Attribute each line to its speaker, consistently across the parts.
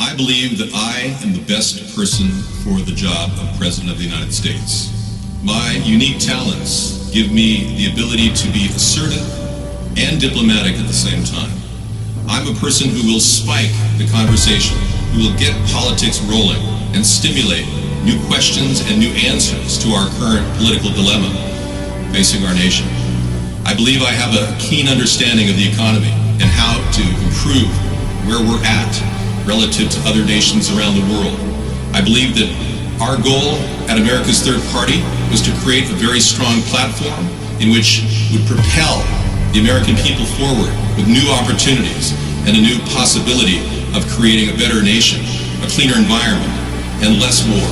Speaker 1: I believe that I am the best person for the job of President of the United States. My unique talents give me the ability to be assertive and diplomatic at the same time. I'm a person who will spike the conversation, who will get politics rolling and stimulate new questions and new answers to our current political dilemma facing our nation. I believe I have a keen understanding of the economy and how to improve where we're at relative to other nations around the world. I believe that our goal at America's Third Party was to create a very strong platform in which would propel the American people forward with new opportunities and a new possibility of creating a better nation, a cleaner environment, and less war.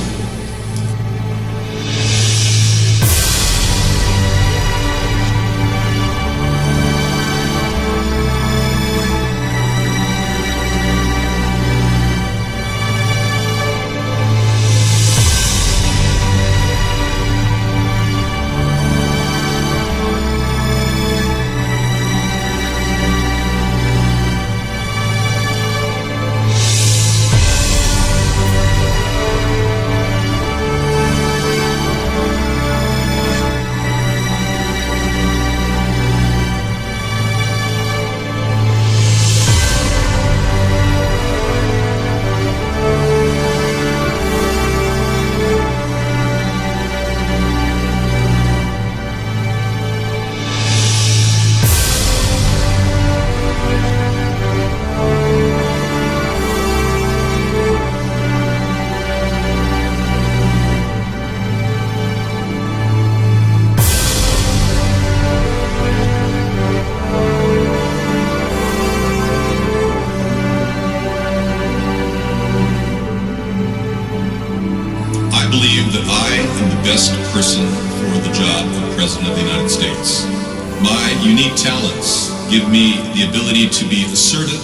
Speaker 1: I believe that I am the best person for the job of President of the United States. My unique talents give me the ability to be assertive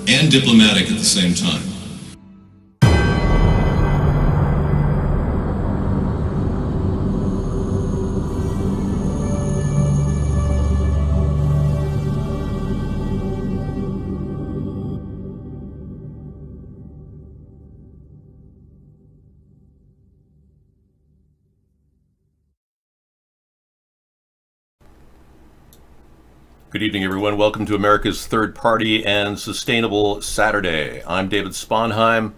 Speaker 1: and diplomatic at the same time.
Speaker 2: Good evening, everyone. Welcome to America's Third Party and Sustainable Saturday. I'm David Sponheim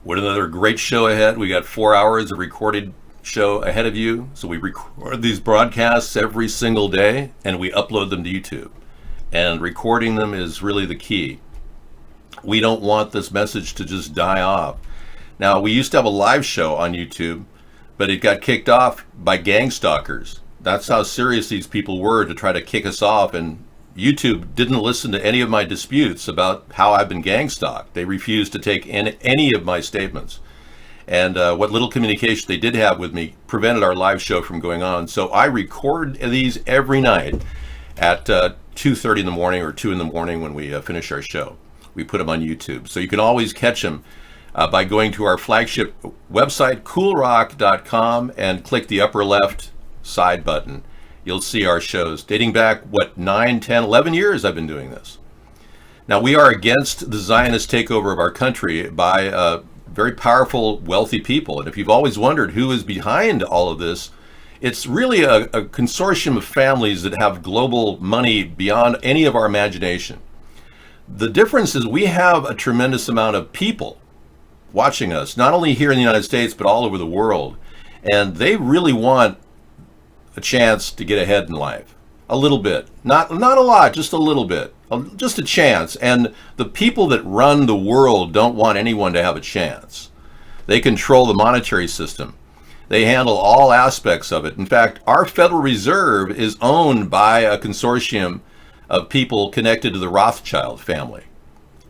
Speaker 2: with another great show ahead. We got 4 hours of recorded show ahead of you. So we record these broadcasts every single day and we upload them to YouTube. And recording them is really the key. We don't want this message to just die off. Now, we used to have a live show on YouTube, but it got kicked off by gang stalkers. That's how serious these people were to try to kick us off, and YouTube didn't listen to any of my disputes about how I've been gang stalked. They refused to take any of my statements. And what little communication they did have with me prevented our live show from going on. So I record these every night at 2:30 in the morning or 2 in the morning when we finish our show. We put them on YouTube. So you can always catch them by going to our flagship website, coolrock.com, and click the upper left side button. You'll see our shows dating back 9, 10, 11 years I've been doing this. Now, we are against the Zionist takeover of our country by very powerful, wealthy people. And if you've always wondered who is behind all of this, it's really a consortium of families that have global money beyond any of our imagination. The difference is we have a tremendous amount of people watching us, not only here in the United States, but all over the world. And they really want a chance to get ahead in life. A little bit. Not a lot, just a little bit. Just a chance. And the people that run the world don't want anyone to have a chance. They control the monetary system. They handle all aspects of it. In fact, our Federal Reserve is owned by a consortium of people connected to the Rothschild family.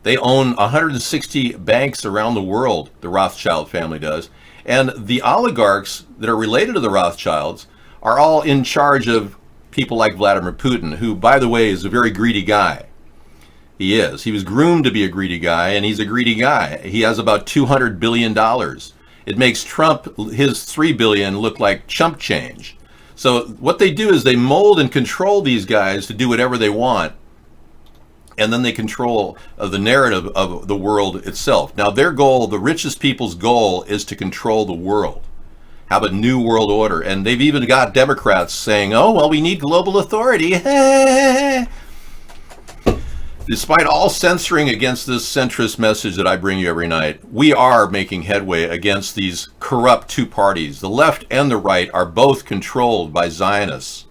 Speaker 2: They own 160 banks around the world, the Rothschild family does. And the oligarchs that are related to the Rothschilds are all in charge of people like Vladimir Putin, who, by the way, is a very greedy guy. He is. He was groomed to be a greedy guy, and he's a greedy guy. He has about $200 billion. It makes Trump, his $3 billion, look like chump change. So what they do is they mold and control these guys to do whatever they want and then they control the narrative of the world itself. Now, their goal, the richest people's goal, is to control the world, have a new world order. And they've even got Democrats saying, oh, well, we need global authority. Despite all censoring against this centrist message that I bring you every night, we are making headway against these corrupt two parties. The left and the right are both controlled by Zionists.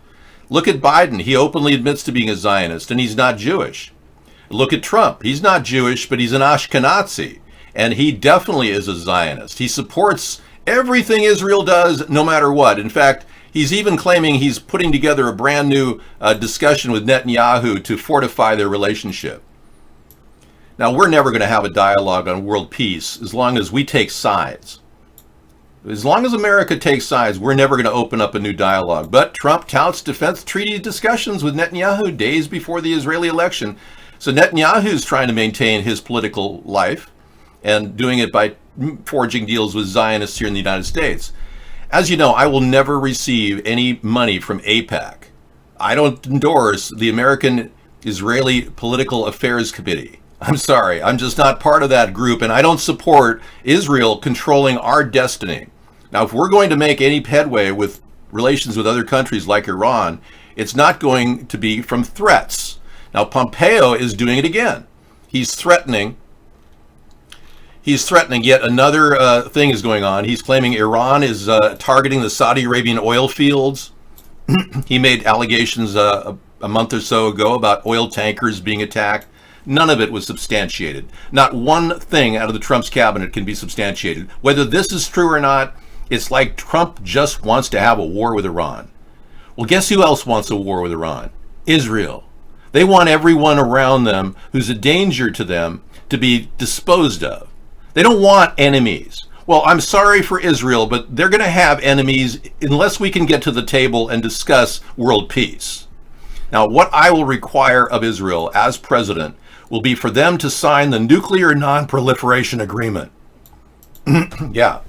Speaker 2: Look at Biden. He openly admits to being a Zionist, and he's not Jewish. Look at Trump. He's not Jewish, but he's an Ashkenazi, and he definitely is a Zionist. He supports everything Israel does, no matter what. In fact, he's even claiming he's putting together a brand new discussion with Netanyahu to fortify their relationship. Now, we're never going to have a dialogue on world peace as long as we take sides. As long as America takes sides, we're never going to open up a new dialogue. But Trump touts defense treaty discussions with Netanyahu days before the Israeli election. So Netanyahu's trying to maintain his political life and doing it by forging deals with Zionists here in the United States. As you know, I will never receive any money from AIPAC. I don't endorse the American Israeli Political Affairs Committee. I'm sorry, I'm just not part of that group, and I don't support Israel controlling our destiny. Now, if we're going to make any headway with relations with other countries like Iran, it's not going to be from threats. Now, Pompeo is doing it again. He's threatening yet another thing is going on. He's claiming Iran is targeting the Saudi Arabian oil fields. He made allegations a month or so ago about oil tankers being attacked. None of it was substantiated. Not one thing out of the Trump's cabinet can be substantiated. Whether this is true or not, it's like Trump just wants to have a war with Iran. Well, guess who else wants a war with Iran? Israel. They want everyone around them who's a danger to them to be disposed of. They don't want enemies. Well, I'm sorry for Israel, but they're going to have enemies unless we can get to the table and discuss world peace. Now, what I will require of Israel as president will be for them to sign the Nuclear Non-Proliferation Agreement. Yeah,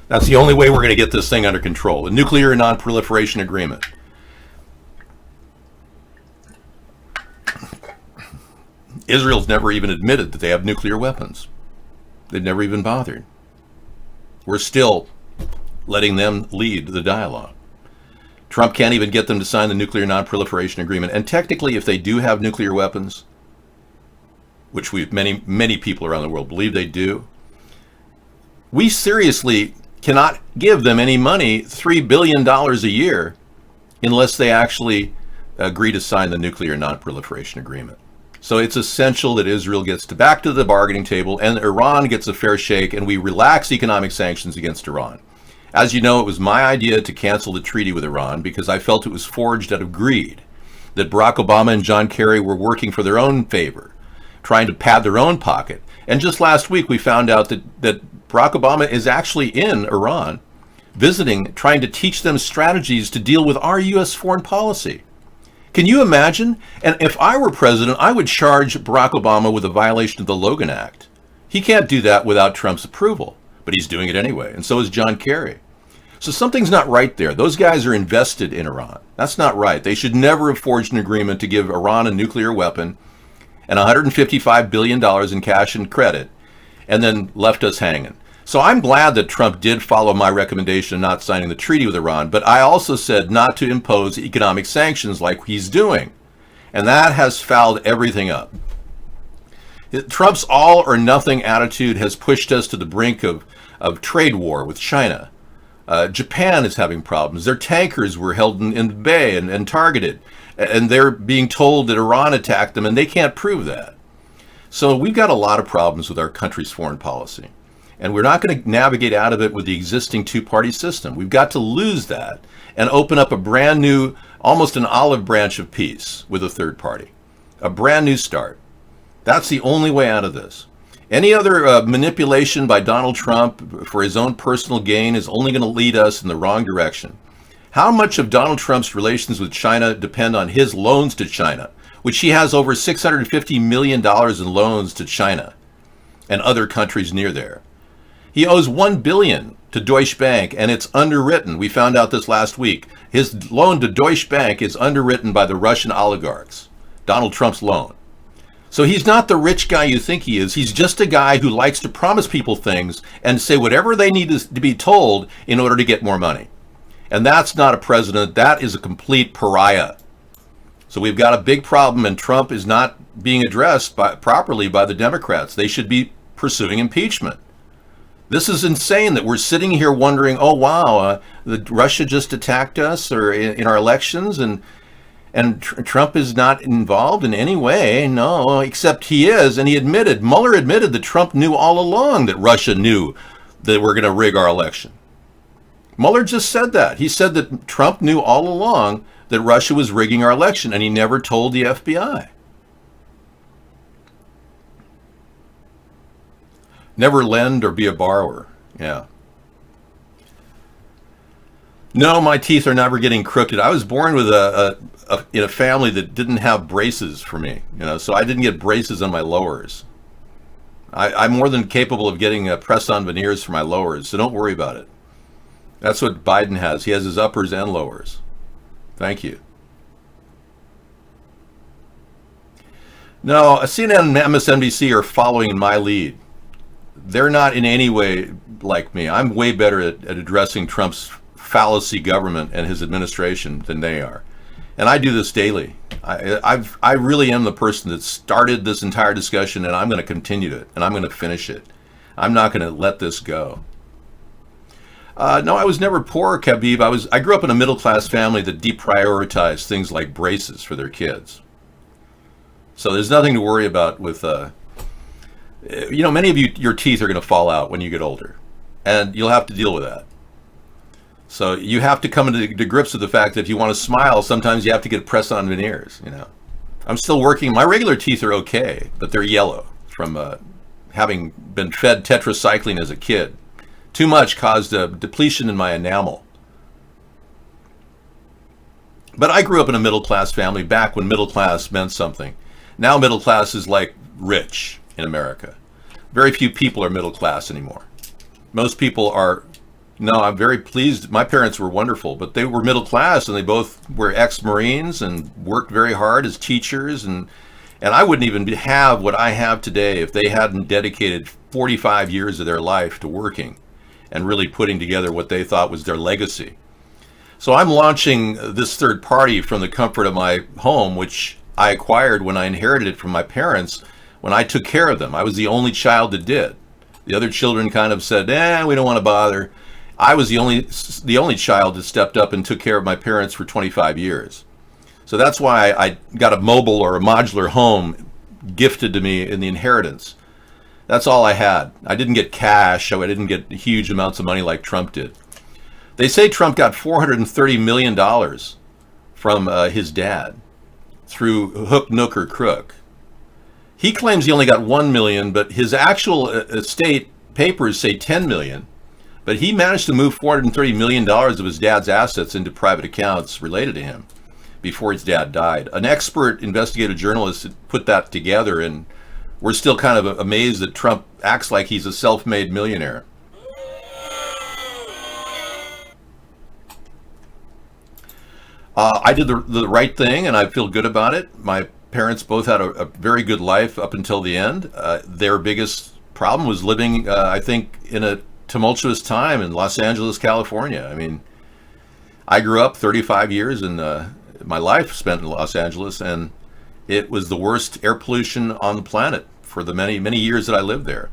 Speaker 2: that's the only way we're going to get this thing under control, the Nuclear Non-Proliferation Agreement. Israel's never even admitted that they have nuclear weapons. They've never even bothered. We're still letting them lead the dialogue. Trump can't even get them to sign the Nuclear Non-Proliferation Agreement. And technically, if they do have nuclear weapons, which many people around the world believe they do, we seriously cannot give them any money, $3 billion a year, unless they actually agree to sign the Nuclear Non-Proliferation Agreement. So it's essential that Israel gets back to the bargaining table and Iran gets a fair shake and we relax economic sanctions against Iran. As you know, it was my idea to cancel the treaty with Iran because I felt it was forged out of greed, that Barack Obama and John Kerry were working for their own favor, trying to pad their own pocket. And just last week we found out that Barack Obama is actually in Iran, visiting, trying to teach them strategies to deal with our U.S. foreign policy. Can you imagine? And if I were president, I would charge Barack Obama with a violation of the Logan Act. He can't do that without Trump's approval, but he's doing it anyway, and so is John Kerry. So something's not right there. Those guys are invested in Iran. That's not right. They should never have forged an agreement to give Iran a nuclear weapon and $155 billion in cash and credit, and then left us hanging. So I'm glad that Trump did follow my recommendation of not signing the treaty with Iran, but I also said not to impose economic sanctions like he's doing. And that has fouled everything up. Trump's all or nothing attitude has pushed us to the brink of trade war with China. Japan is having problems. Their tankers were held in the bay and targeted, and they're being told that Iran attacked them, and they can't prove that. So we've got a lot of problems with our country's foreign policy. And we're not going to navigate out of it with the existing two-party system. We've got to lose that and open up a brand new, almost an olive branch of peace with a third party. A brand new start. That's the only way out of this. Any other manipulation by Donald Trump for his own personal gain is only going to lead us in the wrong direction. How much of Donald Trump's relations with China depend on his loans to China, which he has over $650 million in loans to China and other countries near there? He owes $1 billion to Deutsche Bank, and it's underwritten. We found out this last week. His loan to Deutsche Bank is underwritten by the Russian oligarchs, Donald Trump's loan. So he's not the rich guy you think he is. He's just a guy who likes to promise people things and say whatever they need to be told in order to get more money. And that's not a president. That is a complete pariah. So we've got a big problem, and Trump is not being addressed properly by the Democrats. They should be pursuing impeachment. This is insane that we're sitting here wondering, oh, wow, Russia just attacked us or in our elections, and Trump is not involved in any way. No, except he is. And Mueller admitted that Trump knew all along that Russia knew that we're going to rig our election. Mueller just said that. He said that Trump knew all along that Russia was rigging our election, and he never told the FBI. Never lend or be a borrower. Yeah. No, my teeth are never getting crooked. I was born with in a family that didn't have braces for me, so I didn't get braces on my lowers. I'm more than capable of getting press-on veneers for my lowers, so don't worry about it. That's what Biden has. He has his uppers and lowers. Thank you. No, CNN and MSNBC are following my lead. They're not in any way like me. I'm way better at addressing Trump's fallacy government and his administration than they are. And I do this daily. I really am the person that started this entire discussion, and I'm going to continue it, and I'm going to finish it. I'm not going to let this go. No, I was never poor, Khabib. I grew up in a middle-class family that deprioritized things like braces for their kids. So there's nothing to worry about with, many of you, your teeth are going to fall out when you get older, and you'll have to deal with that. So you have to come into grips with the fact that if you want to smile, sometimes you have to get press-on veneers, I'm still working. My regular teeth are okay, but they're yellow from having been fed tetracycline as a kid. Too much caused a depletion in my enamel. But I grew up in a middle-class family back when middle class meant something. Now middle class is like rich in America. Very few people are middle class anymore. Most people are, no, I'm very pleased. My parents were wonderful, but they were middle class, and they both were ex-Marines and worked very hard as teachers. And I wouldn't even have what I have today if they hadn't dedicated 45 years of their life to working and really putting together what they thought was their legacy. So I'm launching this third party from the comfort of my home, which I acquired when I inherited it from my parents when I took care of them. I was the only child that did. The other children kind of said, we don't want to bother. I was the only child that stepped up and took care of my parents for 25 years. So that's why I got a mobile or a modular home gifted to me in the inheritance. That's all I had. I didn't get cash. I didn't get huge amounts of money like Trump did. They say Trump got $430 million from his dad through hook, nook, or crook. He claims he only got $1 million, but his actual estate papers say $10 million. But he managed to move $430 million of his dad's assets into private accounts related to him before his dad died. An expert investigative journalist put that together, and we're still kind of amazed that Trump acts like he's a self-made millionaire. I did the right thing, and I feel good about it. My parents both had a very good life up until the end. Their biggest problem was living, I think, in a tumultuous time in Los Angeles, California. I mean, I grew up 35 years in my life spent in Los Angeles, and it was the worst air pollution on the planet for the many, many years that I lived there.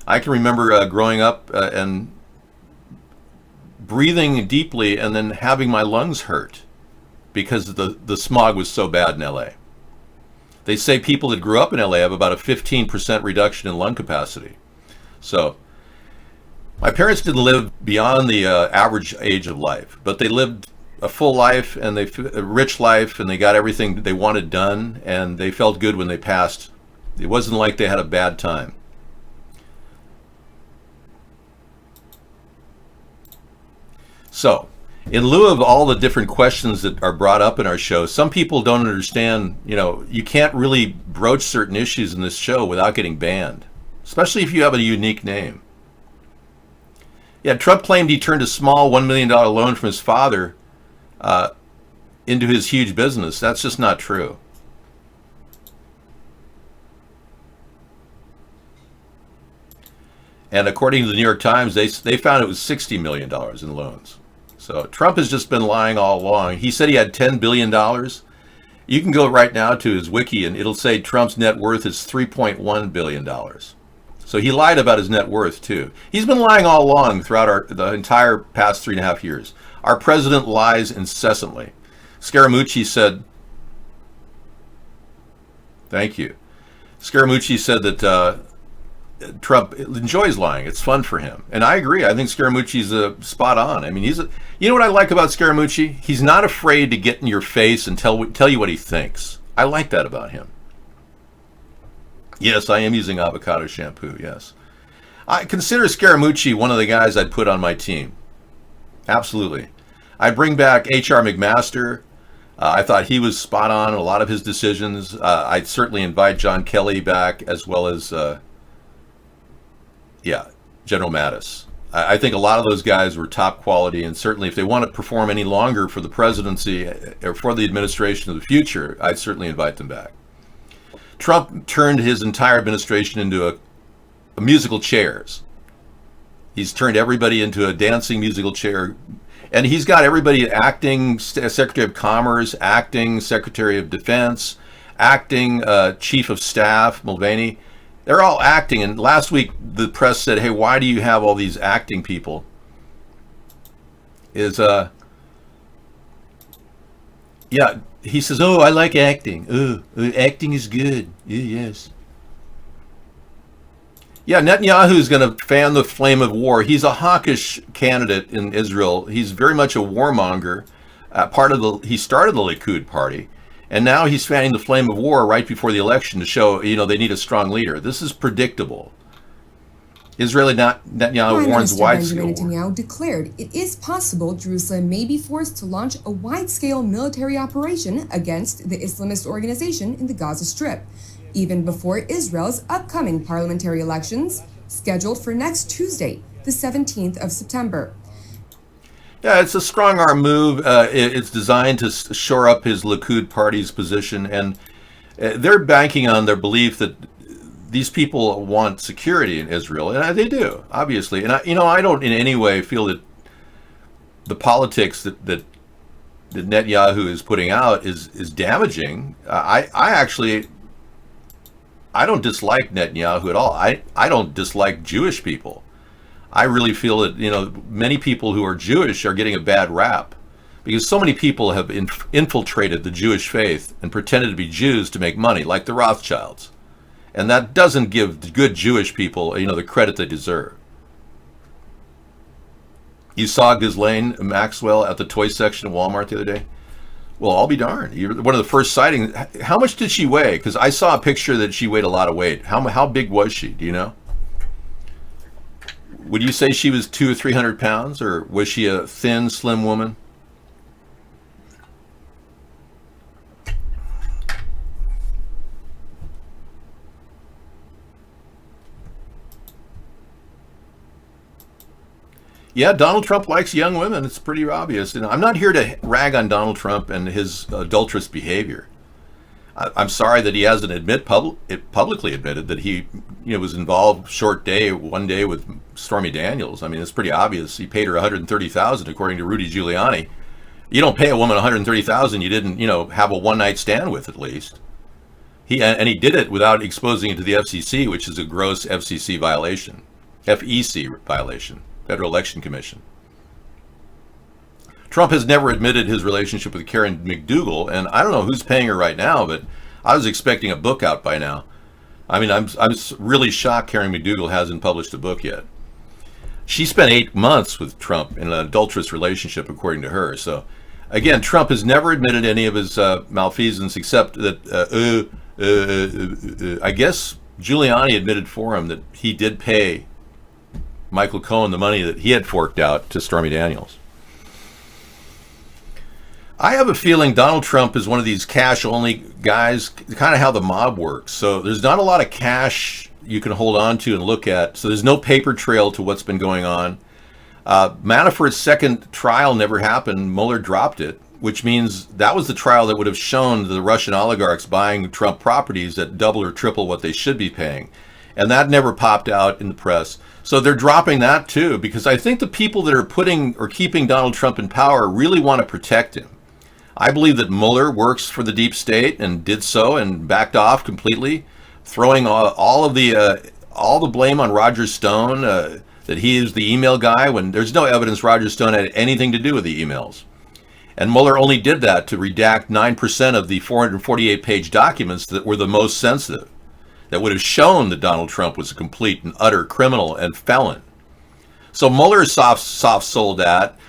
Speaker 2: I can remember growing up and breathing deeply and then having my lungs hurt because the smog was so bad in LA. They say people that grew up in LA have about a 15% reduction in lung capacity. So my parents didn't live beyond the average age of life, but they lived a full life and a rich life, and they got everything they wanted done, and they felt good when they passed. It wasn't like they had a bad time. So, in lieu of all the different questions that are brought up in our show, some people don't understand, you can't really broach certain issues in this show without getting banned, especially if you have a unique name. Yeah, Trump claimed he turned a small $1 million loan from his father into his huge business. That's just not true. And according to the New York Times, they found it was $60 million in loans. So Trump has just been lying all along. He said he had $10 billion. You can go right now to his wiki and it'll say Trump's net worth is $3.1 billion. So he lied about his net worth too. He's been lying all along throughout the entire past 3.5 years. Our president lies incessantly. Scaramucci said, thank you. Scaramucci said that Trump enjoys lying. It's fun for him. And I agree. I think Scaramucci's spot on. I mean, you know what I like about Scaramucci? He's not afraid to get in your face and tell you what he thinks. I like that about him. Yes, I am using avocado shampoo, yes. I consider Scaramucci one of the guys I'd put on my team. Absolutely. I'd bring back H.R. McMaster. I thought he was spot on in a lot of his decisions. I'd certainly invite John Kelly back, as well as, General Mattis. I think a lot of those guys were top quality, and certainly if they want to perform any longer for the presidency or for the administration of the future, I'd certainly invite them back. Trump turned his entire administration into a musical chairs. He's turned everybody into a dancing musical chair. And he's got everybody acting Secretary of Commerce, acting Secretary of Defense, acting Chief of Staff, Mulvaney. They're all acting. And last week, the press said, hey, why do you have all these acting people? He says, oh, I like acting. Oh, acting is good. Yes. Yeah, Netanyahu's going to fan the flame of war. He's a hawkish candidate in Israel. He's very much a warmonger. He started the Likud party, and now he's fanning the flame of war right before the election to show, they need a strong leader. This is predictable. Israeli Netanyahu warns wide-scale war.
Speaker 3: Benjamin Netanyahu declared it is possible Jerusalem may be forced to launch a wide-scale military operation against the Islamist organization in the Gaza Strip, even before Israel's upcoming parliamentary elections, scheduled for next Tuesday, the 17th of September.
Speaker 2: Yeah, it's a strong arm move. It's designed to shore up his Likud party's position, and they're banking on their belief that these people want security in Israel, and they do, obviously. And I don't in any way feel that the politics that Netanyahu is putting out is damaging. I don't dislike Netanyahu at all. I don't dislike Jewish people. I really feel that, many people who are Jewish are getting a bad rap because so many people have infiltrated the Jewish faith and pretended to be Jews to make money, like the Rothschilds. And that doesn't give good Jewish people, the credit they deserve. You saw Ghislaine Maxwell at the toy section of Walmart the other day? Well, I'll be darned. You're one of the first sightings. How much did she weigh? Because I saw a picture that she weighed a lot of weight. How big was she? Do you know? Would you say she was 200 or 300 pounds, or was she a thin, slim woman? Yeah, Donald Trump likes young women. It's pretty obvious. And I'm not here to rag on Donald Trump and his adulterous behavior. I'm sorry that he hasn't publicly admitted that he was involved one day with Stormy Daniels. I mean, it's pretty obvious. He paid her $130,000 according to Rudy Giuliani. You don't pay a woman $130,000 you didn't, have a one-night stand with, at least. He did it without exposing it to the FCC, which is a gross FCC violation. FEC violation. Federal Election Commission. Trump has never admitted his relationship with Karen McDougal, and I don't know who's paying her right now, but I was expecting a book out by now. I mean, I'm really shocked Karen McDougal hasn't published a book yet. She spent 8 months with Trump in an adulterous relationship, according to her. So, again, Trump has never admitted any of his malfeasance, except that I guess Giuliani admitted for him that he did pay Michael Cohen the money that he had forked out to Stormy Daniels. I have a feeling Donald Trump is one of these cash-only guys, kind of how the mob works. So there's not a lot of cash you can hold on to and look at. So there's no paper trail to what's been going on. Manafort's second trial never happened. Mueller dropped it, which means that was the trial that would have shown the Russian oligarchs buying Trump properties at double or triple what they should be paying. And that never popped out in the press. So they're dropping that too, because I think the people that are putting or keeping Donald Trump in power really want to protect him. I believe that Mueller works for the deep state and did so and backed off completely, throwing all the blame on Roger Stone, that he is the email guy, when there's no evidence Roger Stone had anything to do with the emails. And Mueller only did that to redact 9% of the 448-page documents that were the most sensitive, that would have shown that Donald Trump was a complete and utter criminal and felon. So Mueller soft-sold that.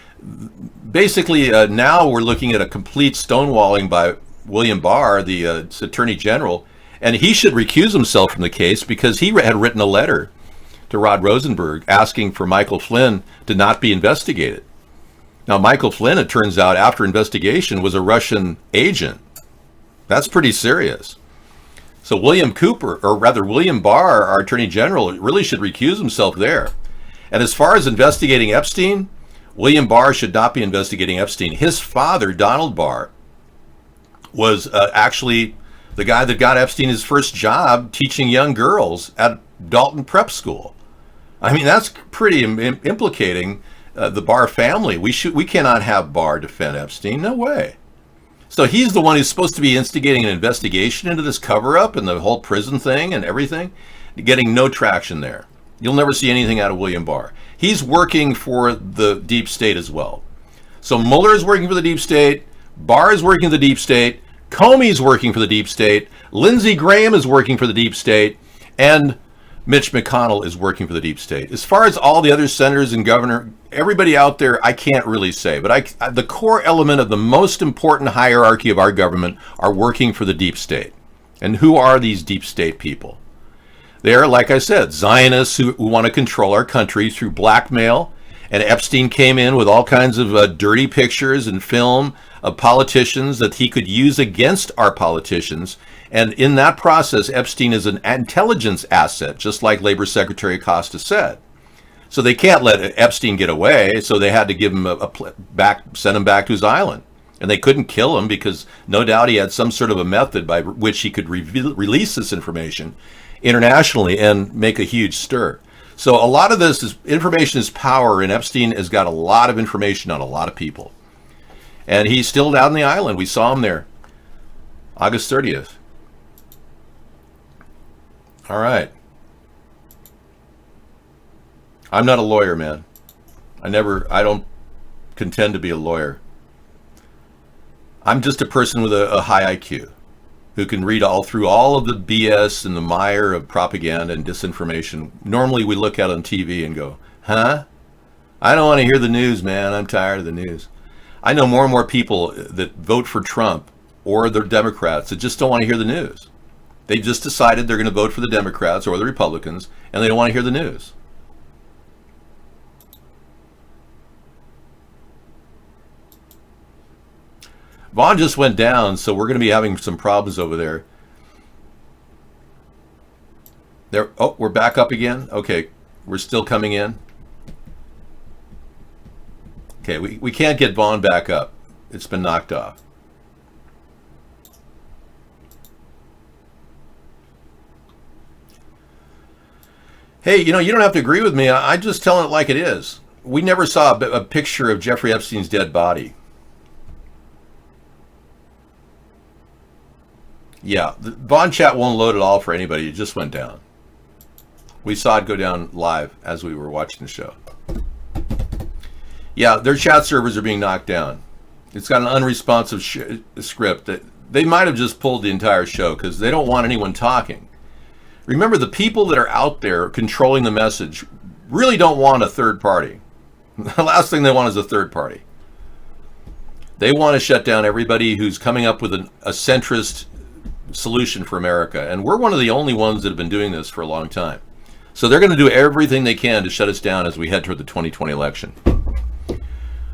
Speaker 2: Basically, now we're looking at a complete stonewalling by William Barr, the Attorney General, and he should recuse himself from the case because he had written a letter to Rod Rosenberg asking for Michael Flynn to not be investigated. Now, Michael Flynn, it turns out, after investigation, was a Russian agent. That's pretty serious. So William Barr, our Attorney General, really should recuse himself there. And as far as investigating Epstein, William Barr should not be investigating Epstein. His father, Donald Barr, was actually the guy that got Epstein his first job teaching young girls at Dalton Prep School. I mean, that's pretty implicating the Barr family. We cannot have Barr defend Epstein. No way. So he's the one who's supposed to be instigating an investigation into this cover-up and the whole prison thing and everything, getting no traction there. You'll never see anything out of William Barr. He's working for the deep state as well. So Mueller is working for the deep state, Barr is working for the deep state, Comey's working for the deep state, Lindsey Graham is working for the deep state, and Mitch McConnell is working for the deep state. As far as all the other senators and governor, everybody out there, I can't really say, but the core element of the most important hierarchy of our government are working for the deep state. And who are these deep state people? They're, like I said, Zionists who want to control our country through blackmail. And Epstein came in with all kinds of dirty pictures and film of politicians that he could use against our politicians. And in that process, Epstein is an intelligence asset, just like Labor Secretary Acosta said. So they can't let Epstein get away, so they had to give him send him back to his island. And they couldn't kill him because no doubt he had some sort of a method by which he could release this information internationally and make a huge stir. So a lot of this information is power, and Epstein has got a lot of information on a lot of people. And he's still down the island. We saw him there, August 30th. All right. I'm not a lawyer, man. I don't contend to be a lawyer. I'm just a person with a high IQ who can read all through all of the BS and the mire of propaganda and disinformation. Normally we look at it on TV and go, huh? I don't want to hear the news, man. I'm tired of the news. I know more and more people that vote for Trump or the Democrats that just don't want to hear the news. They just decided they're going to vote for the Democrats or the Republicans, and they don't want to hear the news. Vaughn just went down, so we're going to be having some problems over there. Oh, we're back up again? Okay, we're still coming in. Okay, we can't get Vaughn back up. It's been knocked off. Hey, you don't have to agree with me. I'm just telling it like it is. We never saw a picture of Jeffrey Epstein's dead body. Yeah, the Vaughn chat won't load at all for anybody. It just went down. We saw it go down live as we were watching the show. Yeah, their chat servers are being knocked down. It's got an unresponsive script. They might have just pulled the entire show because they don't want anyone talking. Remember, the people that are out there controlling the message really don't want a third party. The last thing they want is a third party. They want to shut down everybody who's coming up with a centrist solution for America. And we're one of the only ones that have been doing this for a long time. So they're going to do everything they can to shut us down as we head toward the 2020 election.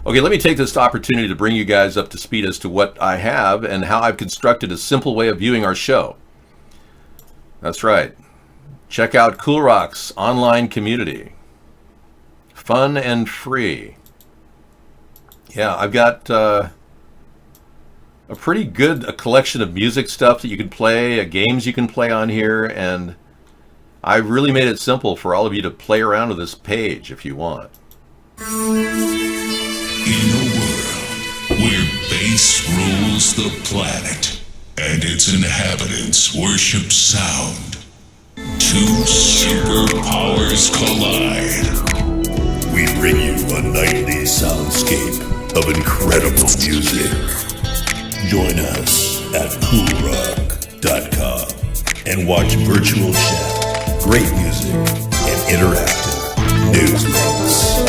Speaker 2: Okay, let me take this opportunity to bring you guys up to speed as to what I have and how I've constructed a simple way of viewing our show. That's right. Check out Cool Rock's online community. Fun and free. Yeah, I've got a pretty good collection of music stuff that you can play, games you can play on here, and I've really made it simple for all of you to play around with this page if you want.
Speaker 4: In a world where bass rules the planet and its inhabitants worship sound, two superpowers collide. We bring you a nightly soundscape of incredible music. Join us at coolrock.com and watch Virtual Chat, great music, and interactive news links.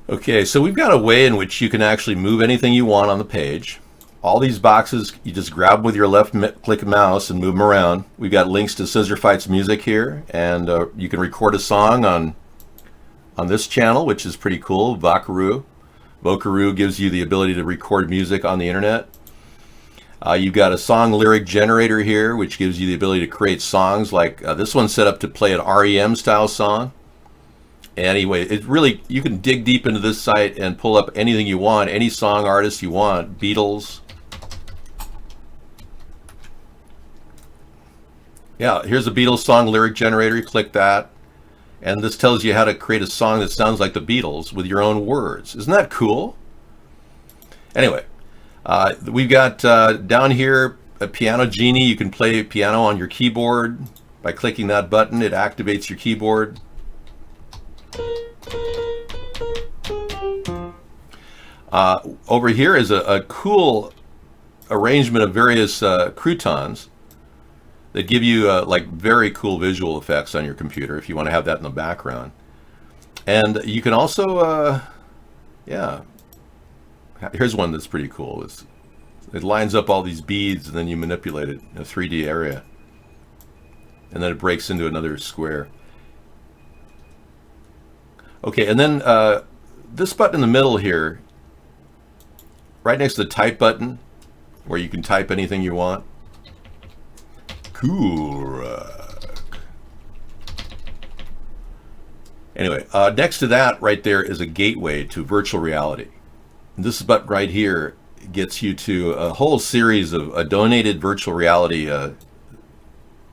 Speaker 2: Okay, so we've got a way in which you can actually move anything you want on the page. All these boxes, you just grab with your left-click mouse and move them around. We've got links to Scissor Fight's music here, and you can record a song on this channel, which is pretty cool, Vocaroo. Vocaroo gives you the ability to record music on the internet. You've got a song lyric generator here, which gives you the ability to create songs like this one's set up to play an REM style song. Anyway, it really, you can dig deep into this site and pull up anything you want, any song artist you want, Beatles. Yeah, here's a Beatles song lyric generator. You click that, and this tells you how to create a song that sounds like the Beatles with your own words. Isn't that cool? Anyway, we've got down here a Piano Genie. You can play piano on your keyboard by clicking that button. It activates your keyboard. Over here is a cool arrangement of various croutons that give you like very cool visual effects on your computer if you want to have that in the background. And you can also, yeah, here's one that's pretty cool. It lines up all these beads and then you manipulate it in a 3D area. And then it breaks into another square. Okay, and then this button in the middle here, right next to the type button, where you can type anything you want. Coolrock. Anyway, next to that right there is a gateway to virtual reality. And this button right here gets you to a whole series of donated virtual reality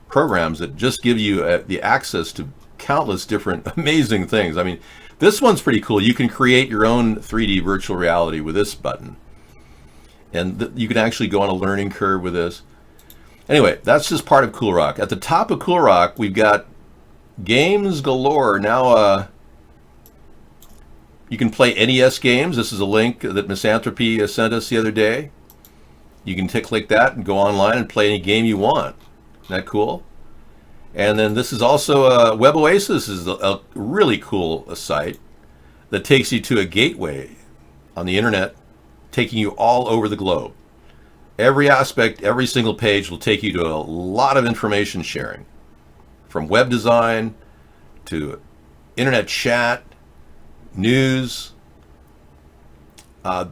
Speaker 2: programs that just give you the access to countless different amazing things. I mean, this one's pretty cool. You can create your own 3D virtual reality with this button. And you can actually go on a learning curve with this. Anyway, that's just part of Coolrock. At the top of Coolrock, we've got games galore. Now, you can play NES games. This is a link that Misanthropy sent us the other day. You can click that and go online and play any game you want. Isn't that cool? And then this is also Web Oasis is a really cool site that takes you to a gateway on the internet, taking you all over the globe. Every aspect, every single page will take you to a lot of information sharing, from web design to internet chat, news.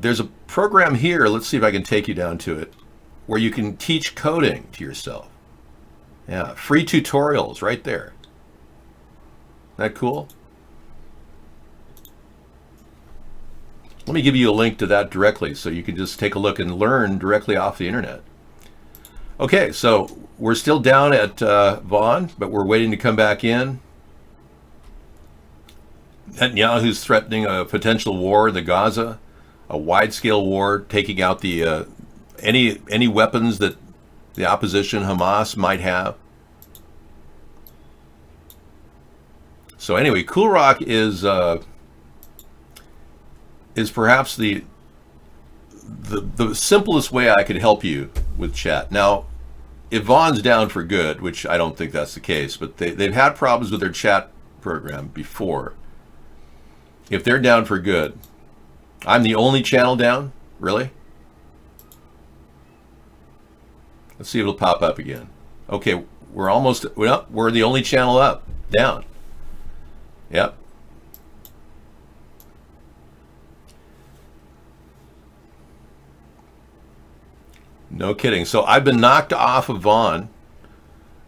Speaker 2: There's a program here, let's see if I can take you down to it, where you can teach coding to yourself. Yeah, free tutorials right there. Isn't that cool? Let me give you a link to that directly so you can just take a look and learn directly off the internet. Okay, so we're still down at Vaughn, but we're waiting to come back in. Netanyahu's threatening a potential war in the Gaza, a wide-scale war, taking out the any weapons that the opposition, Hamas, might have. So anyway, Coolrock is perhaps the simplest way I could help you with chat. Now, if Vaughn's down for good, which I don't think that's the case, but they've had problems with their chat program before. If they're down for good, I'm the only channel down? Really? Let's see if it'll pop up again. Okay, we're the only channel up, down. Yep. No kidding. So I've been knocked off of Vaughn.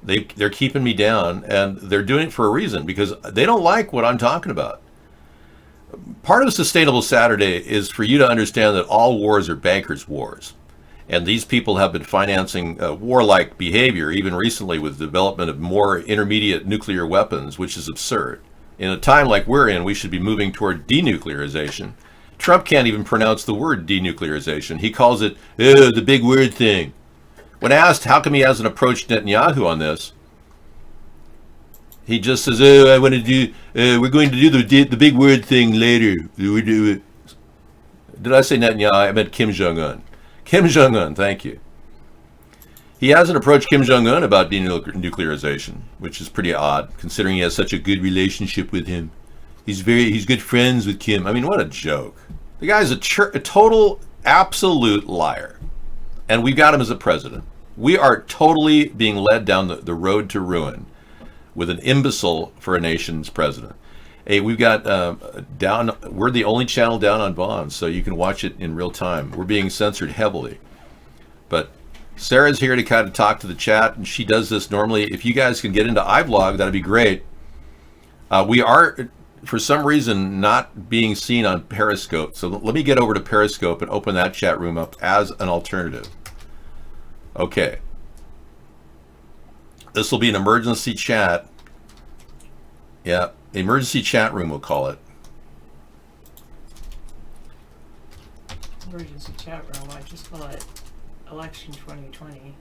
Speaker 2: They're keeping me down, and they're doing it for a reason, because they don't like what I'm talking about. Part of Sustainable Saturday is for you to understand that all wars are bankers' wars. And these people have been financing warlike behavior, even recently with the development of more intermediate nuclear weapons, which is absurd. In a time like we're in, we should be moving toward denuclearization. Trump can't even pronounce the word denuclearization. He calls it, the big word thing. When asked how come he hasn't approached Netanyahu on this, he just says, I want to do, we're going to do the big word thing later. Did I say Netanyahu? I meant Kim Jong-un. Kim Jong-un, thank you. He hasn't approached Kim Jong-un about denuclearization, which is pretty odd, considering he has such a good relationship with him. He's good friends with Kim. I mean, what a joke. The guy's a total, absolute liar. And we've got him as a president. We are totally being led down the road to ruin with an imbecile for a nation's president. Hey, we've got we're the only channel down on Vaughn, so you can watch it in real time. We're being censored heavily. But Sarah's here to kind of talk to the chat, and she does this normally. If you guys can get into iVlog, that'd be great. We are, for some reason, not being seen on Periscope. So let me get over to Periscope and open that chat room up as an alternative. Okay. This will be an emergency chat. Yeah. Emergency chat room, we'll call it.
Speaker 5: Emergency chat room, I just call it Election 2020.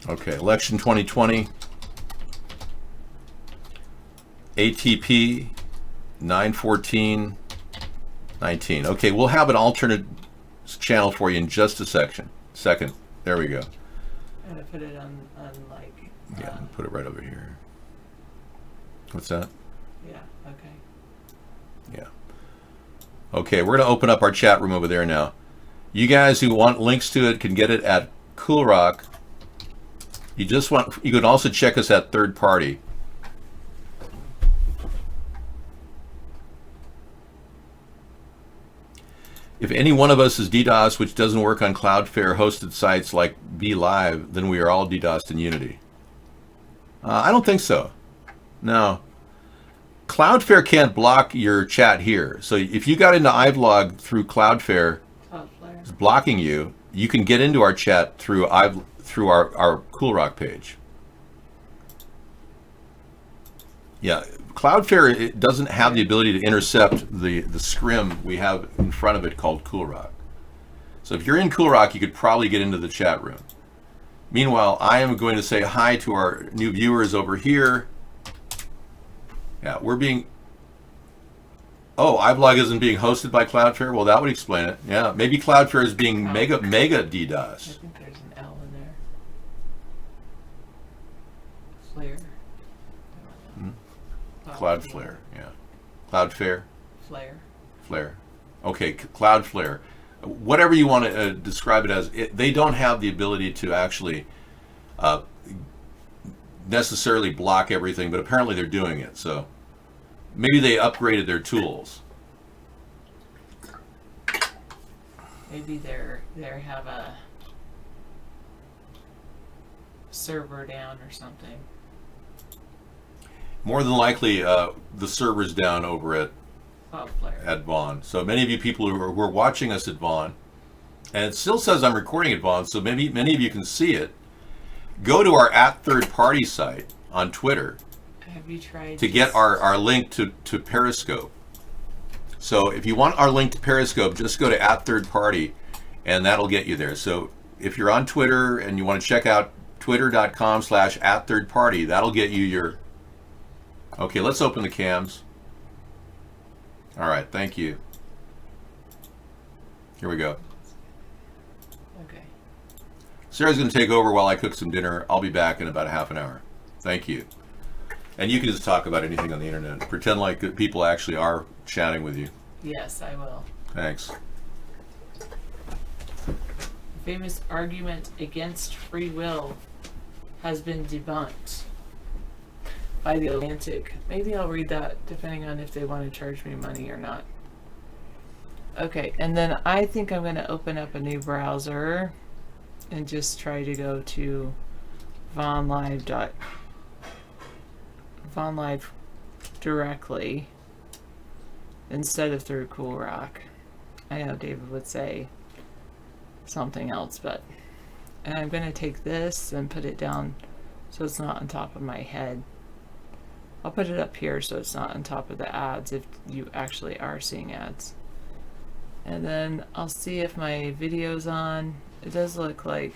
Speaker 2: Okay, Election 2020. ATP 91419. Okay, we'll have an alternate channel for you in just a second. There we go.
Speaker 5: And I put it on like...
Speaker 2: Yeah, put it right over here. What's that?
Speaker 5: Yeah, okay.
Speaker 2: Yeah. Okay, we're going to open up our chat room over there now. You guys who want links to it can get it at Cool Rock. You can also check us at Third Party. If any one of us is DDoS, which doesn't work on Cloudflare hosted sites like BeLive, then we are all DDoSed in Unity. I don't think so. No. Cloudflare can't block your chat here. So if you got into iVlog through Cloudflare, it's blocking you, you can get into our chat through our Cool Rock page. Yeah, Cloudflare, it doesn't have the ability to intercept the scrim we have in front of it called Cool Rock. So if you're in Cool Rock, you could probably get into the chat room. Meanwhile, I am going to say hi to our new viewers over here. Yeah, iVlog isn't being hosted by Cloudflare? Well, that would explain it. Yeah, maybe Cloudflare is being mega DDoS.
Speaker 5: I think there's an L in there. Flare.
Speaker 2: Cloudflare, yeah. Cloudflare?
Speaker 5: Flare.
Speaker 2: Okay, Cloudflare. Whatever you want to describe it as, they don't have the ability to actually necessarily block everything, but apparently they're doing it. So maybe they upgraded their tools.
Speaker 5: Maybe they have a server down or something.
Speaker 2: More than likely, the server's down over at Vaughn. So many of you people who are watching us at Vaughn, and it still says I'm recording at Vaughn, so maybe many of you can see it. Go to our @ThirdParty site on Twitter.
Speaker 5: Have you tried
Speaker 2: to get our link to Periscope? So if you want our link to Periscope, just go to @ThirdParty, and that'll get you there. So if you're on Twitter and you want to check out twitter.com/@ThirdParty, that'll get you your... Okay, let's open the cams. All right, thank you. Here we go.
Speaker 5: Okay.
Speaker 2: Sarah's going to take over while I cook some dinner. I'll be back in about a half an hour. Thank you. And you can just talk about anything on the internet. Pretend like people actually are chatting with you.
Speaker 5: Yes, I will.
Speaker 2: Thanks.
Speaker 5: Famous argument against free will has been debunked by The Atlantic. Maybe I'll read that depending on if they want to charge me money or not. Okay, and then I think I'm going to open up a new browser and just try to go to VonLive directly instead of through Cool Rock. I know David would say something else, and I'm going to take this and put it down so it's not on top of my head. I'll put it up here so it's not on top of the ads if you actually are seeing ads. And then I'll see if my video's on. It does look like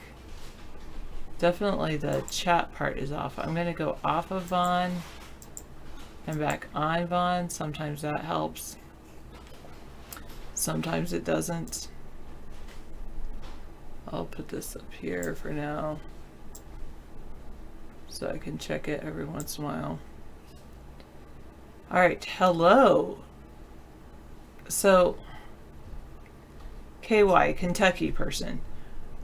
Speaker 5: definitely the chat part is off. I'm going to go off of Vaughn and back on Vaughn. Sometimes that helps. Sometimes it doesn't. I'll put this up here for now so I can check it every once in a while. Alright, hello. So, KY, Kentucky person.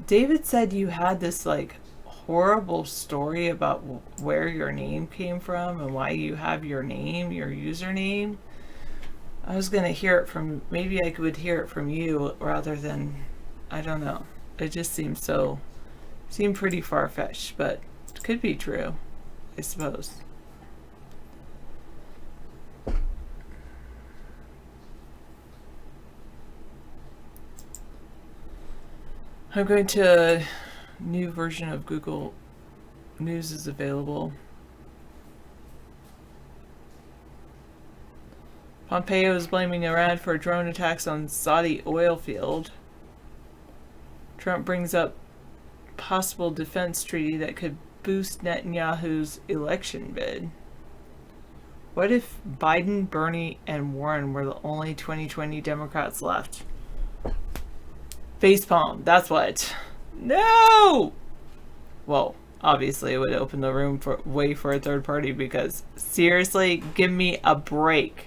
Speaker 5: David said you had this like horrible story about where your name came from and why you have your name, your username. I was going to hear it from, maybe I would hear it from you rather than, I don't know. It just seemed pretty far-fetched, but it could be true, I suppose. I'm going to a new version of Google News is available. Pompeo is blaming Iran for drone attacks on Saudi oil field. Trump brings up possible defense treaty that could boost Netanyahu's election bid. What if Biden, Bernie, and Warren were the only 2020 Democrats left? Facepalm, that's what. No! Well, obviously it would open the room for way for a third party because seriously, give me a break.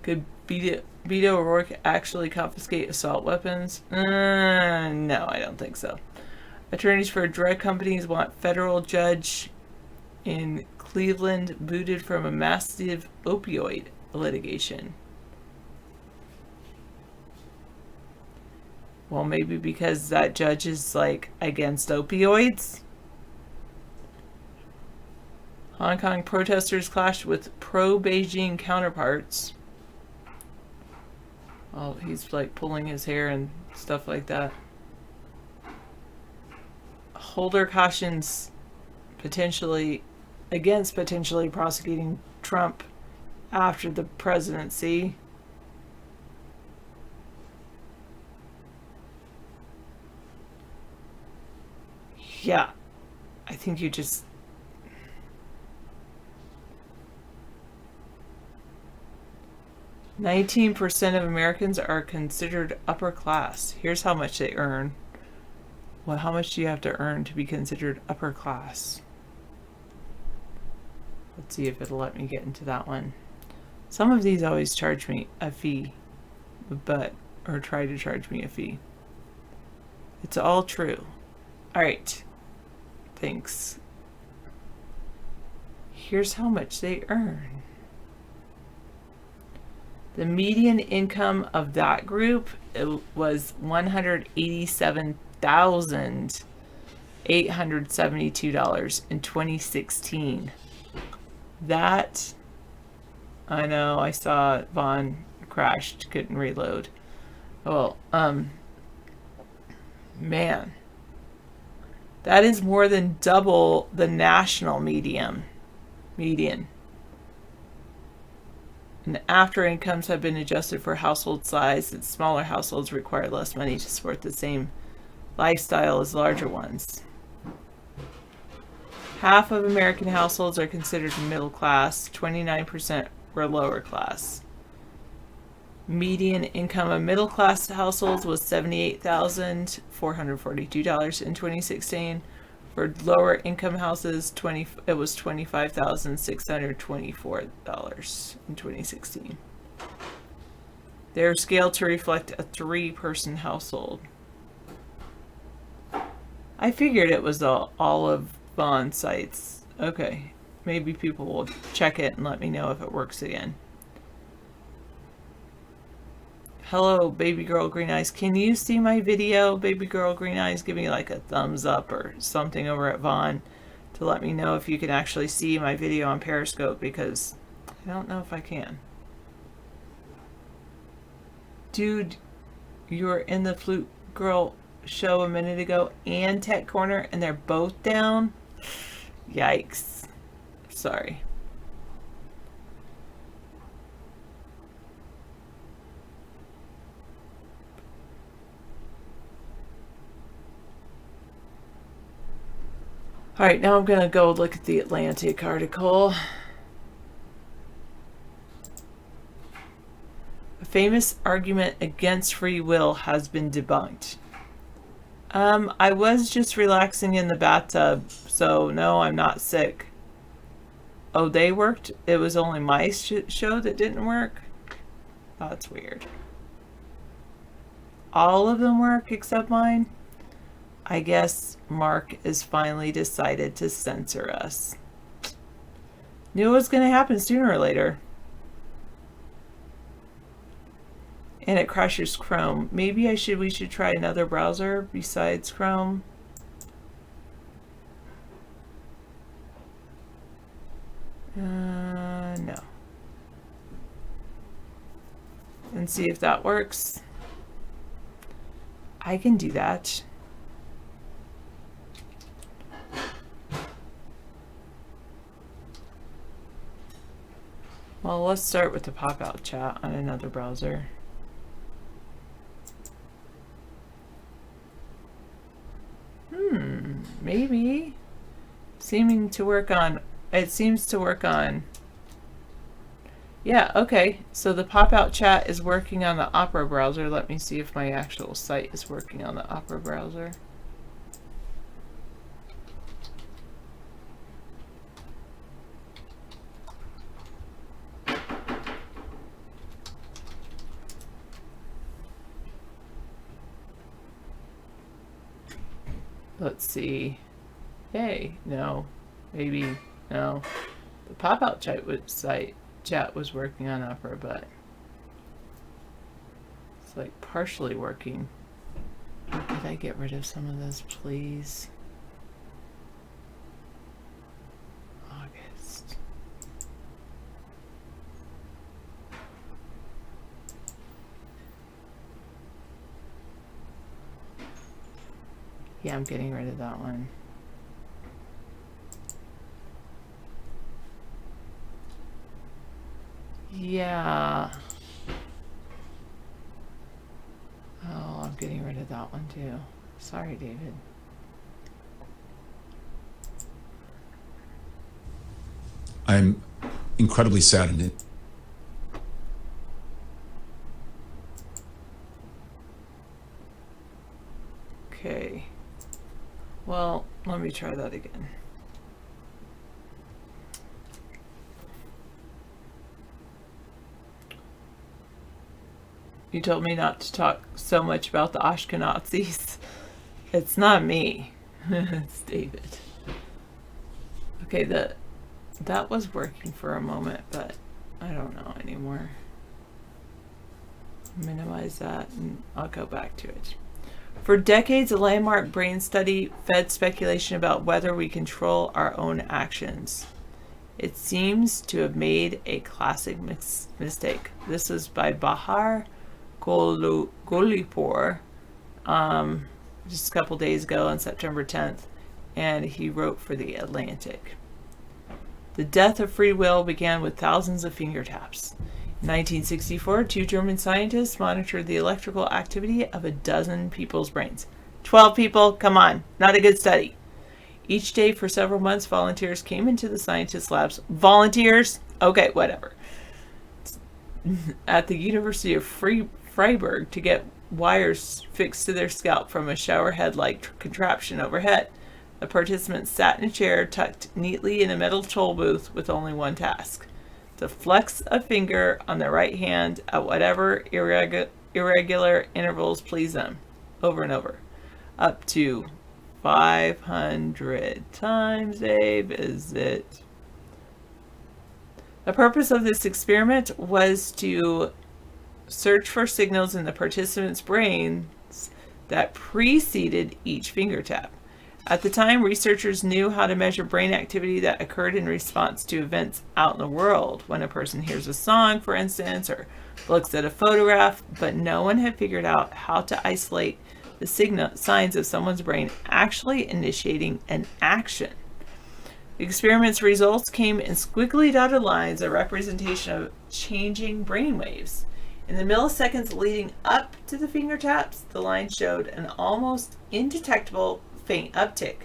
Speaker 5: Could Beto O'Rourke actually confiscate assault weapons? No, I don't think so. Attorneys for drug companies want federal judge in Cleveland booted from a massive opioid litigation. Well, maybe because that judge is like against opioids. Hong Kong protesters clashed with pro-Beijing counterparts. Oh, he's like pulling his hair and stuff like that. Holder cautions potentially prosecuting Trump after the presidency. Yeah, I think you just... "19% of Americans are considered upper class. Here's how much they earn." Well, how much do you have to earn to be considered upper class? Let's see if it'll let me get into that one. Some of these always charge me a fee, or try to charge me a fee. It's all true. Alright. Thanks. Here's how much they earn. The median income of that group was $187,872 in 2016. That, I know, I saw Vaughn crashed, couldn't reload. Well, man. That is more than double the national median. And after incomes have been adjusted for household size, and smaller households require less money to support the same lifestyle as larger ones. Half of American households are considered middle class, 29% were lower class. Median income of middle class households was $78,442 in 2016. For lower income houses, it was $25,624 in 2016. They're scaled to reflect a 3-person household. I figured it was all of Vaughn's sites. Okay, maybe people will check it and let me know if it works again. Hello, baby girl green eyes. Can you see my video, baby girl green eyes? Give me like a thumbs up or something over at Vaughn to let me know if you can actually see my video on Periscope, because I don't know if I can. Dude, You were in the Flute Girl show a minute ago and Tech Corner, and they're both down? Yikes. Sorry. All right, now I'm going to go look at the Atlantic article. A famous argument against free will has been debunked. I was just relaxing in the bathtub, so no, I'm not sick. Oh, they worked? It was only my show that didn't work? That's weird. All of them work except mine? I guess Mark has finally decided to censor us. Knew it was going to happen sooner or later. And it crashes Chrome. Maybe we should try another browser besides Chrome. No. And see if that works. I can do that. Well, let's start with the pop-out chat on another browser. Maybe. It seems to work on. Yeah, okay. So the pop-out chat is working on the Opera browser. Let me see if my actual site is working on the Opera browser. Let's see. Hey, no. Maybe, no. The pop-out chat was working on Opera, but it's like partially working. Could I get rid of some of those, please? August. Yeah, I'm getting rid of that one. Yeah. Oh, I'm getting rid of that one too. Sorry, David.
Speaker 6: I'm incredibly saddened.
Speaker 5: Okay. Well, let me try that again. You told me not to talk so much about the Ashkenazis. It's not me. It's David. Okay, that was working for a moment, but I don't know anymore. Minimize that and I'll go back to it. For decades, a landmark brain study fed speculation about whether we control our own actions. It seems to have made a classic mistake. This is by Bahar Golipur, just a couple days ago on September 10th, and he wrote for The Atlantic. The death of free will began with thousands of finger taps. In 1964, 2 German scientists monitored the electrical activity of a dozen people's brains. 12 people? Come on, not a good study. Each day for several months, volunteers came into the scientists' labs. Volunteers? Okay, whatever. At the University of Freiburg to get wires fixed to their scalp from a shower head-like contraption overhead. The participants sat in a chair tucked neatly in a metal toll booth with only one task: to flex a finger on their right hand at whatever irregular intervals please them, over and over. Up to 500 times a visit. The purpose of this experiment was to search for signals in the participants' brains that preceded each finger tap. At the time, researchers knew how to measure brain activity that occurred in response to events out in the world. When a person hears a song, for instance, or looks at a photograph, but no one had figured out how to isolate the signs of someone's brain actually initiating an action. The experiment's results came in squiggly dotted lines, a representation of changing brain waves. In the milliseconds leading up to the finger taps, the line showed an almost indetectable faint uptick,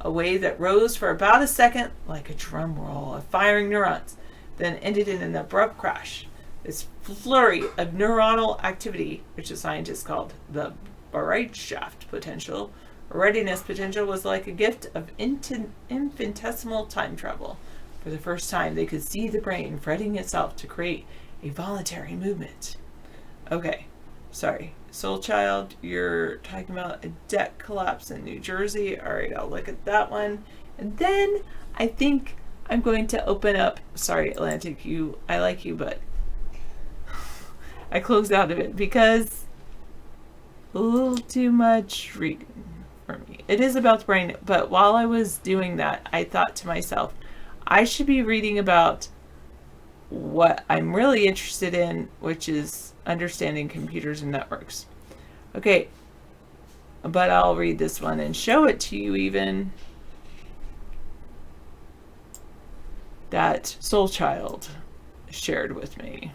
Speaker 5: a wave that rose for about a second like a drum roll of firing neurons, then ended in an abrupt crash. This flurry of neuronal activity, which the scientists called the Bereitschaft potential, or readiness potential, was like a gift of infinitesimal time travel. For the first time, they could see the brain fretting itself to create a voluntary movement. Okay, sorry. Soul Child, you're talking about a deck collapse in New Jersey. All right, I'll look at that one. And then I think I'm going to open up, sorry, Atlantic, I like you, but I closed out of it because a little too much reading for me. It is about the brain, but while I was doing that, I thought to myself, I should be reading about what I'm really interested in, which is understanding computers and networks. Okay, but I'll read this one and show it to you even, that Soul Child shared with me.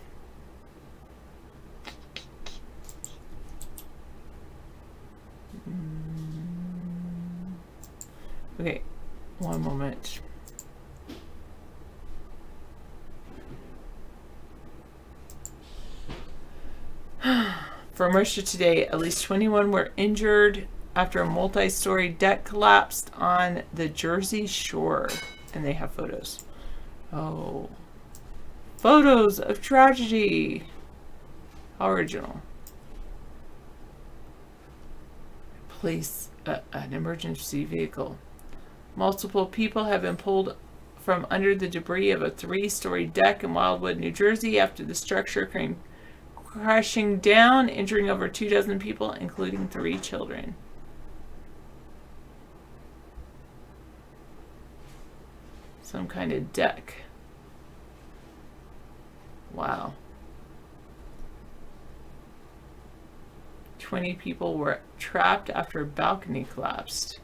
Speaker 5: Okay, one moment. From Russia Today, at least 21 were injured after a multi-story deck collapsed on the Jersey Shore. And they have photos. Oh. Photos of tragedy. How original. Police, an emergency vehicle. Multiple people have been pulled from under the debris of a 3-story deck in Wildwood, New Jersey after the structure came crashing down, injuring over 24 people, including 3 children. Some kind of deck. Wow. 20 people were trapped after a balcony collapsed.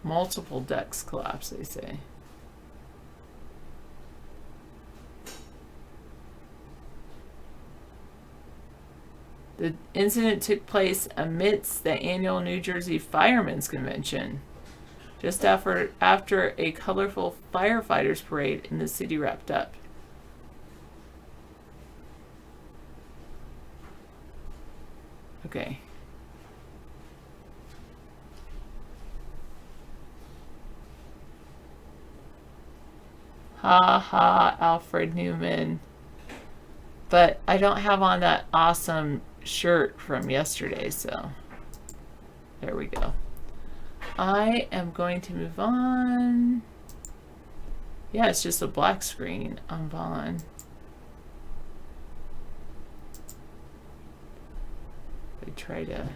Speaker 5: Multiple decks collapsed, they say. The incident took place amidst the annual New Jersey Firemen's Convention, just after a colorful firefighters parade in the city wrapped up. Okay. Ha ha, Alfred Newman. But I don't have on that awesome shirt from yesterday, so there we go. I am going to move on. Yeah, it's just a black screen on Vaughn. I try to...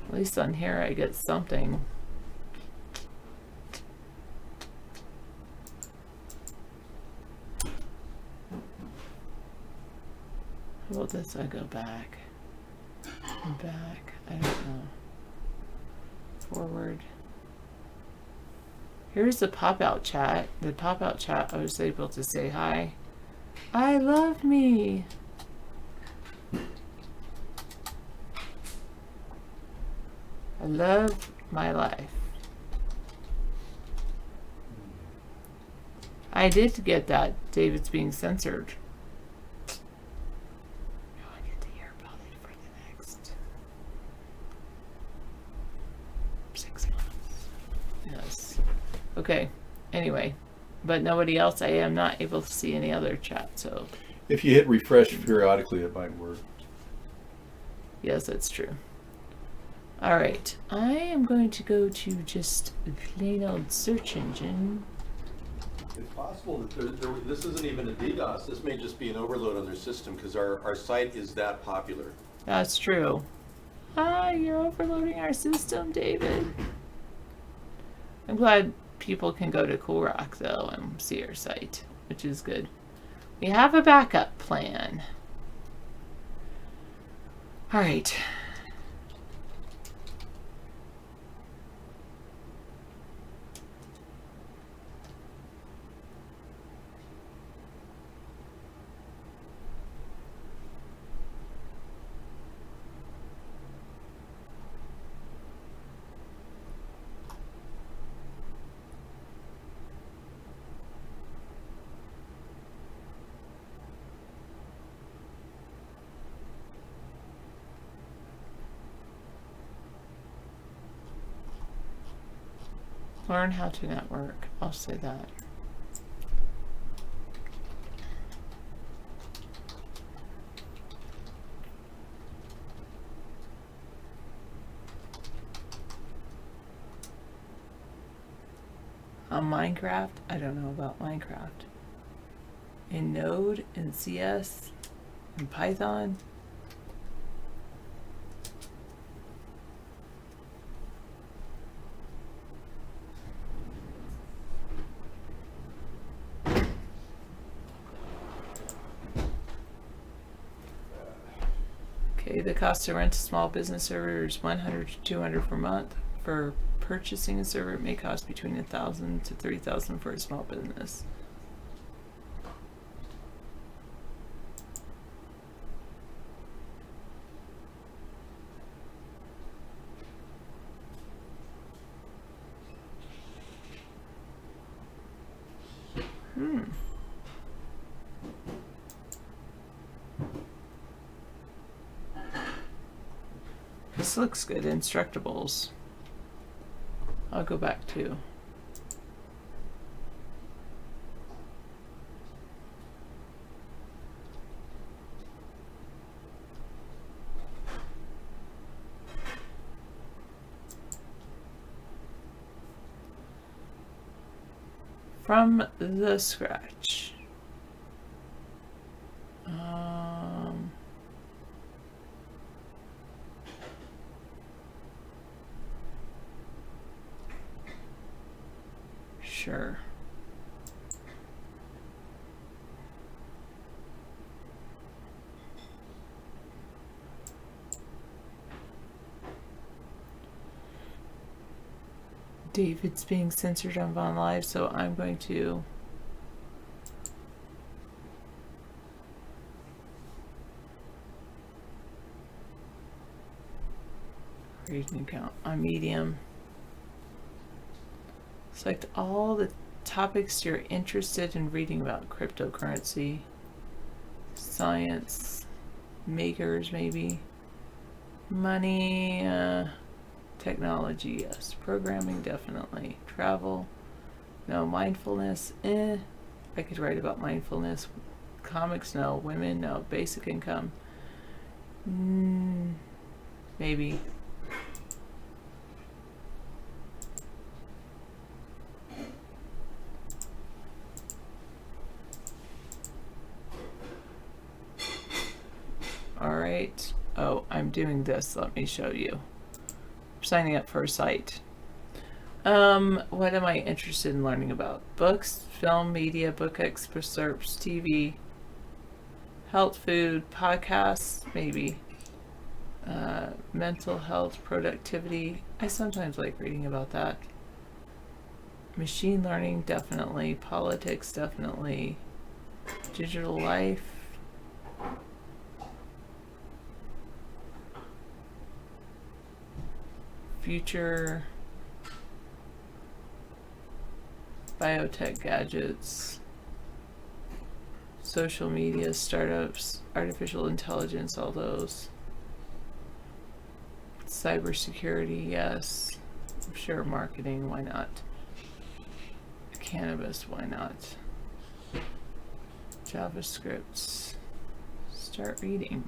Speaker 5: At least on here I get something. How about this? I go back. Back. I don't know. Forward. Here's the pop-out chat. The pop-out chat, I was able to say hi. I love me. I love my life. I did get that. David's being censored. I get to hear about it for the next 6 months. Yes. Okay. Anyway. But nobody else. I am not able to see any other chat, so.
Speaker 2: If you hit refresh periodically, it might work.
Speaker 5: Yes, that's true. All right, I am going to go to just a plain old search engine.
Speaker 2: It's possible that this isn't even a DDoS. This may just be an overload on their system because our site is that popular.
Speaker 5: That's true. You're overloading our system, David. I'm glad people can go to Cool Rock, though, and see our site, which is good. We have a backup plan. All right. Learn how to network. I'll say that. On Minecraft, I don't know about Minecraft. In Node, in CS, in Python. Okay, the cost to rent a small business server is $100 to $200 per month. For purchasing a server, it may cost between $1,000 to $3,000 for a small business. This looks good. Instructables. I'll go back to. From the scratch. Sure. David's being censored on Vaughn Live, so I'm going to create an account on Medium. Select all the topics you're interested in reading about: cryptocurrency, science, makers maybe, money, technology, yes, programming definitely, travel, no, mindfulness, I could write about mindfulness, comics, no, women, no, basic income, maybe. All right. Oh, I'm doing this. Let me show you. I'm signing up for a site. What am I interested in learning about? Books, film, media, book excerpts, TV, health, food, podcasts, maybe. Mental health, productivity. I sometimes like reading about that. Machine learning, definitely. Politics, definitely. Digital life. Future, biotech gadgets, social media, startups, artificial intelligence, all those. Cybersecurity, yes. I'm sure marketing, why not? Cannabis, why not? JavaScript. Start reading.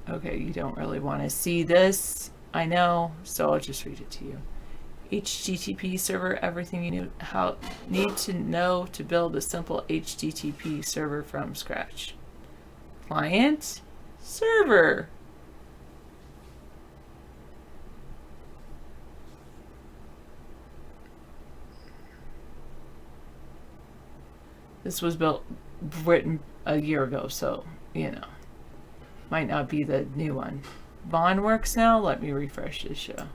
Speaker 5: Okay, you don't really want to see this. I know, so I'll just read it to you. HTTP server, everything you need to know to build a simple HTTP server from scratch. Client, server. This was written a year ago, so, might not be the new one. Vaughn works now. Let me refresh this show.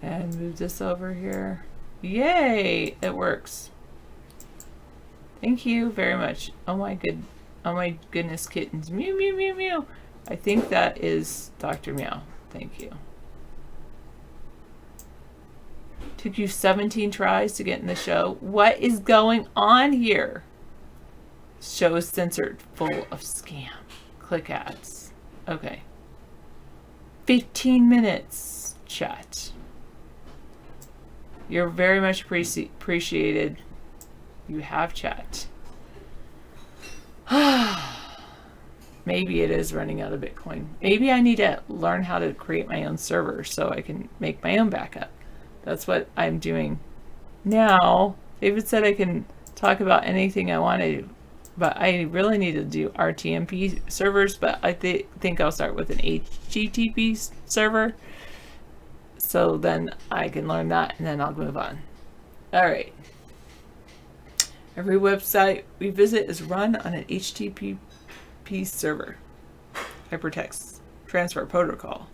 Speaker 5: And move this over here. Yay! It works. Thank you very much. Oh my goodness, kittens. Mew, mew, mew, mew. I think that is Dr. Meow. Thank you. Took you 17 tries to get in the show. What is going on here? Show is censored, full of scam. Click ads. Okay. 15 minutes, chat. You're very much appreciated. You have chat. Maybe it is running out of Bitcoin. Maybe I need to learn how to create my own server so I can make my own backup. That's what I'm doing now. David said I can talk about anything I want to, but I really need to do RTMP servers, but I think I'll start with an HTTP server. So then I can learn that and then I'll move on. All right. Every website we visit is run on an HTTP server. Hypertext Transfer Protocol.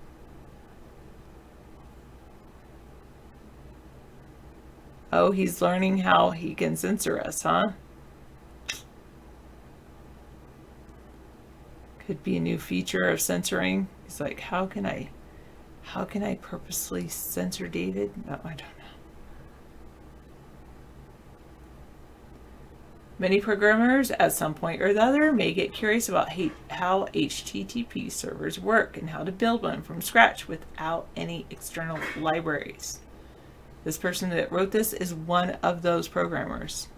Speaker 5: Oh, he's learning how he can censor us, huh? Could be a new feature of censoring. He's like, how can I purposely censor David? No, I don't know. Many programmers at some point or the other may get curious about how HTTP servers work and how to build one from scratch without any external libraries. This person that wrote this is one of those programmers.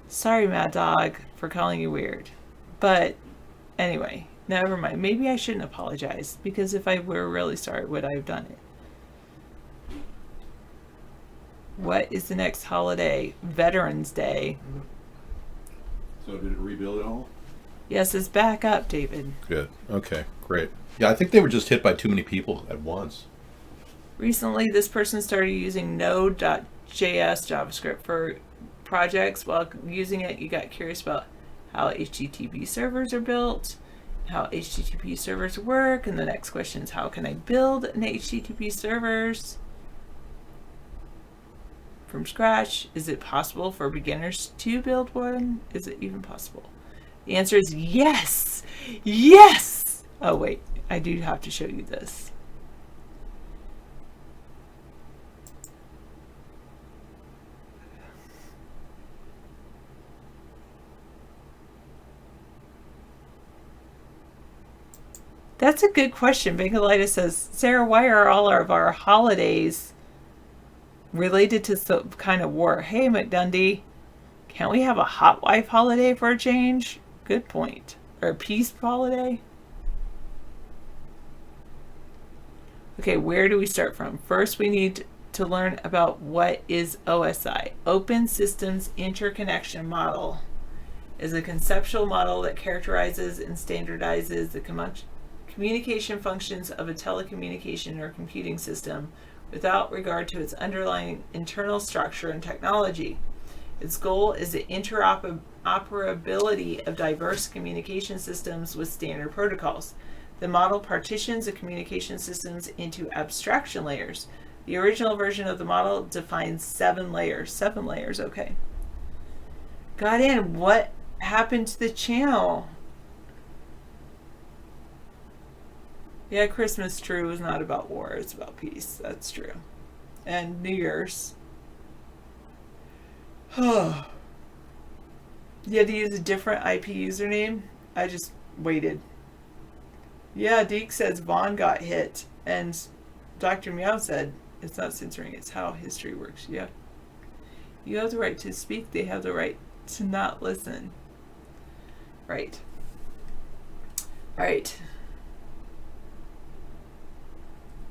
Speaker 5: Sorry, Mad Dog, for calling you weird. But anyway, never mind. Maybe I shouldn't apologize, because if I were really sorry, would I have done it? What is the next holiday? Veterans Day.
Speaker 2: So did it rebuild at all?
Speaker 5: Yes, it's back up, David.
Speaker 2: Good. Okay, great. Yeah, I think they were just hit by too many people at once.
Speaker 5: Recently, this person started using Node.js JavaScript for projects. While using it, you got curious about how HTTP servers are built, how HTTP servers work, and the next question is, how can I build an HTTP servers from scratch? Is it possible for beginners to build one? Is it even possible? The answer is yes! Yes! Oh wait, I do have to show you this. That's a good question. Bangalitis says, Sarah, why are all of our holidays related to some kind of war? Hey, McDundee, can't we have a hot wife holiday for a change? Good point. Or a peace holiday? Okay, where do we start from? First, we need to learn about what is OSI. Open Systems Interconnection Model is a conceptual model that characterizes and standardizes the communication functions of a telecommunication or computing system without regard to its underlying internal structure and technology. Its goal is the interoperability of diverse communication systems with standard protocols. The model partitions the communication systems into abstraction layers. The original version of the model defines 7 layers. 7 layers, okay. Got in. What happened to the channel? Yeah, Christmas true is not about war, it's about peace. That's true. And New Year's. You had to use a different IP username? I just waited. Yeah, Deke says Vaughn got hit. And Dr. Meow said It's not censoring, it's how history works. Yeah. You have the right to speak, they have the right to not listen. Right. Right.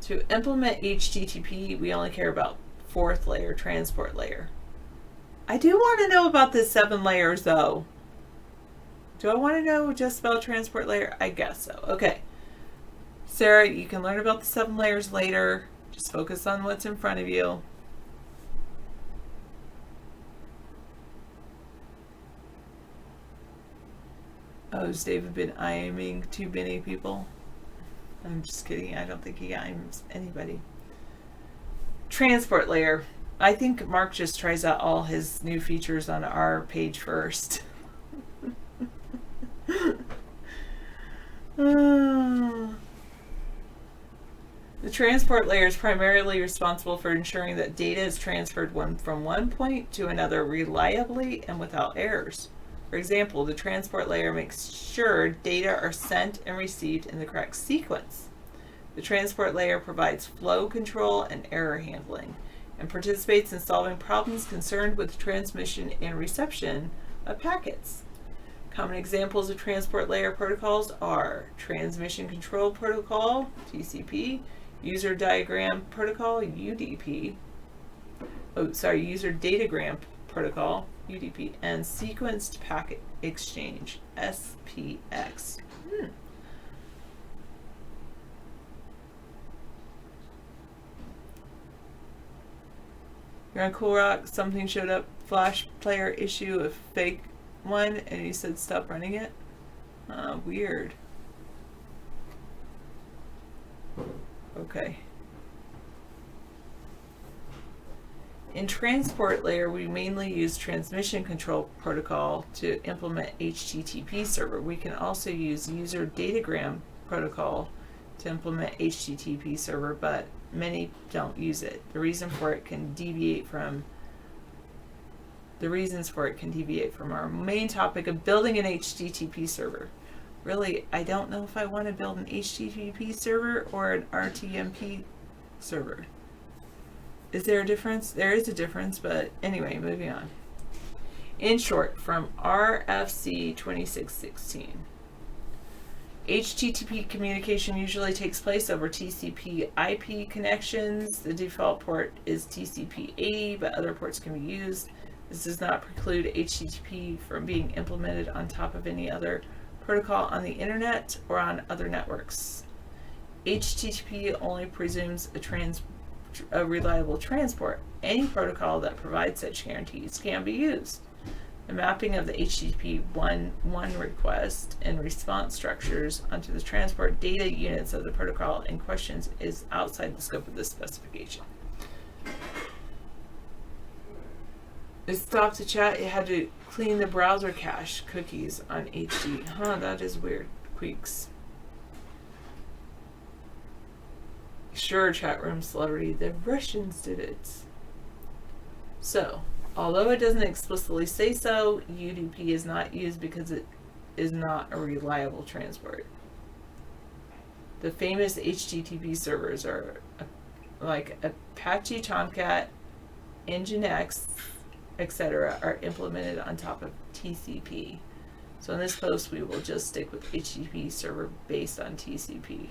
Speaker 5: To implement HTTP, we only care about 4th layer, transport layer. I do want to know about the 7 layers though. Do I want to know just about transport layer? I guess so. Okay. Sarah, you can learn about the 7 layers later. Just focus on what's in front of you. Oh, has David been IMing too many people? I'm just kidding. I don't think he IMs anybody. Transport layer. I think Mark just tries out all his new features on our page first. The transport layer is primarily responsible for ensuring that data is transferred from one point to another reliably and without errors. For example, the transport layer makes sure data are sent and received in the correct sequence. The transport layer provides flow control and error handling, and participates in solving problems concerned with transmission and reception of packets. Common examples of transport layer protocols are Transmission Control Protocol, TCP, User Diagram Protocol, UDP, User Datagram Protocol, UDP, and Sequenced Packet Exchange, SPX. You're on Cool Rock, something showed up, Flash player issue, a fake one, and he said stop running it. Weird. Okay. In transport layer, we mainly use transmission control protocol to implement HTTP server. We can also use user datagram protocol to implement HTTP server, but many don't use it. The reasons for it can deviate from our main topic of building an HTTP server. Really, I don't know if I want to build an HTTP server or an RTMP server. Is there a difference? There is a difference, but anyway, moving on. In short, from RFC 2616. HTTP communication usually takes place over TCP IP connections. The default port is TCP 80, but other ports can be used. This does not preclude HTTP from being implemented on top of any other protocol on the internet or on other networks. HTTP only presumes a reliable transport. Any protocol that provides such guarantees can be used. The mapping of the HTTP 1.1 request and response structures onto the transport data units of the protocol in question is outside the scope of this specification. It stopped the chat. It had to clean the browser cache cookies on HD. Huh, that is weird. Queeks. Sure, chat room celebrity. The Russians did it. So, although it doesn't explicitly say so, UDP is not used because it is not a reliable transport. The famous HTTP servers are like Apache Tomcat, Nginx, etc. are implemented on top of TCP. So in this post we will just stick with HTTP server based on TCP.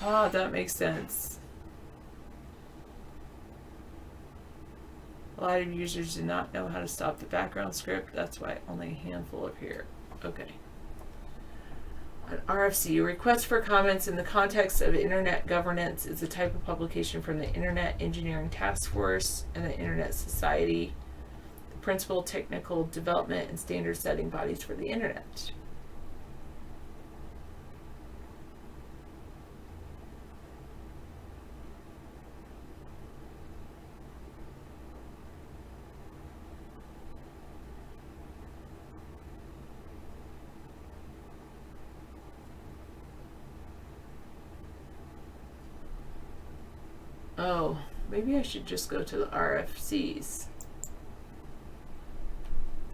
Speaker 5: Ah, that makes sense. A lot of users do not know how to stop the background script. That's why only a handful appear. Okay. On RFC, a request for comments in the context of Internet governance is a type of publication from the Internet Engineering Task Force and the Internet Society, the principal technical development and standard setting bodies for the Internet. Oh, maybe I should just go to the RFCs.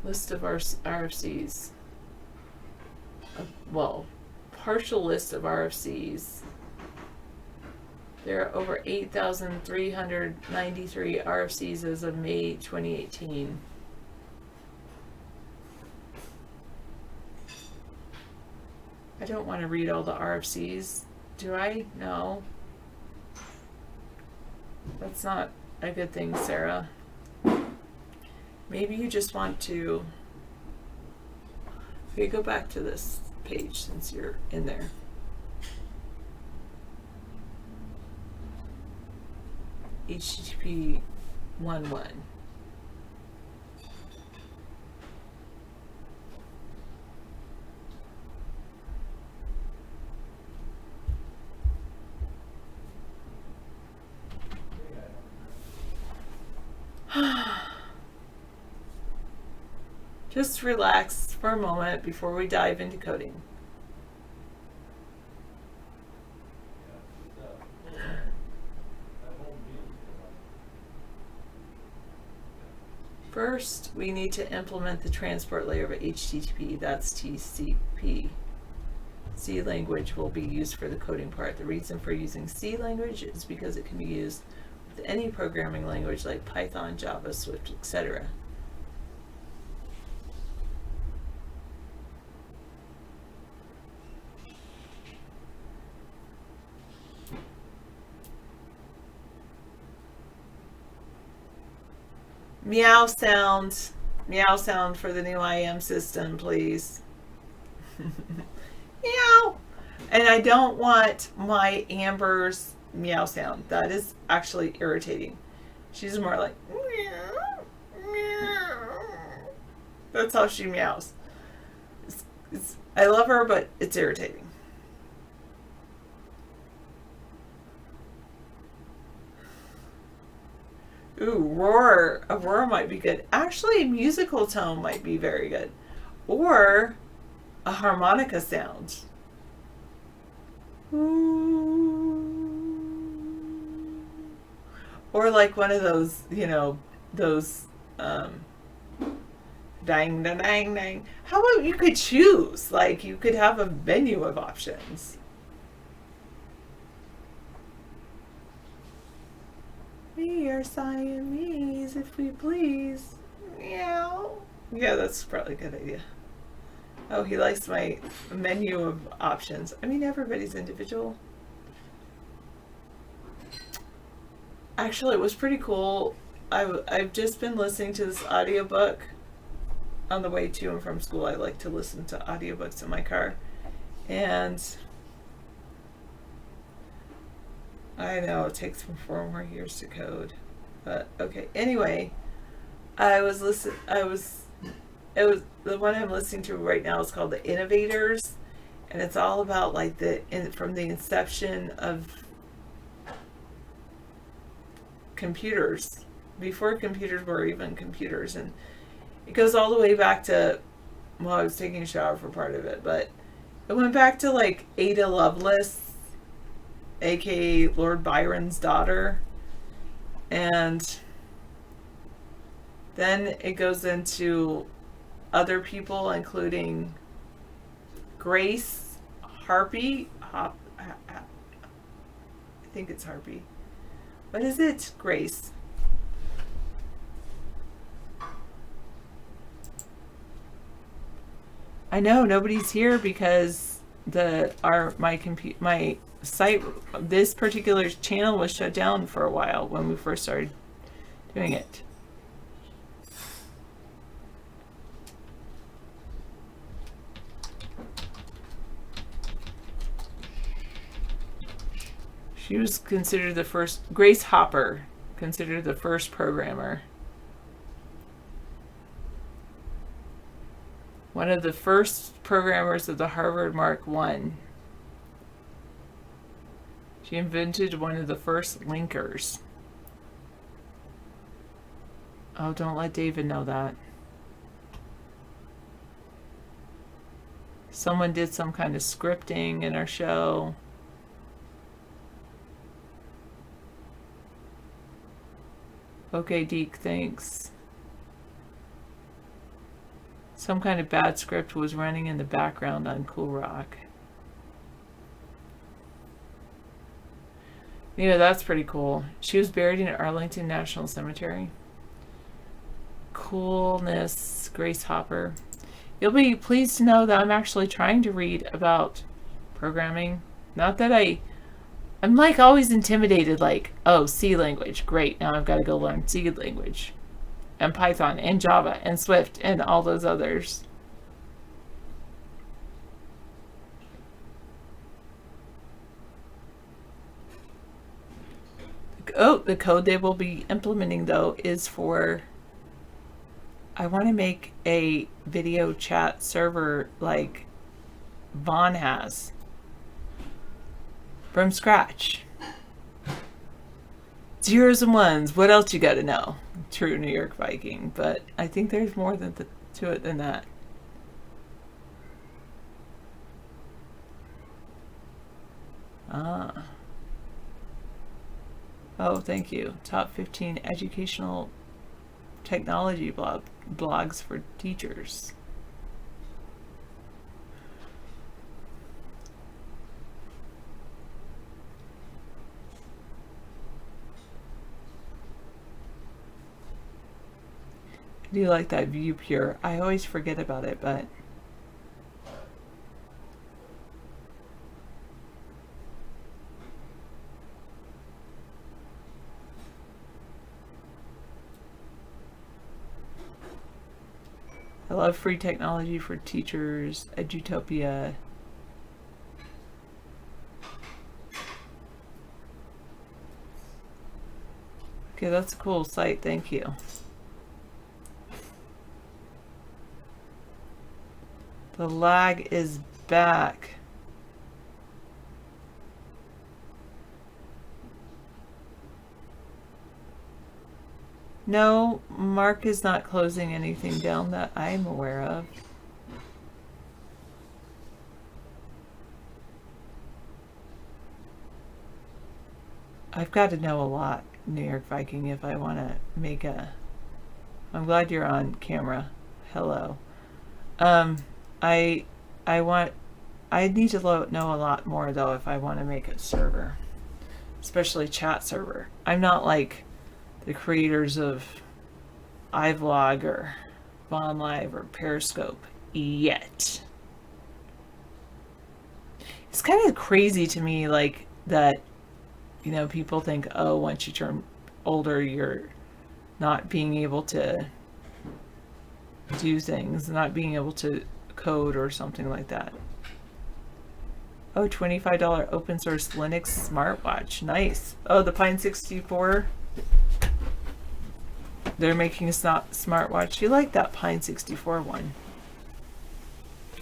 Speaker 5: List of our RFCs. Well, partial list of RFCs. There are over 8,393 RFCs as of May 2018. I don't want to read all the RFCs. Do I? No. That's not a good thing, Sarah. Maybe you just want to... Okay, go back to this page since you're in there. HTTP 1.1. Just relax for a moment before we dive into coding. First, we need to implement the transport layer of HTTP, that's TCP. C language will be used for the coding part. The reason for using C language is because it can be used with any programming language like Python, Java, Swift, etc. Meow sound for the new IM system, please. Meow. And I don't want my Amber's meow sound. That is actually irritating. She's more like meow, meow. That's how she meows. I love her, but it's irritating. Ooh, roar. A roar might be good. Actually, a musical tone might be very good. Or a harmonica sound. Ooh. Or like one of those, you know, those dang, dang, dang, dang. How about you could choose? Like you could have a menu of options. We are Siamese, if we please. Meow. Yeah, that's probably a good idea. Oh, he likes my menu of options. I mean, everybody's individual. Actually, it was pretty cool. I've just been listening to this audiobook on the way to and from school. I like to listen to audiobooks in my car. And I know it takes 4 more years to code, but okay. Anyway, it was the one I'm listening to right now is called The Innovators, and it's all about like from the inception of computers, before computers were even computers, and it goes all the way back to, well, I was taking a shower for part of it, but it went back to like Ada Lovelace, aka Lord Byron's daughter, and then it goes into other people, including Grace Harpy. I think it's Harpy. What is it? Grace. I know nobody's here because my site, this particular channel was shut down for a while when we first started doing it. She was considered the first, Grace Hopper, considered the first programmer. One of the first programmers of the Harvard Mark I. She invented one of the first linkers. Oh, don't let David know that. Someone did some kind of scripting in our show. Okay, Deke, thanks. Some kind of bad script was running in the background on Cool Rock. Yeah, that's pretty cool. She was buried in Arlington National Cemetery. Coolness, Grace Hopper. You'll be pleased to know that I'm actually trying to read about programming. Not that I'm like always intimidated, like, oh, C language, great, now I've got to go learn C language. And Python, and Java, and Swift, and all those others. Oh, the code they will be implementing, though, is for... I want to make a video chat server like Vaughn has. From scratch. Zeros and ones. What else you got to know? True New York Viking. But I think there's more to it than that. Ah. Oh, thank you. Top 15 educational technology blogs for teachers. I do like that view pure. I always forget about it, but I love free technology for teachers, Edutopia. Okay, that's a cool site, thank you. The lag is back. No, Mark is not closing anything down that I'm aware of. I've got to know a lot, New York Viking, if I want to make a... I'm glad you're on camera. Hello. I need to know a lot more, though, if I want to make a server. Especially chat server. I'm not like the creators of iVlog or Vaughn Live or Periscope yet. It's kind of crazy to me, like, that, you know, people think, oh, once you turn older, you're not being able to do things, not being able to code or something like that. Oh, $25 open source Linux smartwatch. Nice. Oh, the Pine 64. They're making a smartwatch. You like that Pine 64 one?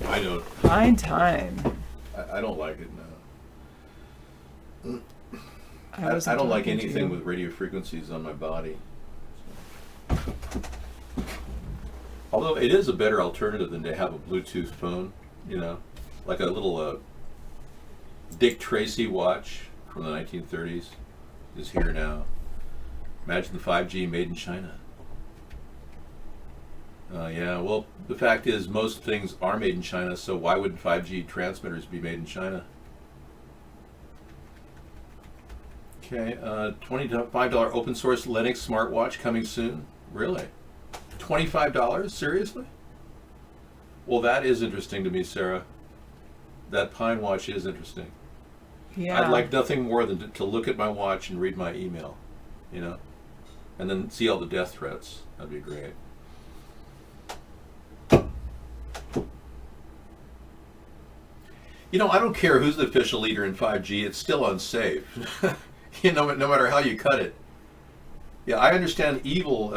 Speaker 2: I don't.
Speaker 5: Fine time.
Speaker 2: I don't like it, no.
Speaker 5: I
Speaker 2: don't like anything with radio frequencies on my body. Although it is a better alternative than to have a Bluetooth phone, you know, like a little Dick Tracy watch from the 1930s is here now. Imagine the 5G made in China. Yeah, well, the fact is most things are made in China, so why wouldn't 5G transmitters be made in China? Okay, $25 open source Linux smartwatch coming soon. Really? $25? Seriously? Well, that is interesting to me, Sarah. That Pine watch is interesting.
Speaker 5: Yeah.
Speaker 2: I'd like nothing more than to look at my watch and read my email, you know, and then see all the death threats. That'd be great. You know, I don't care who's the official leader in 5G. It's still unsafe. You know, no matter how you cut it. Yeah, I understand evil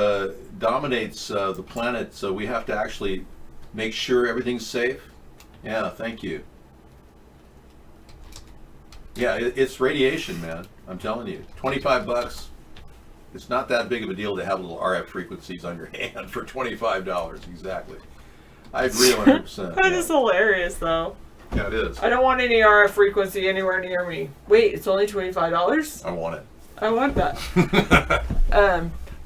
Speaker 2: dominates the planet, so we have to actually make sure everything's safe. Yeah, thank you. Yeah, it's radiation, man. I'm telling you. $25. It's not that big of a deal to have little RF frequencies on your hand for $25. Exactly. I agree 100%.
Speaker 5: That is hilarious, though.
Speaker 2: Yeah, it is.
Speaker 5: I don't want any RF frequency anywhere near me. Wait, it's only $25?
Speaker 2: I want it.
Speaker 5: I want that.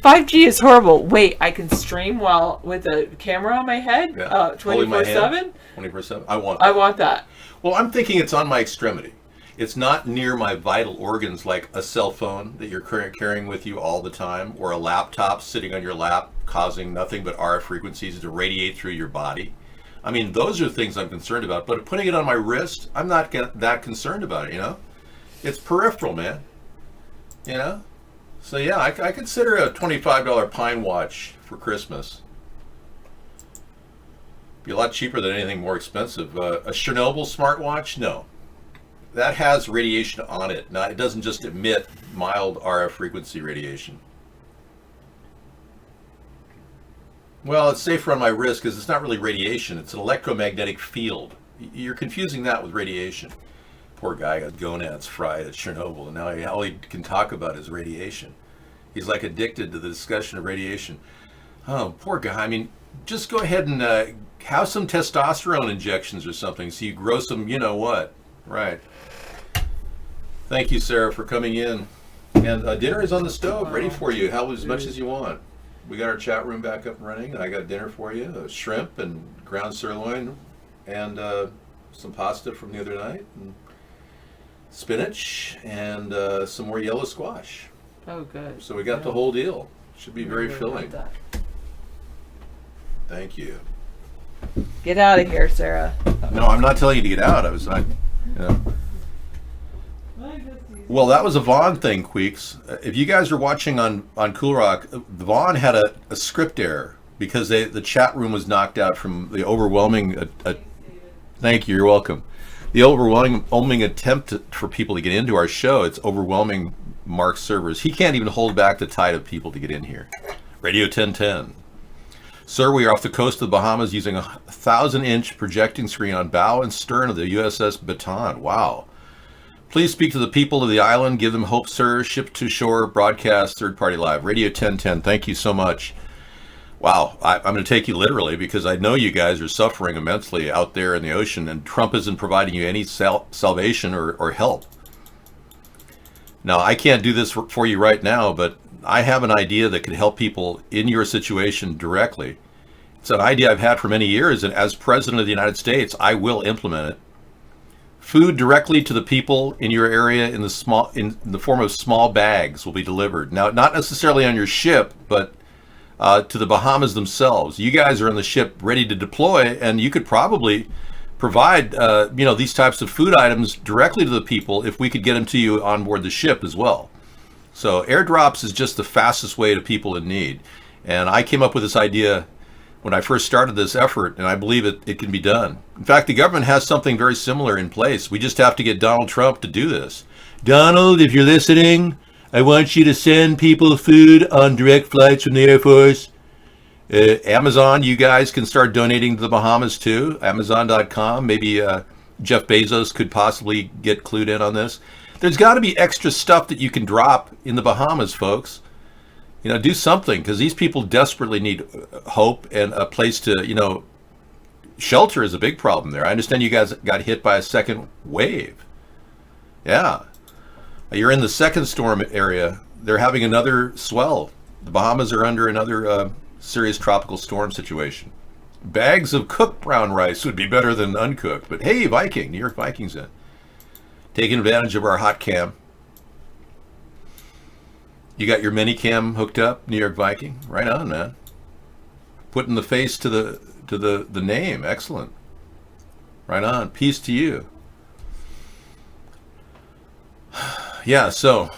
Speaker 5: 5G is horrible. Wait, I can stream while with a camera on my head?
Speaker 2: Yeah.
Speaker 5: 24/7?
Speaker 2: 24/7? I want that.
Speaker 5: I want that.
Speaker 2: Well, I'm thinking it's on my extremity. It's not near my vital organs like a cell phone that you're carrying with you all the time, or a laptop sitting on your lap causing nothing but RF frequencies to radiate through your body. I mean, those are things I'm concerned about. But putting it on my wrist, I'm not that concerned about it, you know? It's peripheral, man. You know? So yeah, I consider a $25 Pine watch for Christmas. Be a lot cheaper than anything more expensive. A Chernobyl smartwatch? No. That has radiation on it. Now, it doesn't just emit mild RF frequency radiation. Well, it's safer on my wrist because it's not really radiation. It's an electromagnetic field. You're confusing that with radiation. Poor guy got gonads fried at Chernobyl, and now all he can talk about is radiation. He's like addicted to the discussion of radiation. Oh, poor guy. I mean, just go ahead and have some testosterone injections or something so you grow some, you know what. Right. Thank you, Sarah, for coming in. And dinner is on the stove, ready for you. Have as much as you want. We got our chat room back up and running. I got dinner for you, shrimp and ground sirloin, and some pasta from the other night, and spinach, and some more yellow squash.
Speaker 5: Oh, good.
Speaker 2: So we got the whole deal. Should be very filling.
Speaker 5: That.
Speaker 2: Thank you.
Speaker 5: Get out of here, Sarah.
Speaker 2: No, I'm not telling you to get out. Well, that was a Vaughn thing, Queeks. If you guys are watching on Cool Rock, Vaughn had a script error because the chat room was knocked out from the overwhelming. Thank you. You're welcome. The overwhelming attempt for people to get into our show. It's overwhelming Mark's servers. He can't even hold back the tide of people to get in here. Radio 1010. Sir, we are off the coast of the Bahamas using a 1,000-inch projecting screen on bow and stern of the USS Baton. Wow. Please speak to the people of the island. Give them hope, sir. Ship to shore. Broadcast. Third party live. Radio 1010. Thank you so much. Wow. I'm going to take you literally because I know you guys are suffering immensely out there in the ocean, and Trump isn't providing you any salvation or help. Now, I can't do this for you right now, but I have an idea that could help people in your situation directly. It's an idea I've had for many years, and as President of the United States, I will implement it. Food directly to the people in your area in the form of small bags will be delivered. Now, not necessarily on your ship, but to the Bahamas themselves. You guys are on the ship ready to deploy, and you could probably provide these types of food items directly to the people if we could get them to you on board the ship as well. So airdrops is just the fastest way to people in need. And I came up with this idea when I first started this effort, and I believe it can be done. In fact, the government has something very similar in place. We just have to get Donald Trump to do this. Donald, if you're listening, I want you to send people food on direct flights from the Air Force. Amazon, you guys can start donating to the Bahamas too. Amazon.com. Maybe Jeff Bezos could possibly get clued in on this. There's got to be extra stuff that you can drop in the Bahamas, folks. Do something, because these people desperately need hope and a place to, shelter is a big problem there. I understand you guys got hit by a second wave. Yeah. You're in the second storm area. They're having another swell. The Bahamas are under another serious tropical storm situation. Bags of cooked brown rice would be better than uncooked. But hey, Viking, New York Vikings in. Taking advantage of our hot cam. You got your mini cam hooked up, New York Viking? Right on, man. Putting the face to the name. Excellent. Right on. Peace to you. Yeah, so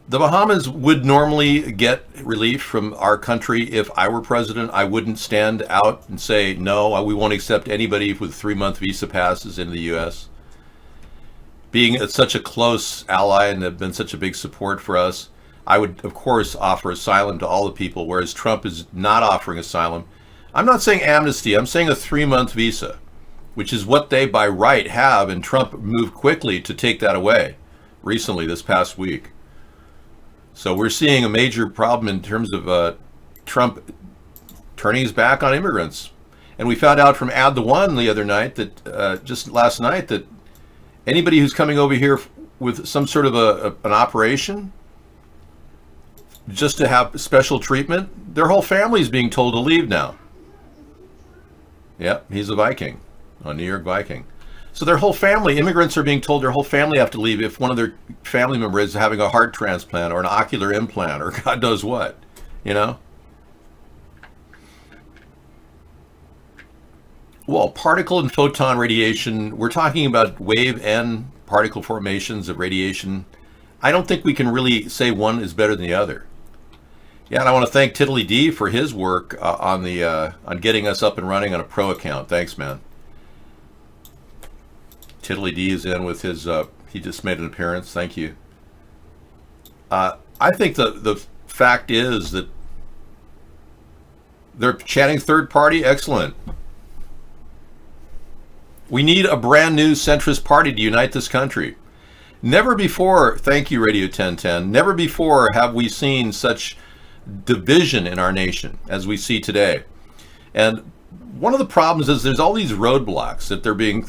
Speaker 2: the Bahamas would normally get relief from our country. If I were president, I wouldn't stand out and say, no, we won't accept anybody with 3-month visa passes into the U.S. Being such a close ally and have been such a big support for us, I would, of course, offer asylum to all the people, whereas Trump is not offering asylum. I'm not saying amnesty. I'm saying a 3-month visa, which is what they by right have, and Trump moved quickly to take that away recently, this past week. So we're seeing a major problem in terms of Trump turning his back on immigrants. And we found out from Ad the One the other night that, just last night, that anybody who's coming over here with some sort of an operation, just to have special treatment, their whole family is being told to leave now. Yep, he's a Viking, a New York Viking. So their whole family, immigrants are being told their whole family have to leave if one of their family members is having a heart transplant or an ocular implant or God knows what, you know? Well, particle and photon radiation, we're talking about wave and particle formations of radiation. I don't think we can really say one is better than the other. Yeah, and I want to thank Tiddly D for his work on getting us up and running on a pro account. Thanks, man. Tiddly D is in with his, he just made an appearance. Thank you. I think the fact is that they're chanting third party. Excellent. We need a brand new centrist party to unite this country. Never before, thank you, Radio 1010, never before have we seen such division in our nation as we see today. And one of the problems is there's all these roadblocks that they're being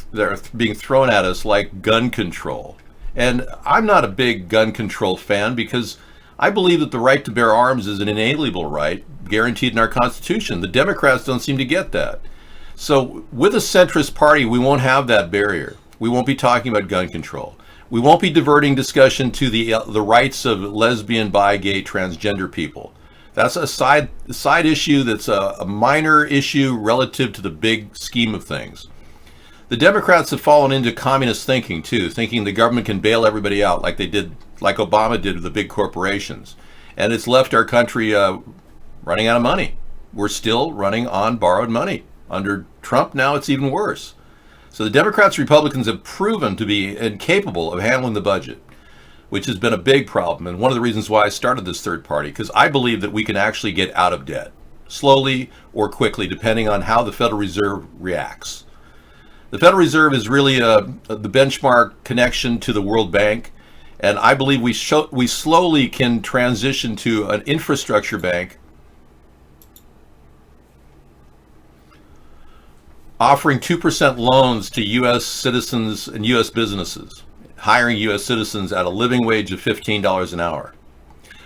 Speaker 2: thrown at us, like gun control. And I'm not a big gun control fan because I believe that the right to bear arms is an inalienable right guaranteed in our Constitution. The Democrats don't seem to get that. So with a centrist party, we won't have that barrier. We won't be talking about gun control. We won't be diverting discussion to the rights of lesbian, bi, gay, transgender people. That's a side issue that's a minor issue relative to the big scheme of things. The Democrats have fallen into communist thinking too, thinking the government can bail everybody out like Obama did with the big corporations. And it's left our country running out of money. We're still running on borrowed money. Under Trump, now it's even worse. So the Democrats and Republicans have proven to be incapable of handling the budget, which has been a big problem. And one of the reasons why I started this third party, because I believe that we can actually get out of debt, slowly or quickly, depending on how the Federal Reserve reacts. The Federal Reserve is really the benchmark connection to the World Bank. And I believe we slowly can transition to an infrastructure bank offering 2% loans to U.S. citizens and U.S. businesses, hiring U.S. citizens at a living wage of $15 an hour.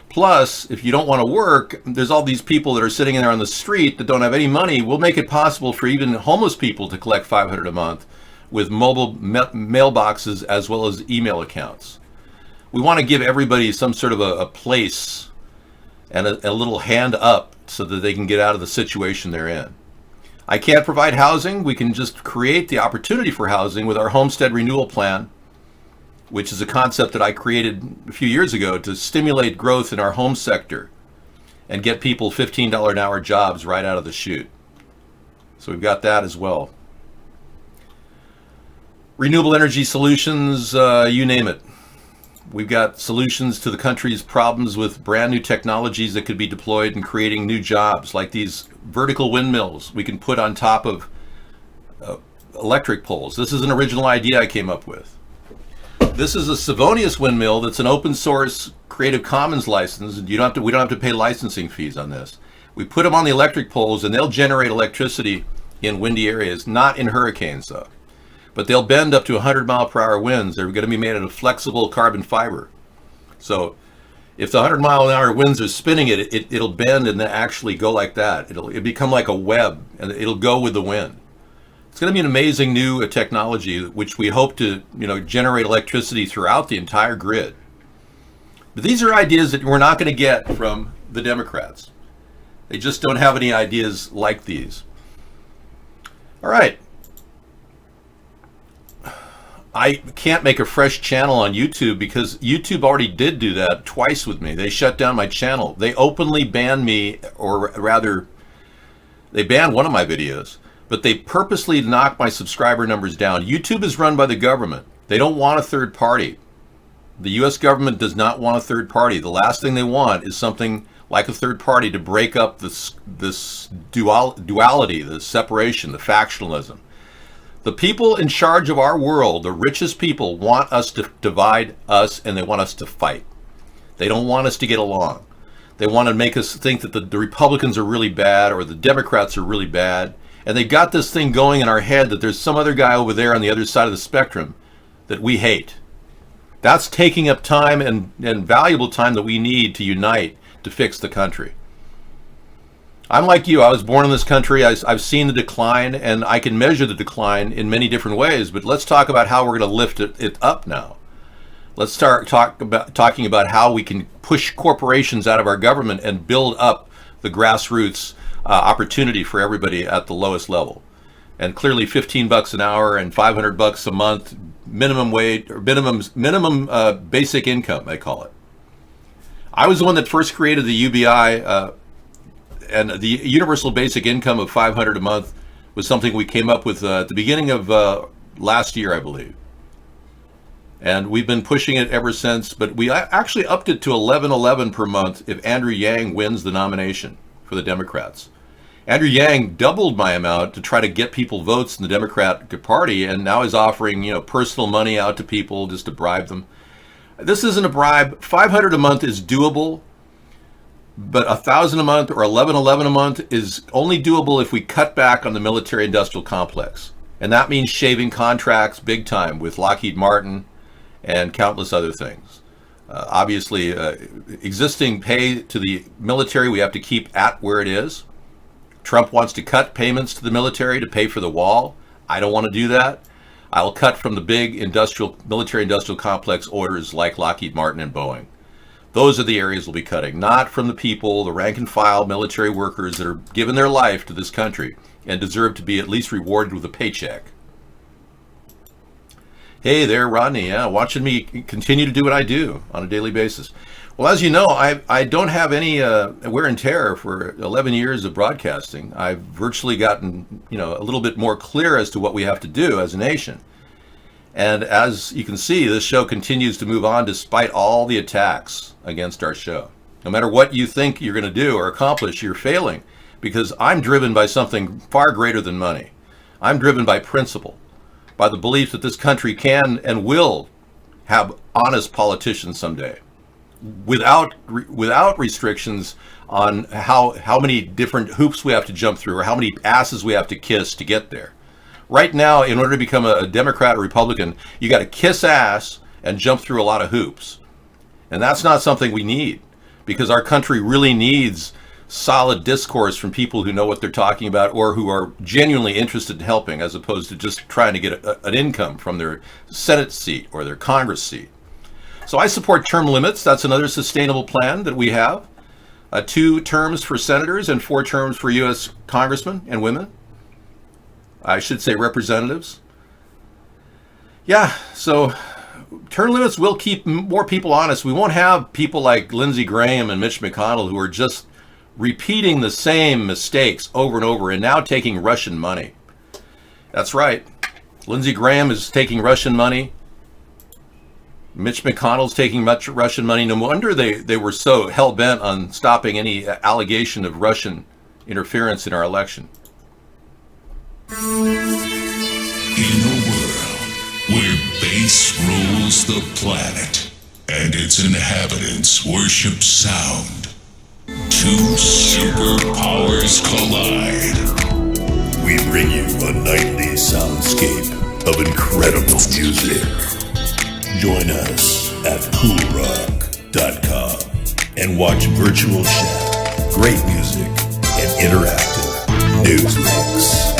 Speaker 2: Plus, if you don't want to work, there's all these people that are sitting there on the street that don't have any money. We'll make it possible for even homeless people to collect $500 a month with mobile mailboxes as well as email accounts. We want to give everybody some sort of a place and a little hand up so that they can get out of the situation they're in. I can't provide housing. We can just create the opportunity for housing with our homestead renewal plan, which is a concept that I created a few years ago to stimulate growth in our home sector and get people $15 an hour jobs right out of the chute. So we've got that as well. Renewable energy solutions, you name it. We've got solutions to the country's problems with brand new technologies that could be deployed in creating new jobs, like these vertical windmills we can put on top of electric poles. This is an original idea I came up with. This is a Savonius windmill that's an open source Creative Commons license. We don't have to pay licensing fees on this. We put them on the electric poles and they'll generate electricity in windy areas, not in hurricanes though. But they'll bend up to 100-mile-per-hour winds. They're going to be made out of flexible carbon fiber. So if the 100-mile-an-hour winds are spinning it'll bend and then actually go like that. It'll become like a web, and it'll go with the wind. It's going to be an amazing new technology, which we hope to generate electricity throughout the entire grid. But these are ideas that we're not going to get from the Democrats. They just don't have any ideas like these. All right. I can't make a fresh channel on YouTube because YouTube already did do that twice with me. They shut down my channel. They openly banned me, or rather, they banned one of my videos, but they purposely knocked my subscriber numbers down. YouTube is run by the government. They don't want a third party. The US government does not want a third party. The last thing they want is something like a third party to break up this duality, the separation, the factionalism. The people in charge of our world, the richest people, want us to divide us, and they want us to fight. They don't want us to get along. They want to make us think that the Republicans are really bad or the Democrats are really bad. And they got this thing going in our head that there's some other guy over there on the other side of the spectrum that we hate. That's taking up time and valuable time that we need to unite to fix the country. I'm like you. I was born in this country. I've seen the decline, and I can measure the decline in many different ways. But let's talk about how we're going to lift it up now. Let's start talking about how we can push corporations out of our government and build up the grassroots opportunity for everybody at the lowest level. And clearly, $15 an hour and $500 a month minimum wage or minimum basic income, they call it. I was the one that first created the UBI. And the universal basic income of $500 a month was something we came up with at the beginning of last year, I believe. And we've been pushing it ever since, but we actually upped it to $11.11 per month if Andrew Yang wins the nomination for the Democrats. Andrew Yang doubled my amount to try to get people votes in the Democratic Party, and now is offering, personal money out to people just to bribe them. This isn't a bribe. $500 a month is doable. But $1,000 a month or $11.11 a month is only doable if we cut back on the military-industrial complex. And that means shaving contracts big time with Lockheed Martin and countless other things. Obviously, existing pay to the military we have to keep at where it is. Trump wants to cut payments to the military to pay for the wall. I don't want to do that. I'll cut from the big military-industrial complex orders like Lockheed Martin and Boeing. Those are the areas we'll be cutting, not from the people, the rank and file military workers that are giving their life to this country and deserve to be at least rewarded with a paycheck. Hey there, Rodney. Yeah, watching me continue to do what I do on a daily basis. Well, as you know, I don't have any wear and tear for 11 years of broadcasting. I've virtually gotten, a little bit more clear as to what we have to do as a nation. And as you can see, this show continues to move on despite all the attacks against our show. No matter what you think you're going to do or accomplish, you're failing, because I'm driven by something far greater than money. I'm driven by principle, by the belief that this country can and will have honest politicians someday, without restrictions on how many different hoops we have to jump through or how many asses we have to kiss to get there. Right now, in order to become a Democrat or Republican, you got to kiss ass and jump through a lot of hoops. And that's not something we need, because our country really needs solid discourse from people who know what they're talking about or who are genuinely interested in helping, as opposed to just trying to get an income from their Senate seat or their Congress seat. So I support term limits. That's another sustainable plan that we have. 2 terms for senators and 4 terms for U.S. congressmen and women. I should say representatives. Yeah, so term limits will keep more people honest. We won't have people like Lindsey Graham and Mitch McConnell who are just repeating the same mistakes over and over and now taking Russian money. That's right. Lindsey Graham is taking Russian money. Mitch McConnell's taking much Russian money. No wonder they were so hell-bent on stopping any allegation of Russian interference in our election.
Speaker 7: In a world where bass rules the planet and its inhabitants worship sound, 2 superpowers collide.
Speaker 4: We bring you a nightly soundscape of incredible music. Join us at coolrock.com and watch Virtual Chat, great music, and interactive news mix.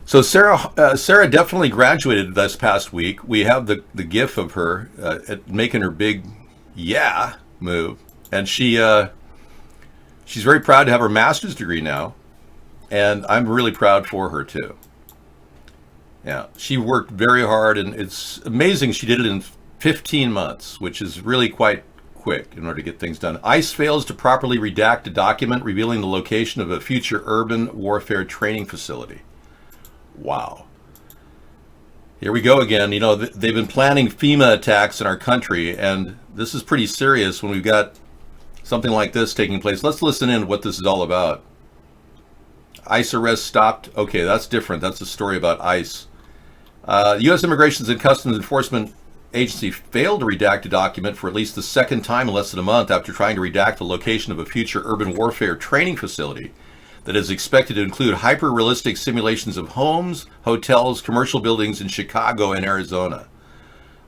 Speaker 2: So Sarah definitely graduated this past week. We have the gif of her making her big yeah move, and she's very proud to have her master's degree now, and I'm really proud for her too. Yeah, she worked very hard, and it's amazing she did it in 15 months, which is really quite quick in order to get things done. ICE fails to properly redact a document revealing the location of a future urban warfare training facility. Wow. Here we go again. They've been planning FEMA attacks in our country, and this is pretty serious when we've got something like this taking place. Let's listen in to what this is all about. ICE arrest stopped. Okay, that's different. That's a story about ICE. The U.S. Immigration and Customs Enforcement Agency failed to redact a document for at least the second time in less than a month after trying to redact the location of a future urban warfare training facility that is expected to include hyper-realistic simulations of homes, hotels, commercial buildings in Chicago and Arizona.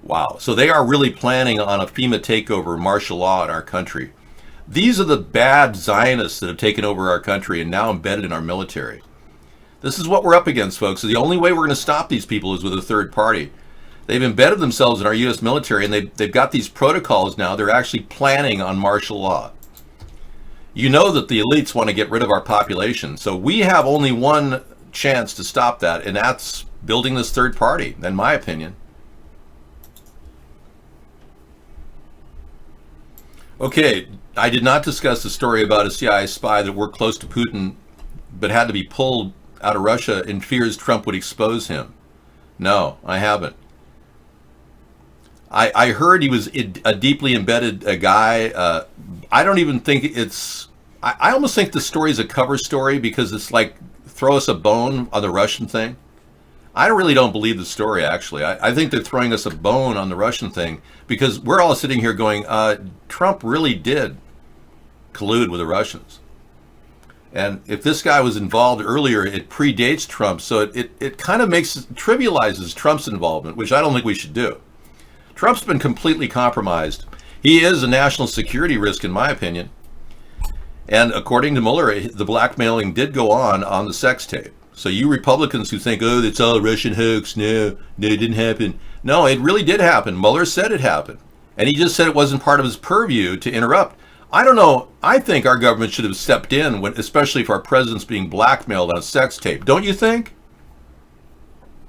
Speaker 2: Wow. So they are really planning on a FEMA takeover, martial law in our country. These are the bad Zionists that have taken over our country and now embedded in our military. This is what we're up against, folks. So the only way we're going to stop these people is with a third party. They've embedded themselves in our U.S. military, and they've got these protocols now. They're actually planning on martial law. You know that the elites want to get rid of our population. So we have only one chance to stop that, and that's building this third party, in my opinion. Okay, I did not discuss the story about a CIA spy that worked close to Putin but had to be pulled out of Russia in fears Trump would expose him. No, I haven't. I heard he was a deeply embedded guy. I don't even think it's... I almost think the story is a cover story because it's like throw us a bone on the Russian thing. I really don't believe the story, actually. I think they're throwing us a bone on the Russian thing because we're all sitting here going, Trump really did collude with the Russians. And if this guy was involved earlier, it predates Trump, so it kind of trivializes Trump's involvement, which I don't think we should do. Trump's been completely compromised. He is a national security risk, in my opinion. And according to Mueller, the blackmailing did go on the sex tape. So you Republicans who think, oh, it's all a Russian hoax, no, it didn't happen. No, it really did happen. Mueller said it happened. And he just said it wasn't part of his purview to interrupt. I don't know. I think our government should have stepped in, especially if our president's being blackmailed on a sex tape. Don't you think?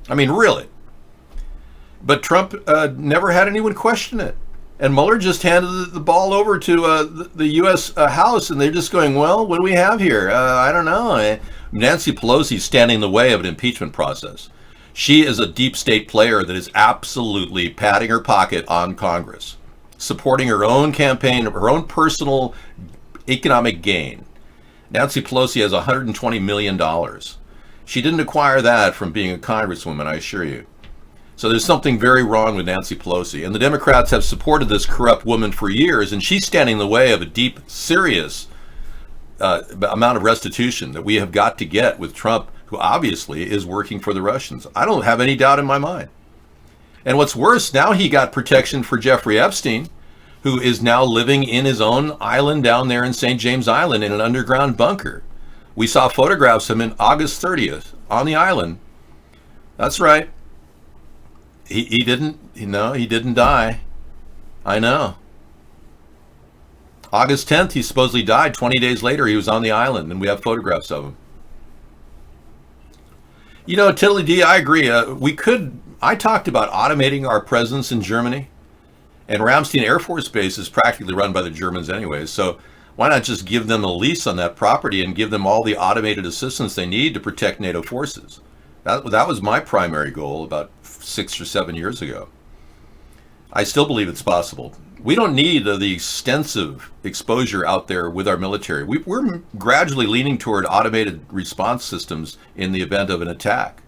Speaker 2: I mean, really. But Trump never had anyone question it. And Mueller just handed the ball over to the U.S. House, and they're just going, well, what do we have here? I don't know. Nancy Pelosi's standing in the way of an impeachment process. She is a deep state player that is absolutely patting her pocket on Congress, supporting her own campaign, her own personal economic gain. Nancy Pelosi has $120 million. She didn't acquire that from being a congresswoman, I assure you. So there's something very wrong with Nancy Pelosi. And the Democrats have supported this corrupt woman for years, and she's standing in the way of a deep, serious amount of restitution that we have got to get with Trump, who obviously is working for the Russians. I don't have any doubt in my mind. And what's worse, now he got protection for Jeffrey Epstein, who is now living in his own island down there in St. James Island in an underground bunker. We saw photographs of him on August 30th on the island. That's right. He didn't die. I know. August 10th, he supposedly died. 20 days later, he was on the island, and we have photographs of him. You know, Tiddly D, I agree. I talked about automating our presence in Germany, and Ramstein Air Force Base is practically run by the Germans anyway, so why not just give them a lease on that property and give them all the automated assistance they need to protect NATO forces? That was my primary goal about 6 or 7 years ago. I still believe it's possible. We don't need the extensive exposure out there with our military. We're gradually leaning toward automated response systems in the event of an attack.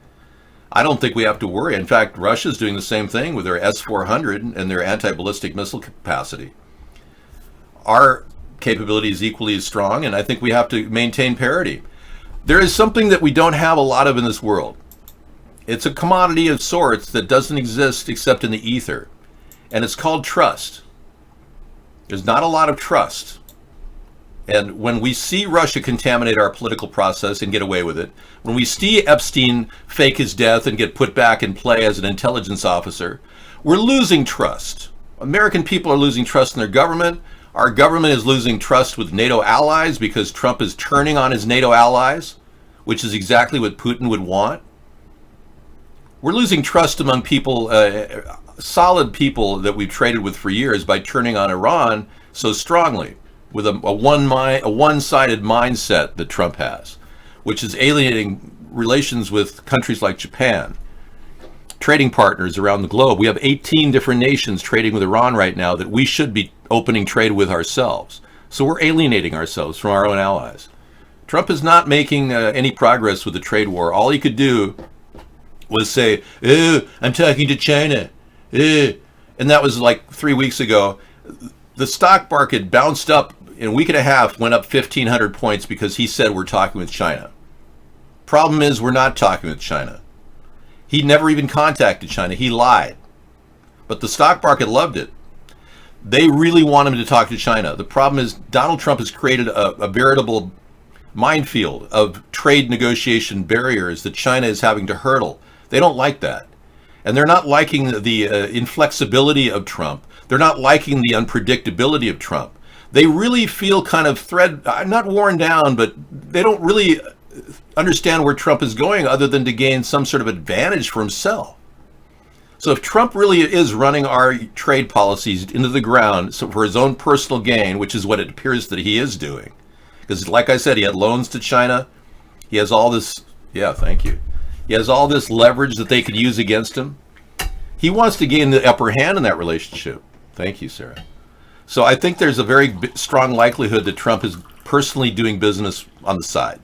Speaker 2: I don't think we have to worry. In fact, Russia's doing the same thing with their S-400 and their anti-ballistic missile capacity. Our capability is equally as strong, and I think we have to maintain parity. There is something that we don't have a lot of in this world. It's a commodity of sorts that doesn't exist except in the ether, and it's called trust. There's not a lot of trust. And when we see Russia contaminate our political process and get away with it, when we see Epstein fake his death and get put back in play as an intelligence officer, we're losing trust. American people are losing trust in their government. Our government is losing trust with NATO allies because Trump is turning on his NATO allies, which is exactly what Putin would want. We're losing trust among people, solid people that we've traded with for years by turning on Iran so strongly with a one-sided mindset that Trump has, which is alienating relations with countries like Japan, trading partners around the globe. We have 18 different nations trading with Iran right now that we should be opening trade with ourselves. So we're alienating ourselves from our own allies. Trump is not making any progress with the trade war. All he could do was say, oh, I'm talking to China. And that was like 3 weeks ago. The stock market bounced up in a week and a half, went up 1,500 points because he said we're talking with China. Problem is, we're not talking with China. He never even contacted China. He lied. but the stock market loved it. They really want him to talk to China. The problem is Donald Trump has created a veritable minefield of trade negotiation barriers that China is having to hurdle. They don't like that. And they're not liking the inflexibility of Trump. They're not liking the unpredictability of Trump. They really feel kind of not worn down, but they don't really understand where Trump is going other than to gain some sort of advantage for himself. So if Trump really is running our trade policies into the ground for his own personal gain, which is what it appears that he is doing, because like I said, he had loans to China. He has all this, thank you. He has all this leverage that they could use against him. He wants to gain the upper hand in that relationship. Thank you, Sarah. So I think there's a very strong likelihood that Trump is personally doing business on the side.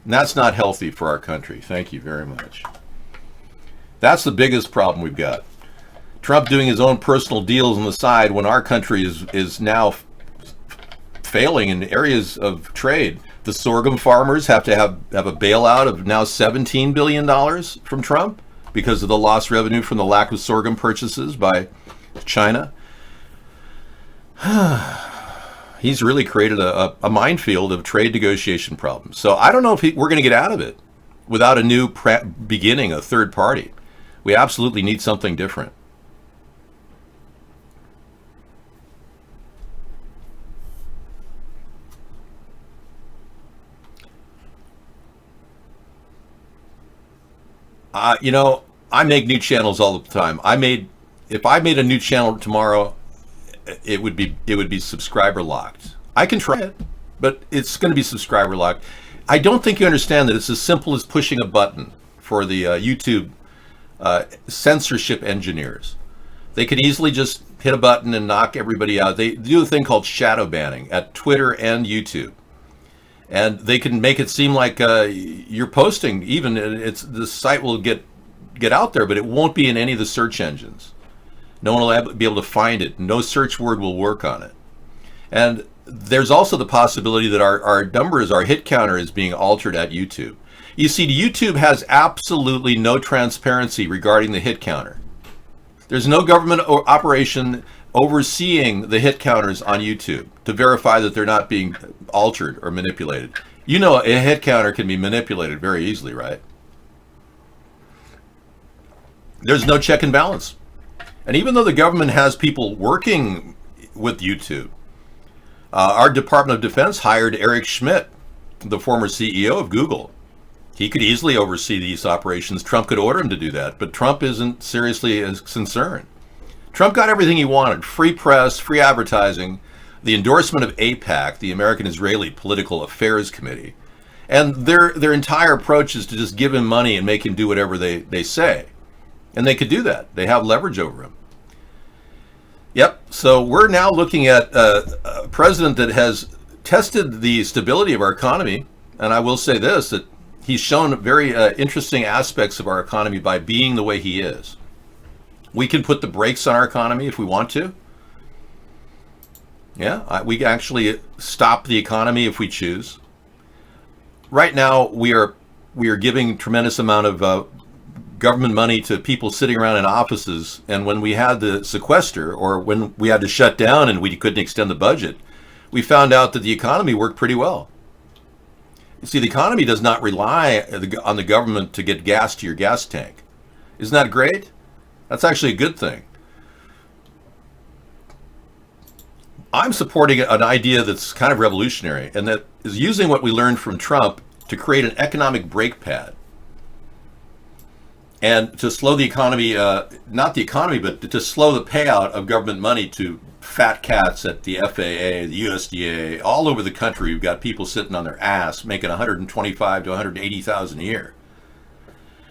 Speaker 2: And that's not healthy for our country. Thank you very much. That's the biggest problem we've got. Trump doing his own personal deals on the side when our country is now failing in areas of trade. The sorghum farmers have to have a bailout of now $17 billion from Trump because of the lost revenue from the lack of sorghum purchases by China. He's really created a minefield of trade negotiation problems. So I don't know if we're going to get out of it without a new beginning, a third party. We absolutely need something different. I make new channels all the time. If I made a new channel tomorrow, it would be subscriber locked. I can try it, but it's going to be subscriber locked. I don't think you understand that it's as simple as pushing a button for the YouTube censorship engineers. They could easily just hit a button and knock everybody out. They do a thing called shadow banning at Twitter and YouTube. And they can make it seem like you're posting. Even the site will get out there, but it won't be in any of the search engines. No one will be able to find it. No search word will work on it. And there's also the possibility that our numbers, our hit counter, is being altered at YouTube. You see, YouTube has absolutely no transparency regarding the hit counter. There's no government operation overseeing the hit counters on YouTube to verify that they're not being altered or manipulated. You know, a hit counter can be manipulated very easily, right? There's no check and balance. And even though the government has people working with YouTube, our Department of Defense hired Eric Schmidt, the former CEO of Google. He could easily oversee these operations. Trump could order him to do that, but Trump isn't seriously as concerned. Trump got everything he wanted: free press, free advertising, the endorsement of AIPAC, the American Israeli Political Affairs Committee. And their entire approach is to just give him money and make him do whatever they say. And they could do that. They have leverage over him. Yep, so we're now looking at a president that has tested the stability of our economy. And I will say this, that he's shown very interesting aspects of our economy by being the way he is. We can put the brakes on our economy if we want to. Yeah, we can actually stop the economy if we choose. Right now, we are giving tremendous amount of government money to people sitting around in offices. And when we had the sequester, or when we had to shut down and we couldn't extend the budget, we found out that the economy worked pretty well. You see, the economy does not rely on the government to get gas to your gas tank. Isn't that great? That's actually a good thing. I'm supporting an idea that's kind of revolutionary, and that is using what we learned from Trump to create an economic brake pad. And to slow the economy, not the economy, but to slow the payout of government money to fat cats at the FAA, the USDA, all over the country. We've got people sitting on their ass making $125,000 to $180,000 a year.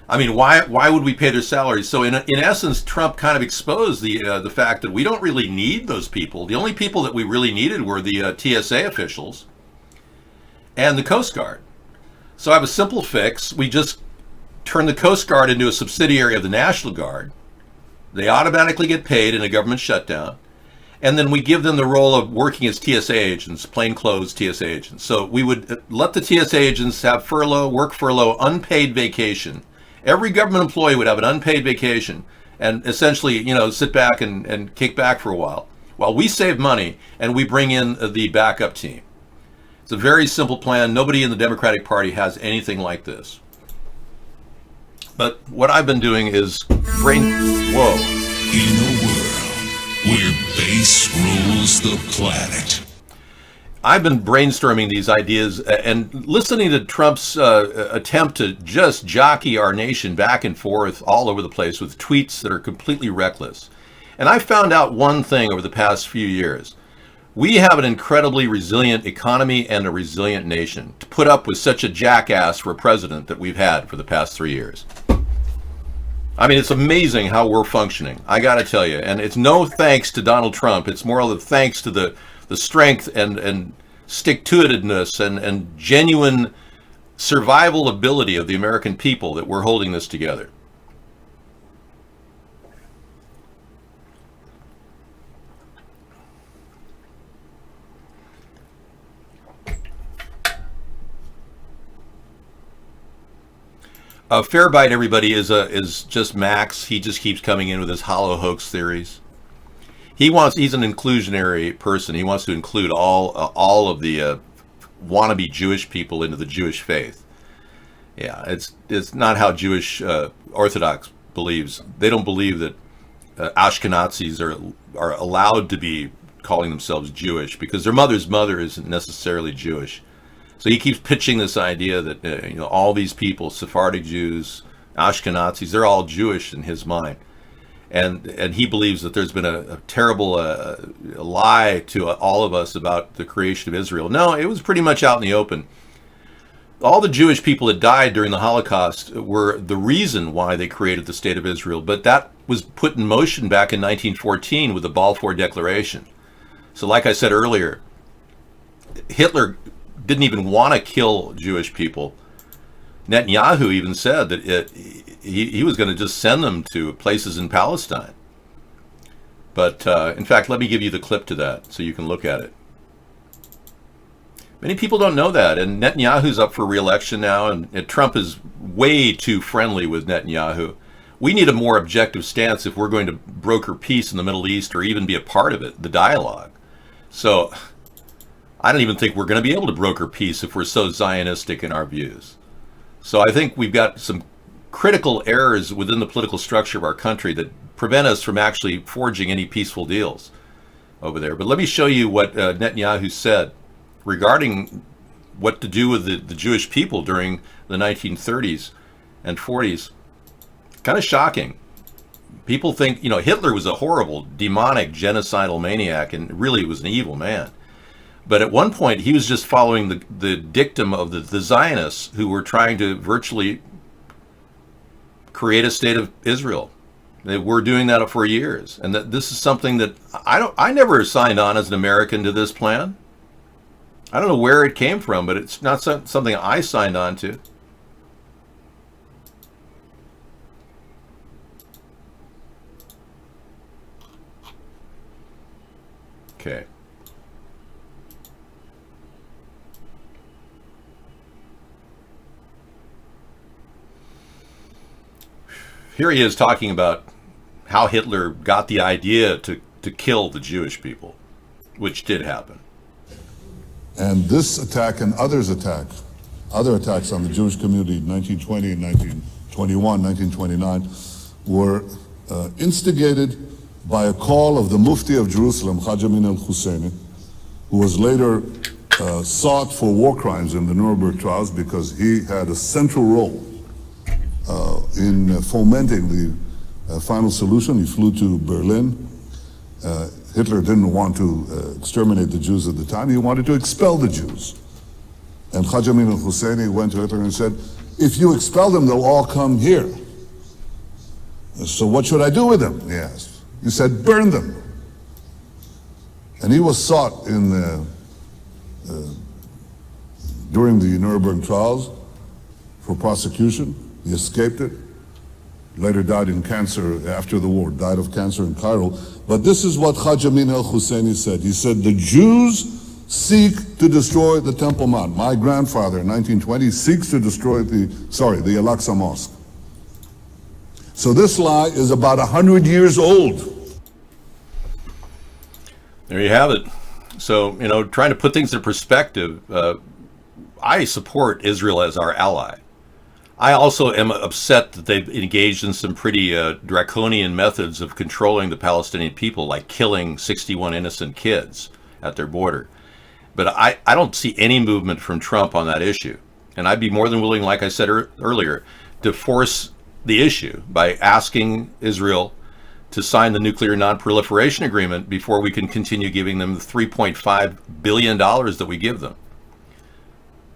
Speaker 2: I mean, why would we pay their salaries? So in essence, Trump kind of exposed the fact that we don't really need those people. The only people that we really needed were the TSA officials and the Coast Guard. So I have a simple fix. We just turn the Coast Guard into a subsidiary of the National Guard. They automatically get paid in a government shutdown. And then we give them the role of working as TSA agents, plainclothes TSA agents. So we would let the TSA agents have furlough, work furlough, unpaid vacation. Every government employee would have an unpaid vacation, and essentially, sit back and kick back for a while we save money and we bring in the backup team. It's a very simple plan. Nobody in the Democratic Party has anything like this. But what I've been doing is
Speaker 7: In a world where bass rules the planet.
Speaker 2: I've been brainstorming these ideas and listening to Trump's attempt to just jockey our nation back and forth all over the place with tweets that are completely reckless. And I found out one thing over the past few years. We have an incredibly resilient economy and a resilient nation to put up with such a jackass for a president that we've had for the past 3 years. I mean, it's amazing how we're functioning, I got to tell you. And it's no thanks to Donald Trump. It's more of a thanks to the strength and stick-to-itiveness and genuine survival ability of the American people that we're holding this together. Fair Bite, everybody, is just Max. He just keeps coming in with his hollow hoax theories. He's an inclusionary person. He wants to include all of the wannabe Jewish people into the Jewish faith. Yeah, it's not how Jewish Orthodox believes. They don't believe that Ashkenazis are allowed to be calling themselves Jewish because their mother's mother isn't necessarily Jewish. So he keeps pitching this idea that all these people, Sephardic Jews, Ashkenazis, they're all Jewish in his mind. And he believes that there's been a terrible lie to all of us about the creation of Israel. No, it was pretty much out in the open. All the Jewish people that died during the Holocaust were the reason why they created the State of Israel. But that was put in motion back in 1914 with the Balfour Declaration. So like I said earlier, Hitler didn't even want to kill Jewish people. Netanyahu even said that he was going to just send them to places in Palestine. But in fact, let me give you the clip to that so you can look at it. Many people don't know that, and Netanyahu's up for re-election now, and Trump is way too friendly with Netanyahu. We need a more objective stance if we're going to broker peace in the Middle East or even be a part of it, the dialogue. So I don't even think we're going to be able to broker peace if we're so Zionistic in our views. So I think we've got some critical errors within the political structure of our country that prevent us from actually forging any peaceful deals over there. But let me show you what Netanyahu said regarding what to do with the Jewish people during the 1930s and 40s. Kind of shocking. People think, Hitler was a horrible, demonic, genocidal maniac, and really was an evil man. But at one point, he was just following the dictum of the Zionists who were trying to virtually create a state of Israel. They were doing that for years. And that this is something that I never signed on as an American to this plan. I don't know where it came from, but it's not something I signed on to. Okay. Here he is talking about how Hitler got the idea to kill the Jewish people, which did happen.
Speaker 8: And this attack and other attacks on the Jewish community in 1920 and 1921, 1929, were instigated by a call of the Mufti of Jerusalem, Haj Amin al-Husseini, who was later sought for war crimes in the Nuremberg trials because he had a central role in fomenting the final solution. He flew to Berlin. Hitler didn't want to exterminate the Jews at the time. He wanted to expel the Jews. And Haj Amin al-Husseini went to Hitler and said, if you expel them, they'll all come here. So what should I do with them? He asked. He said, burn them. And he was sought during the Nuremberg trials for prosecution. He escaped it. Later died in cancer after the war, died of cancer in Cairo. But this is what Haj Amin al-Husseini said. He said, the Jews seek to destroy the Temple Mount. My grandfather in 1920 seeks to destroy the Al-Aqsa Mosque. So this lie is about 100 years old.
Speaker 2: There you have it. So, trying to put things in perspective, I support Israel as our ally. I also am upset that they've engaged in some pretty draconian methods of controlling the Palestinian people, like killing 61 innocent kids at their border. But I don't see any movement from Trump on that issue. And I'd be more than willing, like I said earlier, to force the issue by asking Israel to sign the nuclear non-proliferation agreement before we can continue giving them the $3.5 billion that we give them.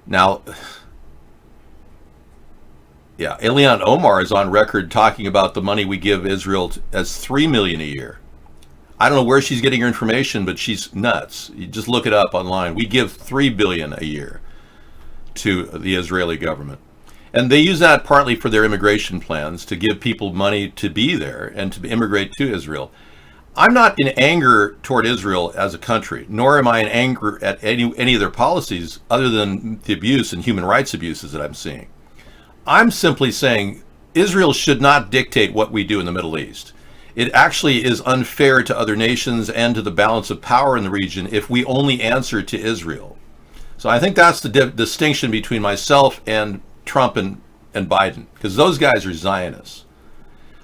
Speaker 2: Now, yeah, Ilhan Omar is on record talking about the money we give Israel as $3 million a year. I don't know where she's getting her information, but she's nuts. You just look it up online. We give $3 billion a year to the Israeli government. And they use that partly for their immigration plans, to give people money to be there and to immigrate to Israel. I'm not in anger toward Israel as a country, nor am I in anger at any of their policies other than the abuse and human rights abuses that I'm seeing. I'm simply saying Israel should not dictate what we do in the Middle East. It actually is unfair to other nations and to the balance of power in the region if we only answer to Israel. So I think that's the distinction between myself and Trump and Biden, because those guys are Zionists.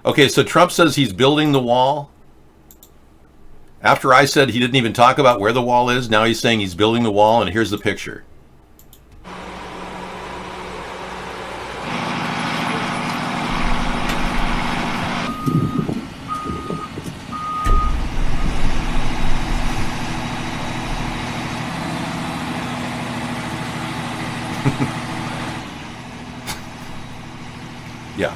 Speaker 2: Okay, so Trump says he's building the wall. After I said he didn't even talk about where the wall is, now he's saying he's building the wall, and here's the picture. Yeah.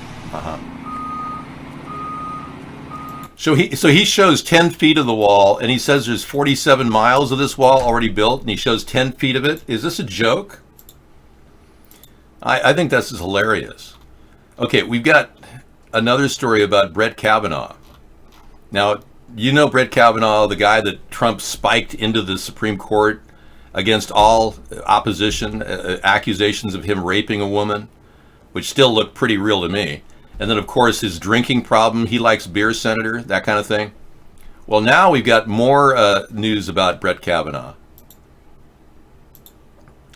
Speaker 2: So he shows 10 feet of the wall, and he says there's 47 miles of this wall already built, and he shows 10 feet of it. Is this a joke? I think this is hilarious. Okay, we've got another story about Brett Kavanaugh. Now, Brett Kavanaugh, the guy that Trump spiked into the Supreme Court against all opposition, accusations of him raping a woman, which still look pretty real to me. And then, of course, his drinking problem. He likes beer, Senator, that kind of thing. Well, now we've got more news about Brett Kavanaugh.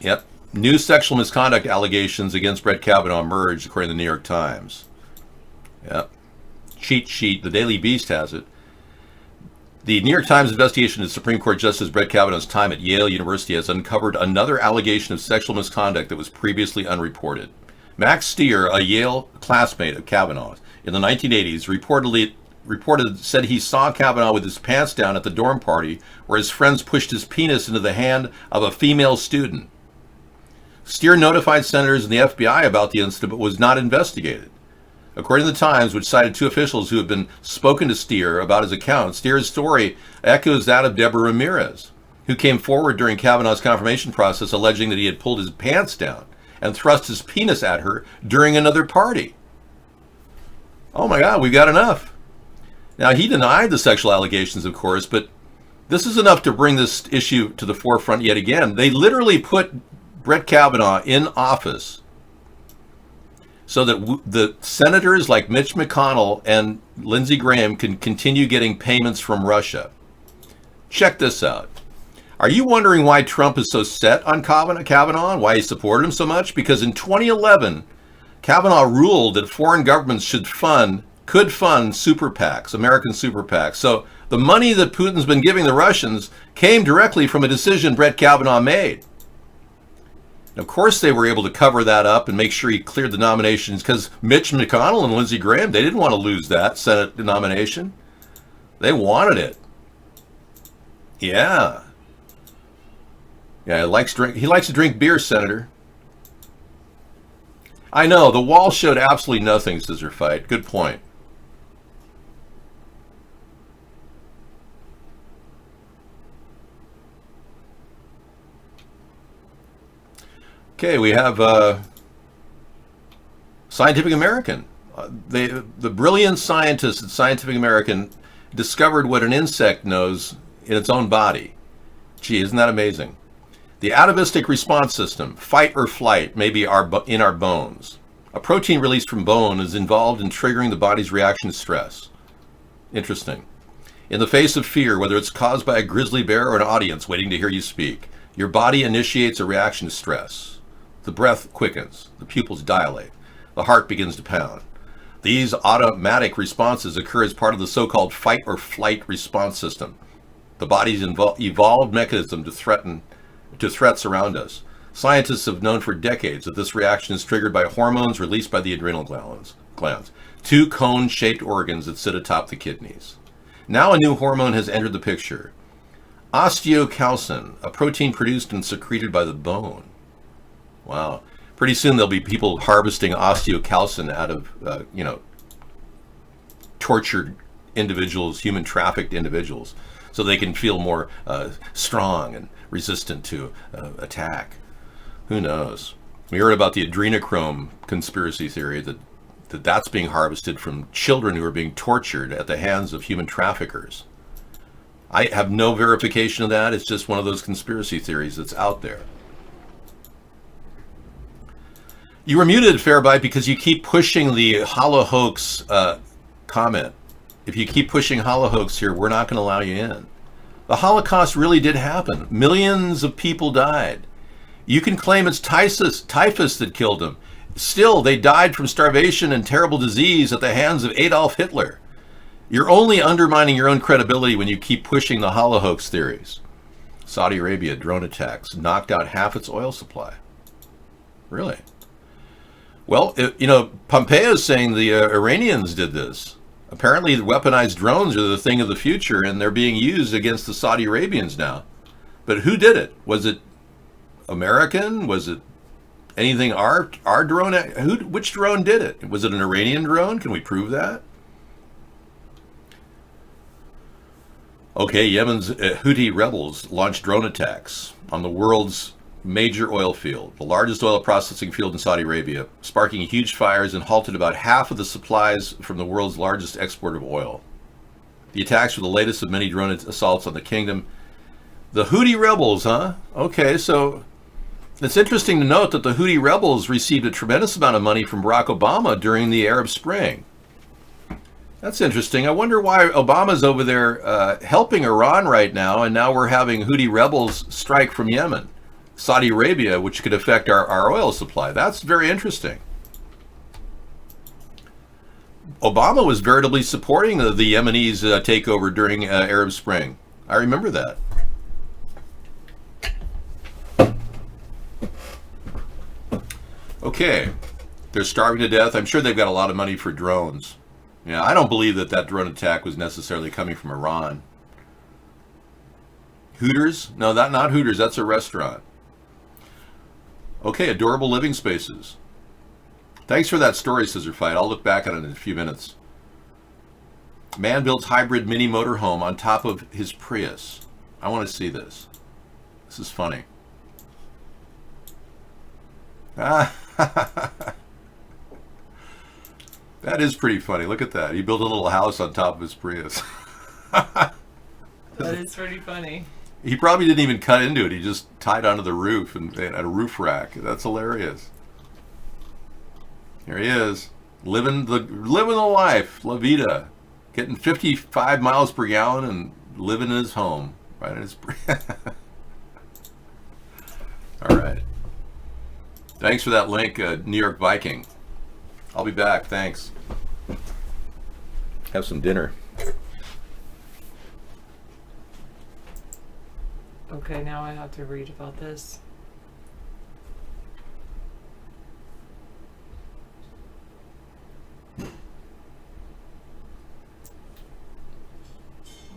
Speaker 2: Yep. New sexual misconduct allegations against Brett Kavanaugh emerged, according to the New York Times. Yep. Cheat sheet. The Daily Beast has it. The New York Times investigation into Supreme Court Justice Brett Kavanaugh's time at Yale University has uncovered another allegation of sexual misconduct that was previously unreported. Max Stier, a Yale classmate of Kavanaugh's in the 1980s, said he saw Kavanaugh with his pants down at the dorm party where his friends pushed his penis into the hand of a female student. Stier notified senators and the FBI about the incident but was not investigated. According to the Times, which cited two officials who have been spoken to Stier about his account, Stier's story echoes that of Deborah Ramirez, who came forward during Kavanaugh's confirmation process alleging that he had pulled his pants down and thrust his penis at her during another party. Oh my God, we've got enough. Now, he denied the sexual allegations, of course, but this is enough to bring this issue to the forefront yet again. They literally put Brett Kavanaugh in office so that the senators like Mitch McConnell and Lindsey Graham can continue getting payments from Russia. Check this out. Are you wondering why Trump is so set on Kavanaugh and why he supported him so much? Because in 2011, Kavanaugh ruled that foreign governments could fund super PACs, American super PACs. So the money that Putin's been giving the Russians came directly from a decision Brett Kavanaugh made. And of course, they were able to cover that up and make sure he cleared the nominations because Mitch McConnell and Lindsey Graham, they didn't want to lose that Senate nomination. They wanted it. Yeah. Yeah, he likes to drink beer, Senator. I know, the wall showed absolutely nothing, Scissor Fight. Good point. Okay, we have Scientific American. The brilliant scientists at Scientific American discovered what an insect knows in its own body. Gee, isn't that amazing? The atavistic response system, fight or flight, may be in our bones. A protein released from bone is involved in triggering the body's reaction to stress. Interesting. In the face of fear, whether it's caused by a grizzly bear or an audience waiting to hear you speak, your body initiates a reaction to stress. The breath quickens, the pupils dilate, the heart begins to pound. These automatic responses occur as part of the so-called fight or flight response system, the body's evolved mechanism to threats around us. Scientists have known for decades that this reaction is triggered by hormones released by the adrenal glands, two cone-shaped organs that sit atop the kidneys. Now a new hormone has entered the picture. Osteocalcin, a protein produced and secreted by the bone. Wow. Pretty soon there'll be people harvesting osteocalcin out of, tortured individuals, human trafficked individuals, so they can feel more strong and resistant to attack. Who knows? We heard about the adrenochrome conspiracy theory that's being harvested from children who are being tortured at the hands of human traffickers. I have no verification of that. It's just one of those conspiracy theories that's out there. You were muted, Fairbyte, because you keep pushing the hollow hoax comment. If you keep pushing hollow hoax here, we're not going to allow you in. The Holocaust really did happen. Millions of people died. You can claim it's typhus that killed them. Still, they died from starvation and terrible disease at the hands of Adolf Hitler. You're only undermining your own credibility when you keep pushing the hollow hoax theories. Saudi Arabia drone attacks knocked out half its oil supply. Really? Well, Pompeo is saying the Iranians did this. Apparently, the weaponized drones are the thing of the future, and they're being used against the Saudi Arabians now. But who did it? Was it American? Was it anything our drone? Which drone did it? Was it an Iranian drone? Can we prove that? Okay, Yemen's Houthi rebels launched drone attacks on the world's major oil field, the largest oil processing field in Saudi Arabia, sparking huge fires and halted about half of the supplies from the world's largest exporter of oil. The attacks were the latest of many drone assaults on the kingdom. The Houthi rebels, huh? Okay, so it's interesting to note that the Houthi rebels received a tremendous amount of money from Barack Obama during the Arab Spring. That's interesting. I wonder why Obama's over there helping Iran right now, and now we're having Houthi rebels strike from Yemen, Saudi Arabia, which could affect our oil supply. That's very interesting. Obama was veritably supporting the Yemenis takeover during Arab Spring. I remember that. Okay, they're starving to death. I'm sure they've got a lot of money for drones. Yeah, I don't believe that drone attack was necessarily coming from Iran. Hooters? No, not Hooters. That's a restaurant. Okay, adorable living spaces. Thanks for that story, Scissor Fight. I'll look back at it in a few minutes. Man builds hybrid mini motorhome on top of his Prius. I want to see this. This is funny. That is pretty funny. Look at that. He built a little house on top of his Prius.
Speaker 5: That is pretty funny.
Speaker 2: He probably didn't even cut into it. He just tied onto the roof and at a roof rack. That's hilarious. Here he is, living the life, La Vida, getting 55 miles per gallon and living in his home, right in his. All right. Thanks for that link, New York Viking. I'll be back. Thanks. Have some dinner.
Speaker 5: Okay, now I have to read about this.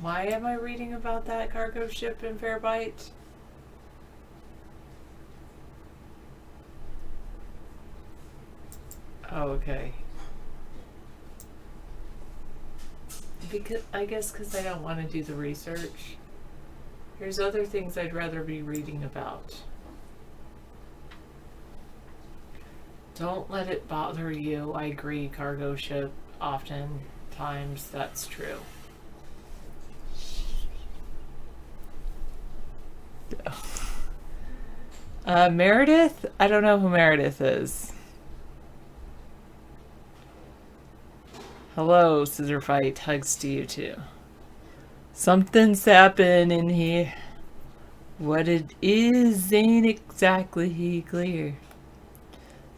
Speaker 5: Why am I reading about that cargo ship in Fairbyte? Oh, okay. Because I don't want to do the research. There's other things I'd rather be reading about. Don't let it bother you. I agree, cargo ship, oftentimes that's true. Meredith? I don't know who Meredith is. Hello, Scissor Fight. Hugs to you too. Something's happening here. What it is ain't exactly clear.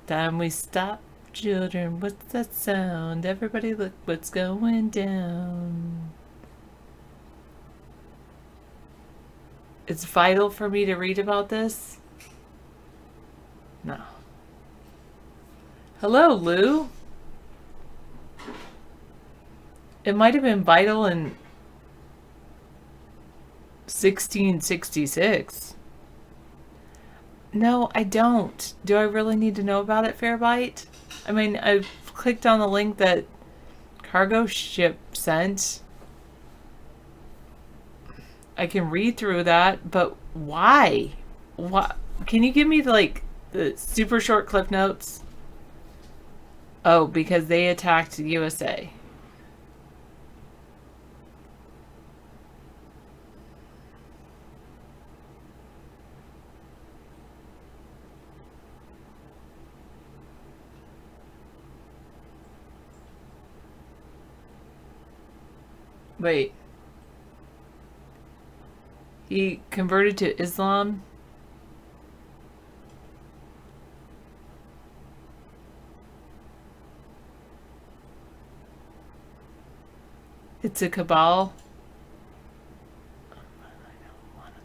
Speaker 5: Time we stop, children. What's that sound? Everybody look what's going down. It's vital for me to read about this? No. Hello, Lou. It might have been vital in 1666. No, I don't. Do I really need to know about it, Fairbite? I mean, I've clicked on the link that cargo ship sent. I can read through that, but why? What? Can you give me like the super short cliff notes? Oh, because they attacked the USA. Wait. He converted to Islam? It's a cabal?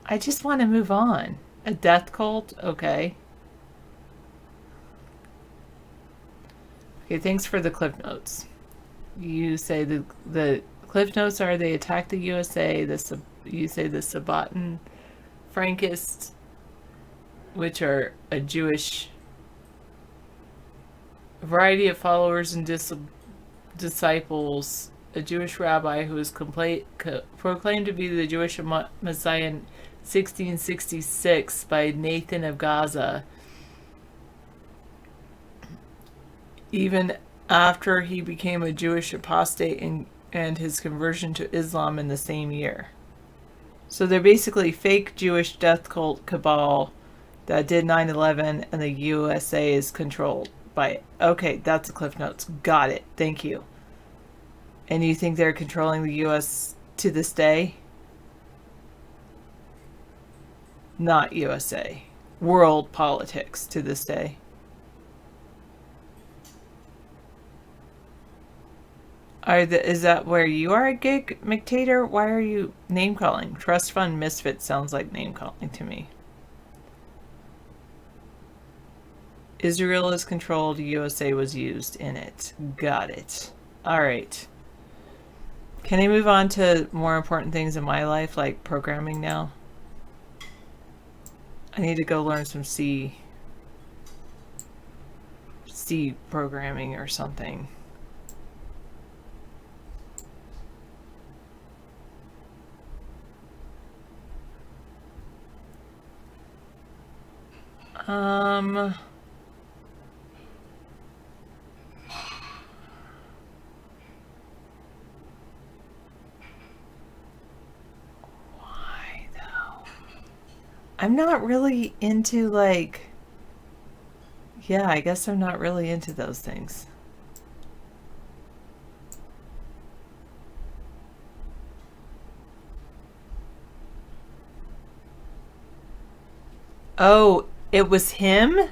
Speaker 5: I just want to move on. A death cult? Okay. Okay, thanks for the cliff notes. You say the cliff notes are they attacked the USA, you say the Sabbatan Frankists, which are a Jewish variety of followers and disciples, a Jewish rabbi who was proclaimed to be the Jewish Messiah in 1666 by Nathan of Gaza, even after he became a Jewish apostate and his conversion to Islam in the same year. So they're basically fake Jewish death cult cabal that did 9/11, and the USA is controlled by it. Okay, that's the cliff notes. Got it. Thank you. And you think they're controlling the US to this day? Not USA. World politics to this day. Is that where you are, Gig McTater? Why are you name calling? Trust Fund Misfit sounds like name calling to me. Israel is controlled, USA was used in it. Got it. Alright. Can I move on to more important things in my life, like programming now? I need to go learn some C programming or something. Why though? I'm not really into like, yeah, I guess I'm not really into those things. Oh, it was him?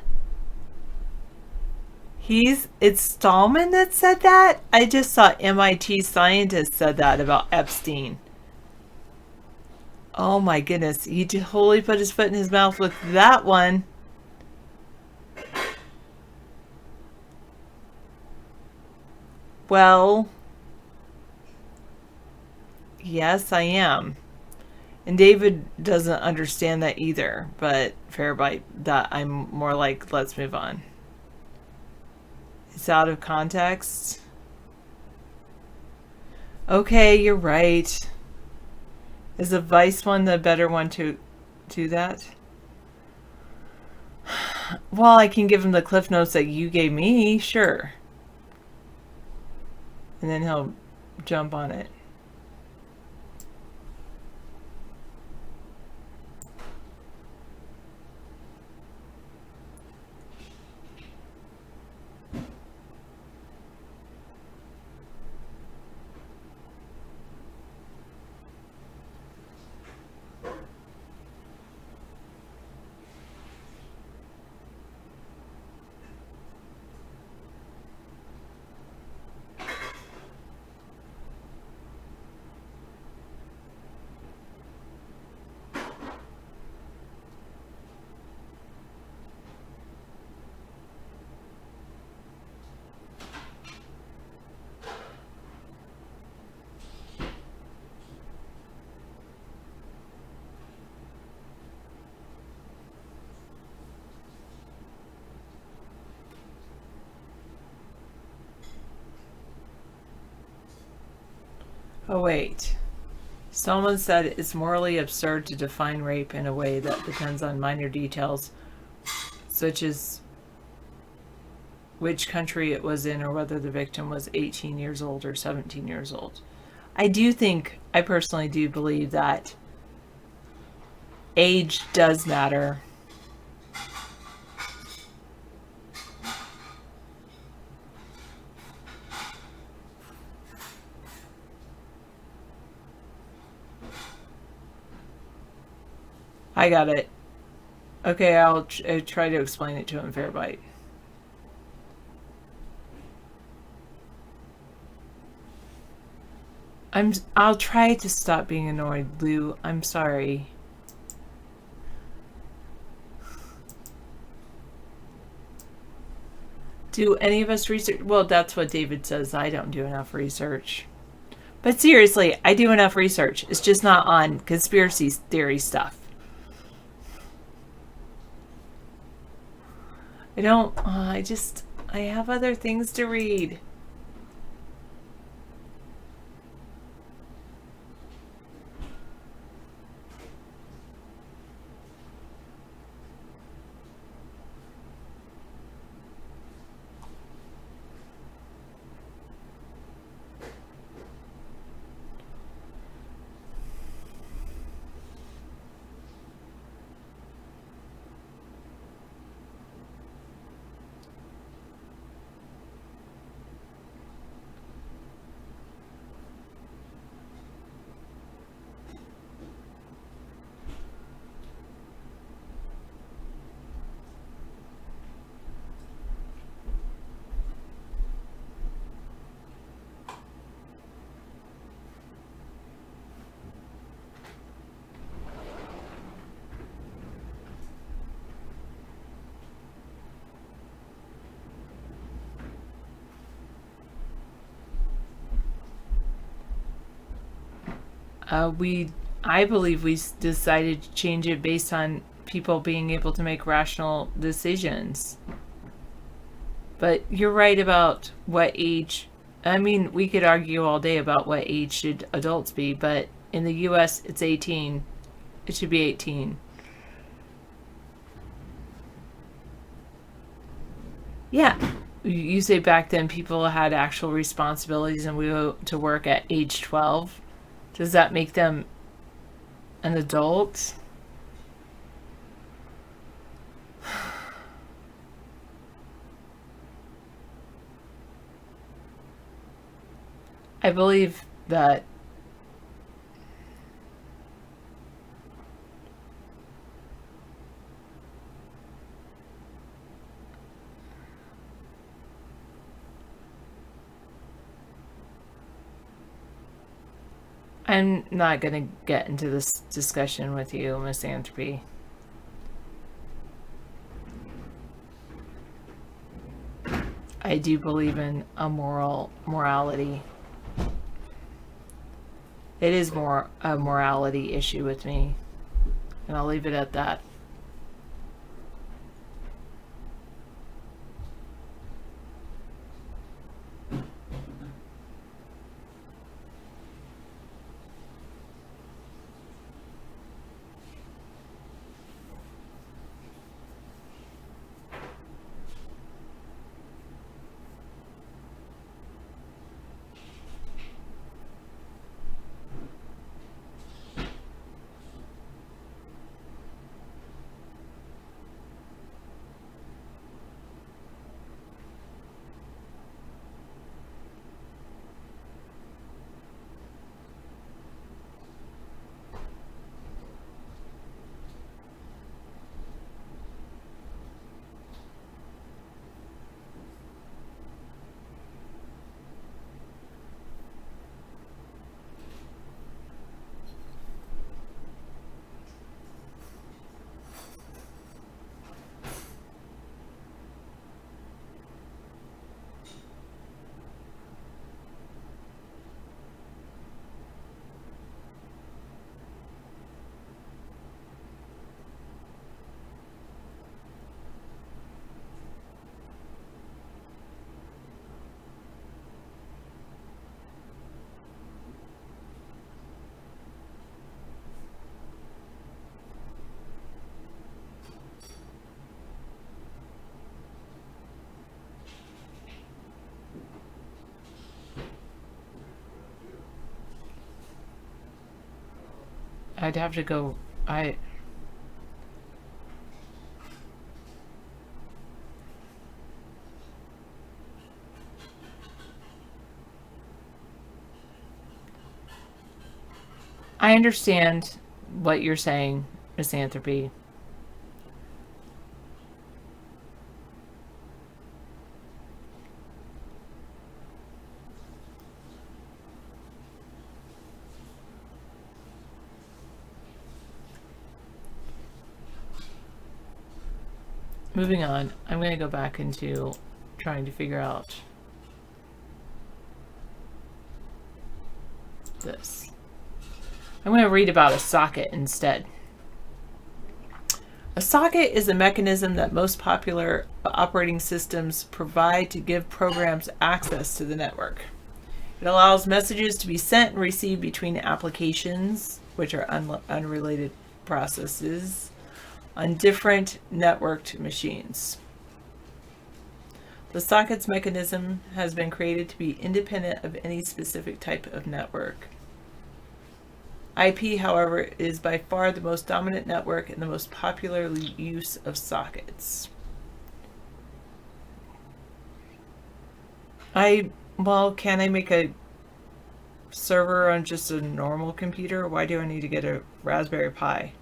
Speaker 5: It's Stallman that said that? I just saw MIT scientists said that about Epstein. Oh my goodness, he totally put his foot in his mouth with that one. Well, yes, I am. And David doesn't understand that either, but Fairbite, that I'm more like, let's move on. It's out of context. Okay, you're right. Is the Vice one the better one to do that? Well, I can give him the cliff notes that you gave me, sure. And then he'll jump on it. Oh, wait. Someone said it's morally absurd to define rape in a way that depends on minor details, such as which country it was in or whether the victim was 18 years old or 17 years old. I personally do believe that age does matter. I got it. Okay, I'll try to explain it to him fair bite. I'll try to stop being annoyed, Lou. I'm sorry. Do any of us research? Well, that's what David says. I don't do enough research. But seriously, I do enough research. It's just not on conspiracy theory stuff. I have other things to read. I believe we decided to change it based on people being able to make rational decisions. But you're right about what age. I mean, we could argue all day about what age should adults be, but in the US, it's 18. It should be 18. Yeah. You say back then people had actual responsibilities and we go to work at age 12. Does that make them an adult? I believe that I'm not going to get into this discussion with you, Misanthropy. I do believe in a morality. It is more a morality issue with me, and I'll leave it at that. I'd have to go. I understand what you're saying, Misanthropy. Moving on, I'm going to go back into trying to figure out this. I'm going to read about a socket instead. A socket is a mechanism that most popular operating systems provide to give programs access to the network. It allows messages to be sent and received between applications, which are unrelated processes, on different networked machines. The socket's mechanism has been created to be independent of any specific type of network. IP, however, is by far the most dominant network and the most popular use of sockets. Well, can I make a server on just a normal computer? Why do I need to get a Raspberry Pi?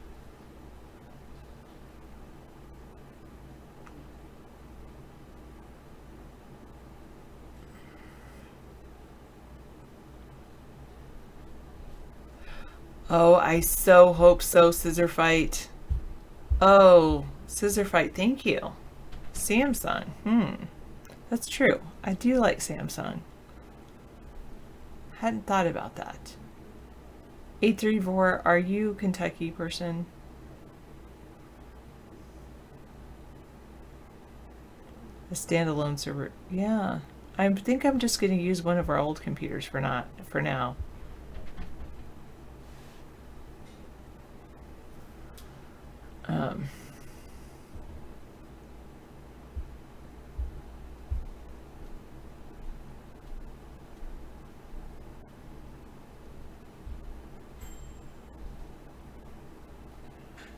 Speaker 5: Oh, I so hope so, Scissor Fight. Oh, Scissor Fight, thank you. Samsung. That's true. I do like Samsung. Hadn't thought about that. 834, are you a Kentucky person? A standalone server. Yeah. I think I'm just going to use one of our old computers for now.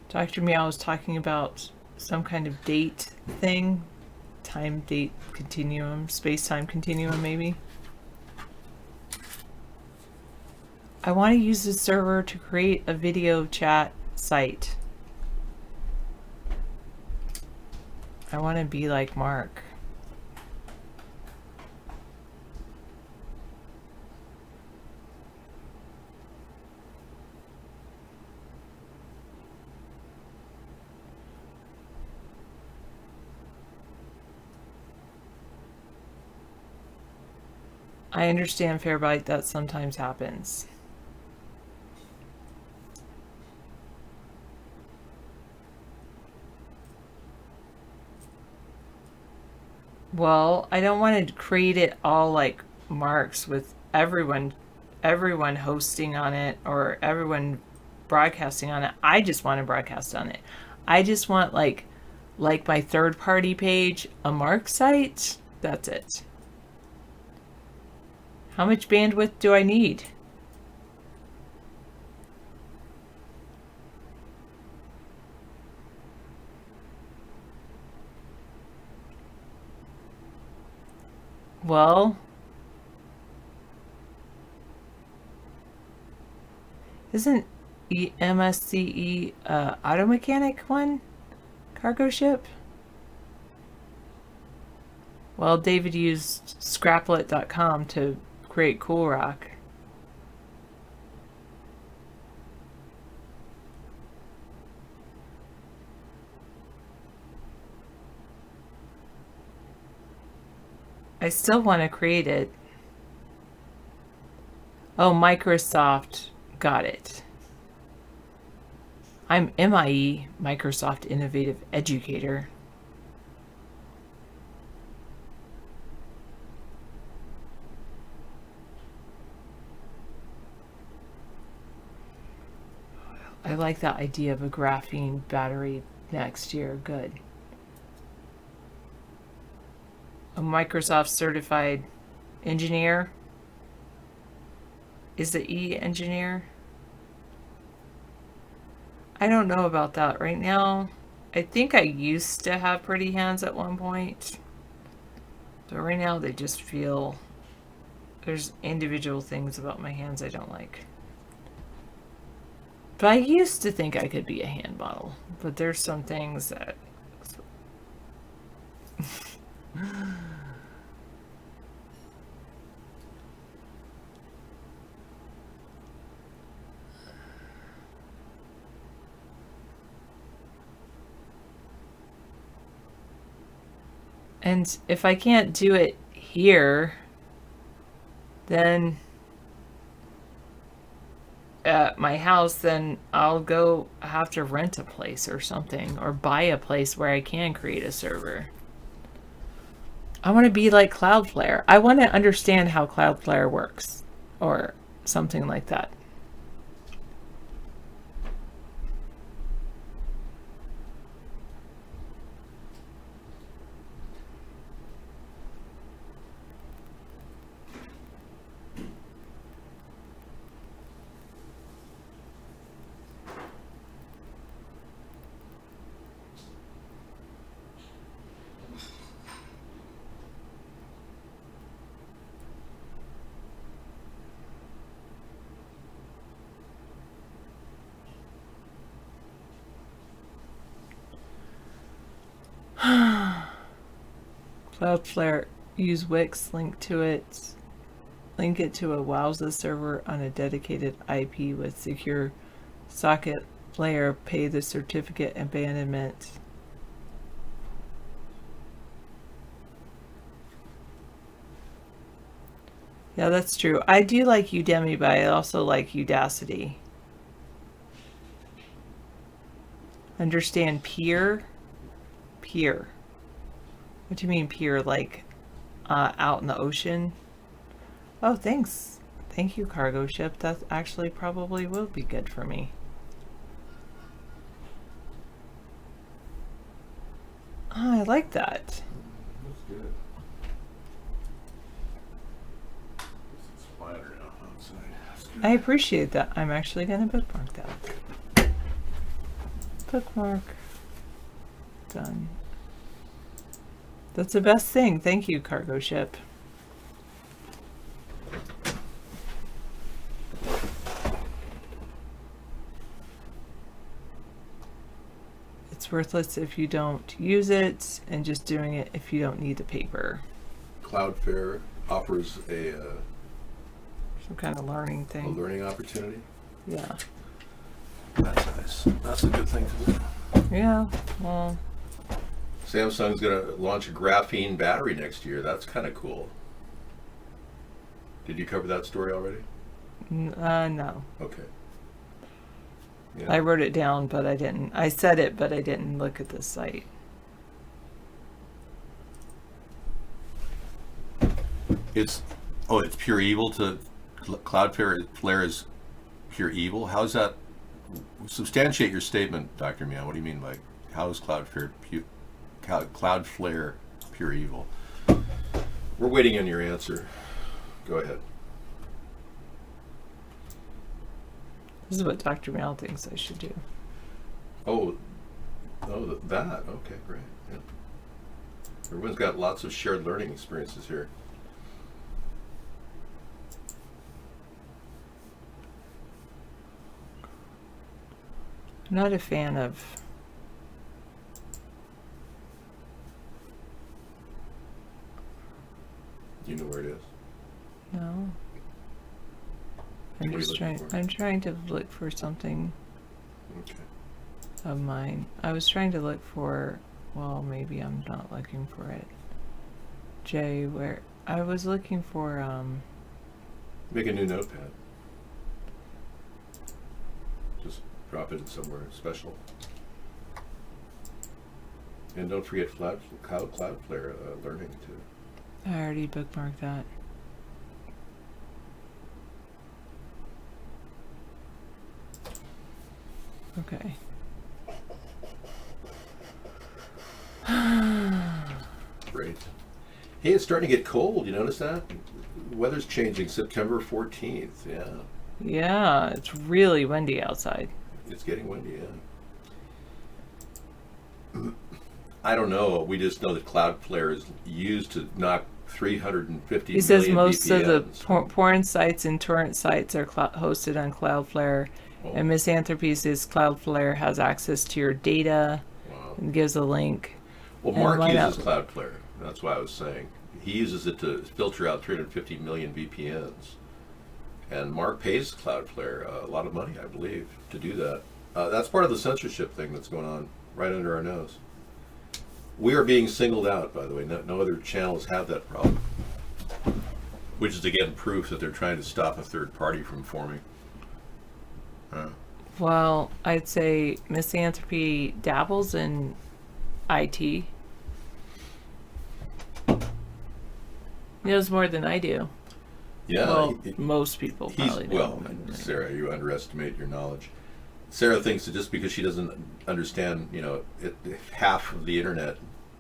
Speaker 5: Dr. Meow was talking about some kind of date thing. Time, date, continuum, space-time continuum, maybe. I want to use this server to create a video chat site. I want to be like Mark. I understand, Fairbyte, that sometimes happens. Well, I don't want to create it all like Mark's with everyone hosting on it or everyone broadcasting on it. I just want to broadcast on it. I just want like my third party page, a Mark site. That's it. How much bandwidth do I need? Well, isn't MSCE auto mechanic one? Cargo ship? Well, David used scraplet.com to create Cool Rock. I still want to create it. Oh, Microsoft. Got it. I'm MIE, Microsoft Innovative Educator. I like that idea of a graphene battery next year. Good. A Microsoft certified engineer. Is the E engineer? I don't know about that right now. I think I used to have pretty hands at one point. But right now they just feel... There's individual things about my hands I don't like. But I used to think I could be a hand model. But there's some things that... And if I can't do it here, then at my house, then I'll go have to rent a place or something, or buy a place where I can create a server. I want to be like Cloudflare. I want to understand how Cloudflare works, or something like that. Cloudflare, use Wix, link it to a Wowza server on a dedicated IP with secure socket layer, pay the certificate abandonment. Yeah, that's true. I do like Udemy, but I also like Udacity. Understand peer? Peer. What do you mean peer? Like out in the ocean? Oh, thanks. Thank you, cargo ship. That actually probably will be good for me. Oh, I like that.
Speaker 2: That's good. It's quieter now outside. That's good.
Speaker 5: I appreciate that. I'm actually going to bookmark that. Bookmark. Done. That's the best thing. Thank you, cargo ship. It's worthless if you don't use it, and just doing it if you don't need the paper.
Speaker 2: Cloudflare offers a
Speaker 5: Some kind of learning thing.
Speaker 2: learning opportunity.
Speaker 5: Yeah.
Speaker 2: That's nice. That's a good thing to do.
Speaker 5: Yeah. Well,
Speaker 2: Samsung's going to launch a graphene battery next year. That's kind of cool. Did you cover that story already?
Speaker 5: no.
Speaker 2: Okay. Yeah.
Speaker 5: I wrote it down, but I didn't. I said it, but I didn't look at the site.
Speaker 2: It's pure evil to Cloudflare is pure evil. How's that? Substantiate your statement, Dr. Meow. What do you mean by how is Cloudflare pure evil? We're waiting on your answer. Go ahead.
Speaker 5: This is what Dr. Meow thinks I should do.
Speaker 2: Oh, that. Okay, great. Yeah. Everyone's got lots of shared learning experiences here.
Speaker 5: I'm not a fan of...
Speaker 2: You know where it is?
Speaker 5: No.
Speaker 2: What are you
Speaker 5: just
Speaker 2: looking
Speaker 5: trying.
Speaker 2: for?
Speaker 5: I'm trying to look for something
Speaker 2: Okay.
Speaker 5: of mine. I was trying to look for. Well, maybe I'm not looking for it. Jay, where I was looking for.
Speaker 2: Make a new notepad. Just drop it somewhere special. And don't forget Cloudflare learning too.
Speaker 5: I already bookmarked that. Okay.
Speaker 2: Great. Hey, it's starting to get cold. You notice that? Weather's changing. September 14th. Yeah.
Speaker 5: Yeah, it's really windy outside.
Speaker 2: It's getting windy, yeah. I don't know. We just know that Cloudflare is used to knock 350
Speaker 5: He says
Speaker 2: million
Speaker 5: most
Speaker 2: VPNs.
Speaker 5: of the porn sites and torrent sites are hosted on Cloudflare.
Speaker 2: Oh.
Speaker 5: And Misanthropy says Cloudflare has access to your data
Speaker 2: Wow.
Speaker 5: and gives a link.
Speaker 2: Well,
Speaker 5: And
Speaker 2: Mark
Speaker 5: why not?
Speaker 2: uses Cloudflare. That's why I was saying. He uses it to filter out 350 million VPNs. And Mark pays Cloudflare a lot of money, I believe, to do that. That's part of the censorship thing that's going on right under our nose. We are being singled out, by the way. No other channels have that problem. Which is, again, proof that they're trying to stop a third party from forming.
Speaker 5: Well, I'd say Misanthropy dabbles in IT. He knows more than I do.
Speaker 2: Yeah.
Speaker 5: Well, most people
Speaker 2: He's,
Speaker 5: probably know.
Speaker 2: well,
Speaker 5: more than I do.
Speaker 2: Sarah, you underestimate your knowledge. Sarah thinks that just because she doesn't understand, half of the internet,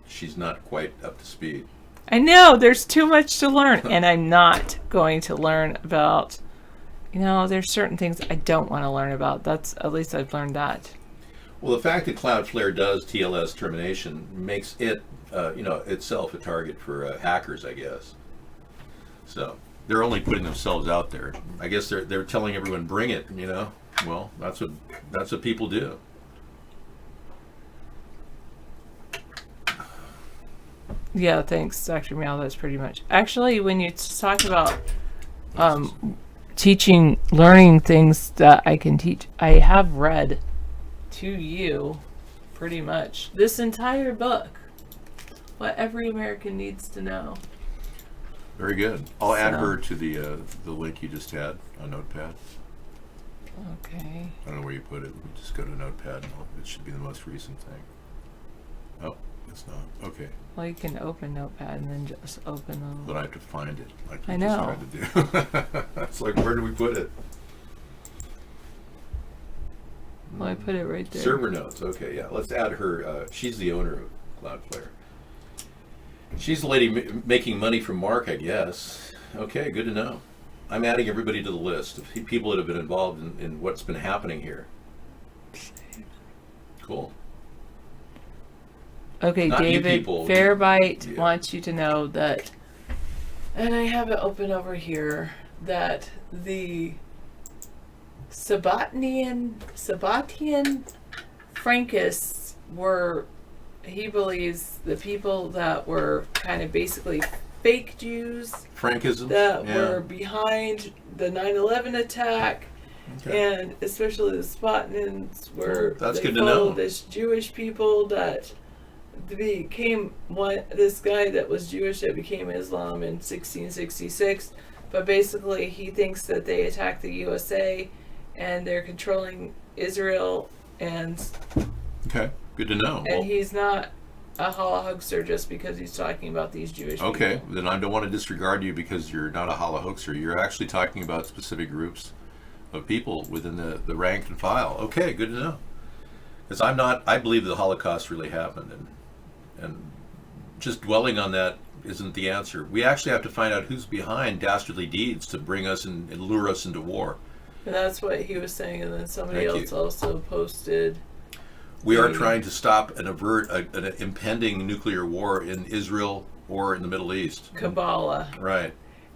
Speaker 2: she's not quite up to speed.
Speaker 5: I know there's too much to learn, and I'm not going to learn about. There's certain things I don't want to learn about. That's at least I've learned that.
Speaker 2: Well, the fact that Cloudflare does TLS termination makes it, itself a target for hackers, I guess. So they're only putting themselves out there. I guess they're telling everyone, bring it. Well, that's what people do.
Speaker 5: Yeah, thanks, Dr. Meow. That's pretty much. Actually, when you talk about learning things that I can teach, I have read to you pretty much this entire book, what every American needs to know.
Speaker 2: Very good. I'll add
Speaker 5: So-
Speaker 2: her to the link you just had on Notepad.
Speaker 5: Okay.
Speaker 2: I don't know where you put it. Just go to Notepad. And it should be the most recent thing. Oh, it's not. Okay.
Speaker 5: Well, you can open Notepad and then just open them.
Speaker 2: But I have to find it. Like
Speaker 5: I
Speaker 2: you
Speaker 5: know.
Speaker 2: just tried to do. It's like, where do we put it?
Speaker 5: Well, I put it right there.
Speaker 2: Server notes. Okay, yeah. Let's add her. She's the owner of Cloudflare. She's the lady making money from Mark, I guess. Okay, good to know. I'm adding everybody to the list of people that have been involved in what's been happening here. Cool.
Speaker 5: Okay,
Speaker 2: Not you
Speaker 5: David
Speaker 2: people.
Speaker 5: Fairbyte
Speaker 2: Yeah.
Speaker 5: wants you to know that, and I have it open over here, that the Sabbatian Frankists were, he believes, the people that were kind of basically fake Jews
Speaker 2: Frankism.
Speaker 5: that
Speaker 2: Yeah.
Speaker 5: were behind the 9/11 attack,
Speaker 2: Okay.
Speaker 5: and especially the Spartans were
Speaker 2: That's
Speaker 5: they
Speaker 2: good to know.
Speaker 5: followed this Jewish people that became this guy that was Jewish that became Islam in 1666, but basically he thinks that they attacked the USA and they're controlling Israel, and
Speaker 2: Okay, good to know.
Speaker 5: and
Speaker 2: Well,
Speaker 5: he's not a hoaxer just because he's talking about these Jewish
Speaker 2: okay,
Speaker 5: people.
Speaker 2: then I don't want to disregard you because you're not a holla hoaxer. You're actually talking about specific groups of people within the rank and file. Okay, good to know. Because I believe the Holocaust really happened, and just dwelling on that isn't the answer. We actually have to find out who's behind dastardly deeds to bring us and lure us into war.
Speaker 5: And that's what he was saying, and then somebody
Speaker 2: Thank
Speaker 5: else
Speaker 2: you.
Speaker 5: also posted.
Speaker 2: We are trying to stop and avert an impending nuclear war in Israel or in the Middle East.
Speaker 5: Kabbalah.
Speaker 2: Right.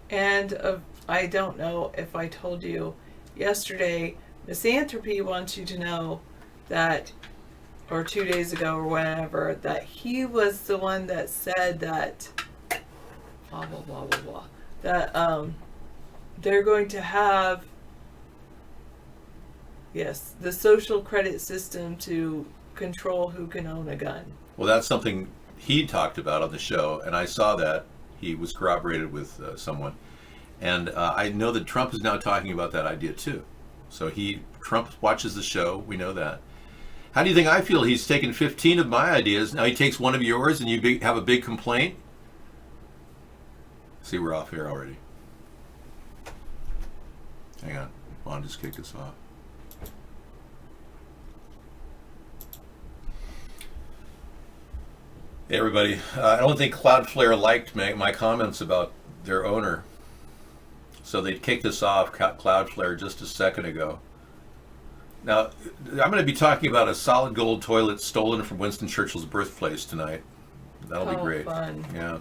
Speaker 5: And I don't know if I told you yesterday, Misanthropy wants you to know that, or 2 days ago or whenever, that he was the one that said that, blah, blah, blah, blah, blah, that they're going to have, yes, the social credit system to control who can own a gun.
Speaker 2: Well, that's something he talked about on the show, and I saw that. He was corroborated with someone. And I know that Trump is now talking about that idea too. So Trump watches the show, we know that. How do you think I feel? He's taken 15 of my ideas, now he takes one of yours and you have a big complaint? See, we're off here already. Hang on, Vaughn just kicked us off. Hey everybody, I don't think Cloudflare liked my comments about their owner. So they kicked us off, Cloudflare, just a second ago. Now, I'm going to be talking about a solid gold toilet stolen from Winston Churchill's birthplace tonight. That'll be great.
Speaker 5: Fun.
Speaker 2: Yeah.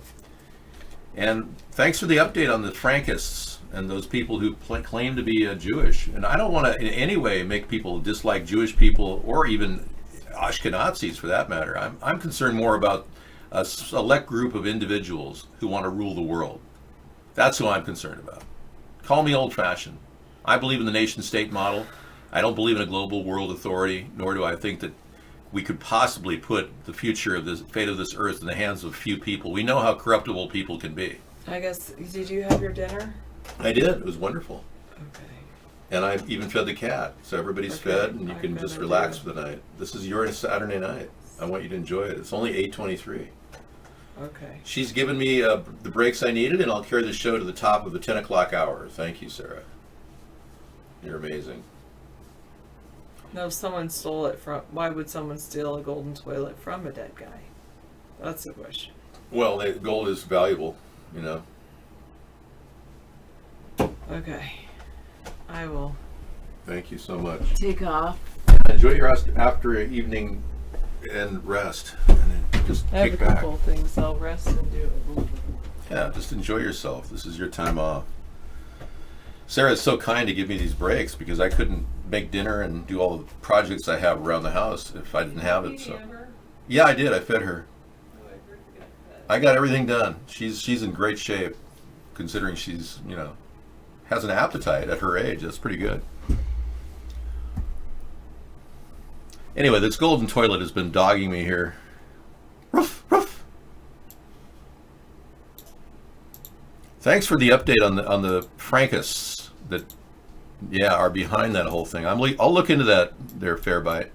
Speaker 2: And thanks for the update on the Frankists and those people who claim to be Jewish. And I don't want to in any way make people dislike Jewish people or even Ashkenazis for that matter. I'm concerned more about a select group of individuals who want to rule the world. That's who I'm concerned about. Call me old-fashioned. I believe in the nation-state model. I don't believe in a global world authority, nor do I think that we could possibly put the future of this fate of this earth in the hands of a few people. We know how corruptible people can be.
Speaker 5: I guess, did you have your dinner?
Speaker 2: I did. It was wonderful.
Speaker 5: Okay.
Speaker 2: And I even fed the cat. So everybody's fed and you can just relax for the night. This is your Saturday night. I want you to enjoy it. It's only 8:23.
Speaker 5: Okay.
Speaker 2: She's given me the breaks I needed, and I'll carry the show to the top of the 10 o'clock hour. Thank you, Sarah. You're amazing.
Speaker 5: No, if someone stole it from, why would someone steal a golden toilet from a dead guy? That's the question.
Speaker 2: Well, gold is valuable, you know.
Speaker 5: Okay. I will
Speaker 2: Thank you so much.
Speaker 5: take off.
Speaker 2: Enjoy your after evening and rest, and then just
Speaker 5: I have a
Speaker 2: kick back.
Speaker 5: couple things I'll rest and do a little bit.
Speaker 2: Yeah, just enjoy yourself. This is your time off. Sarah's so kind to give me these breaks because I couldn't make dinner and do all the projects I have around the house if I didn't have it. So, yeah, I did. I fed her. I got everything done. She's in great shape, considering she's has an appetite at her age. That's pretty good. Anyway, this golden toilet has been dogging me here. Ruff, ruff. Thanks for the update on the Frankists that, are behind that whole thing. I'll look into that there, Fairbite.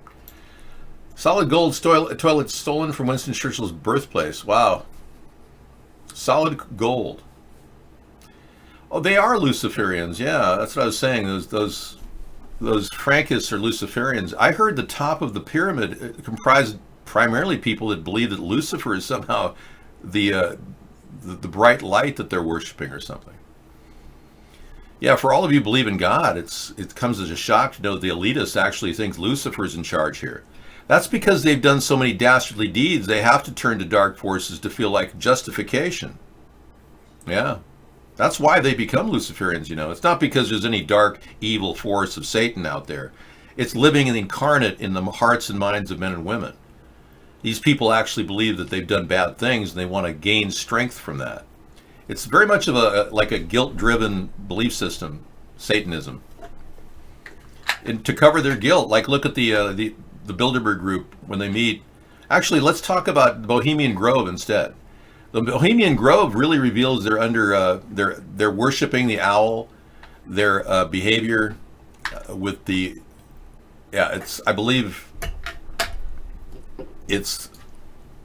Speaker 2: Solid gold toilet stolen from Winston Churchill's birthplace. Wow. Solid gold. Oh, they are Luciferians. Yeah, that's what I was saying. Those Frankists are Luciferians. I heard the top of the pyramid comprised primarily people that believe that Lucifer is somehow the bright light that they're worshiping or something. Yeah, for all of you who believe in God, it comes as a shock to know the elitists actually think Lucifer's in charge here. That's because they've done so many dastardly deeds, they have to turn to dark forces to feel like justification. Yeah. That's why they become Luciferians, It's not because there's any dark, evil force of Satan out there. It's living and incarnate in the hearts and minds of men and women. These people actually believe that they've done bad things and they want to gain strength from that. It's very much of a guilt-driven belief system, Satanism. And to cover their guilt, like look at the Bilderberg group when they meet. Actually, let's talk about Bohemian Grove instead. The Bohemian Grove really reveals they're worshiping the owl, their behavior with I believe it's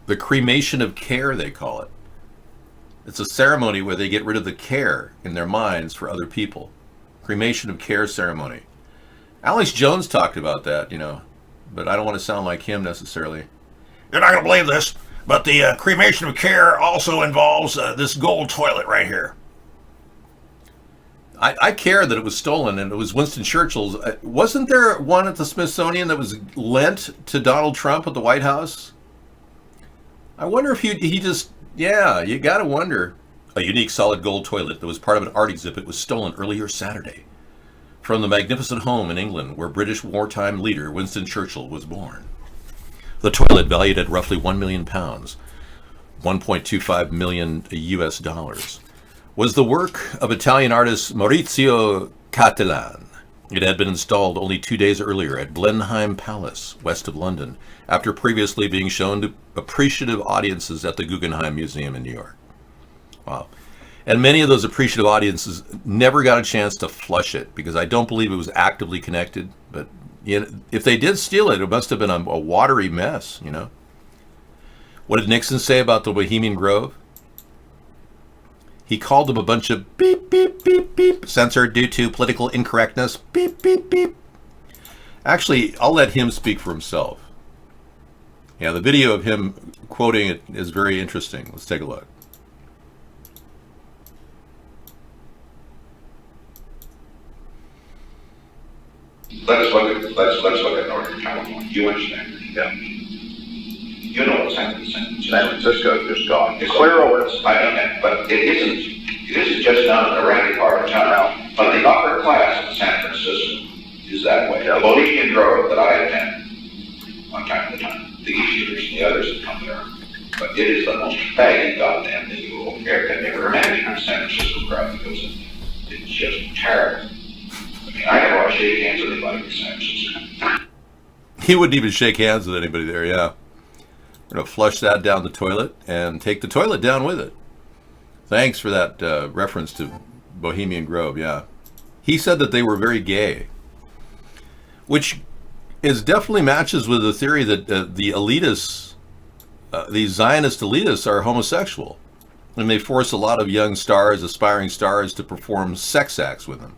Speaker 2: the cremation of care, they call it. It's a ceremony where they get rid of the care in their minds for other people. Cremation of care ceremony. Alex Jones talked about that, but I don't want to sound like him necessarily. You're not going to believe this, but the cremation of care also involves this gold toilet right here. I care that it was stolen, and it was Winston Churchill's. Wasn't there one at the Smithsonian that was lent to Donald Trump at the White House? I wonder if he just... Yeah, you gotta wonder. A unique solid gold toilet that was part of an art exhibit was stolen earlier Saturday from the magnificent home in England where British wartime leader Winston Churchill was born. The toilet, valued at roughly £1 million, 1.25 million US dollars, was the work of Italian artist Maurizio Cattelan. It had been installed only 2 days earlier at Blenheim Palace, west of London, after previously being shown to appreciative audiences at the Guggenheim Museum in New York. Wow. And many of those appreciative audiences never got a chance to flush it because I don't believe it was actively connected. But if they did steal it, it must have been a watery mess, What did Nixon say about the Bohemian Grove? He called them a bunch of beep, beep, beep, beep, censored due to political incorrectness, beep, beep, beep. Actually, I'll let him speak for himself. Yeah, the video of him quoting it is very interesting. Let's take a look.
Speaker 9: let's look at Northern California. You went to Stanford. Yeah. You know what San Francisco is gone. It's clear over. I know that, but it isn't just down in the rowdy part of town. But the upper class in San Francisco is that way. The Bohemian Grove that I attend from time to time, the Easterners and the others that come there. But it is the most faggy goddamn thing you will ever imagine in San Francisco crowd that goes in. It's just terrible. I mean, I never want to shake hands with anybody in San Francisco.
Speaker 2: He wouldn't even shake hands with anybody there, yeah. We're going to flush that down the toilet and take the toilet down with it. Thanks for that reference to Bohemian Grove, yeah. He said that they were very gay, which is definitely matches with the theory that the elitists, these Zionist elitists, are homosexual. And they force a lot of young stars, aspiring stars, to perform sex acts with them.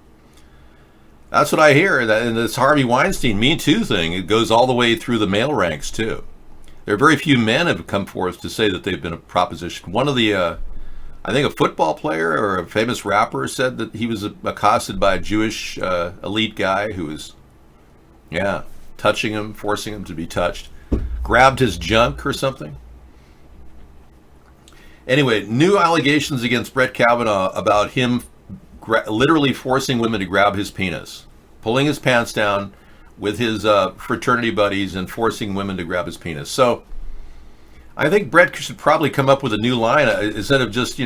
Speaker 2: That's what I hear. And this Harvey Weinstein Me Too thing, it goes all the way through the male ranks, too. There are very few men have come forth to say that they've been a proposition. One of the, I think a football player or a famous rapper said that he was accosted by a Jewish elite guy who was, yeah, touching him, forcing him to be touched. Grabbed his junk or something. Anyway, new allegations against Brett Kavanaugh about him literally forcing women to grab his penis, pulling his pants down with his fraternity buddies and forcing women to grab his penis. So I think Brett should probably come up with a new line instead of just,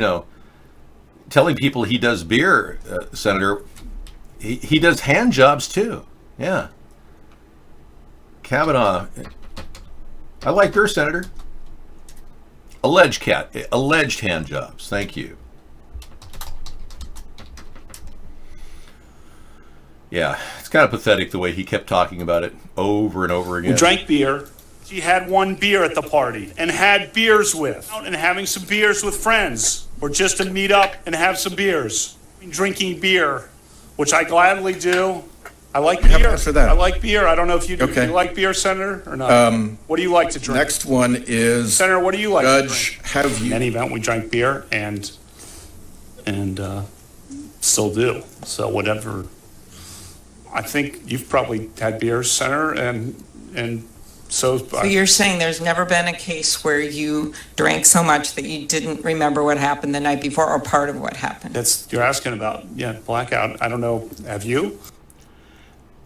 Speaker 2: telling people he does beer, Senator. He does hand jobs too. Yeah. Kavanaugh. I like beer, Senator. Alleged hand jobs. Thank you. Yeah, it's kind of pathetic the way he kept talking about it over and over again.
Speaker 10: We drank beer. She had one beer at the party and had beers with, and having some beers with friends, or just to meet up and have some beers. Drinking beer, which I gladly do. I like beer.
Speaker 11: For that.
Speaker 10: I like beer. I don't know if you do.
Speaker 11: Okay.
Speaker 10: Do you like beer, Senator, or not? What do you like to drink?
Speaker 11: Next one is
Speaker 10: Senator, what do you like to
Speaker 11: Judge,
Speaker 10: drink?
Speaker 11: have you...
Speaker 10: In any event, we drank beer and still do. So whatever. I think you've probably had beers, Senator, and so
Speaker 12: you're saying there's never been a case where you drank so much that you didn't remember what happened the night before or part of what happened?
Speaker 10: You're asking about, blackout. I don't know. Have you?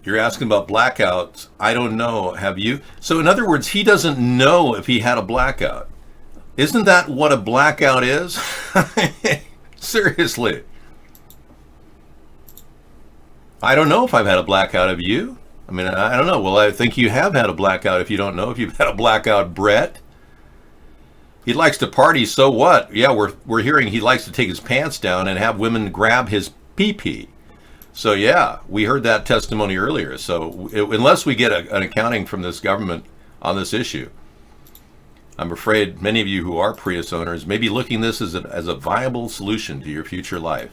Speaker 2: You're asking about blackouts. I don't know. Have you? So in other words, he doesn't know if he had a blackout. Isn't that what a blackout is? Seriously. I don't know if I've had a blackout. Have you? I mean, I don't know. Well, I think you have had a blackout if you don't know if you've had a blackout, Brett. He likes to party, so what? Yeah, we're hearing he likes to take his pants down and have women grab his pee-pee. So yeah, we heard that testimony earlier. So unless we get an accounting from this government on this issue, I'm afraid many of you who are Prius owners may be looking at this as a viable solution to your future life,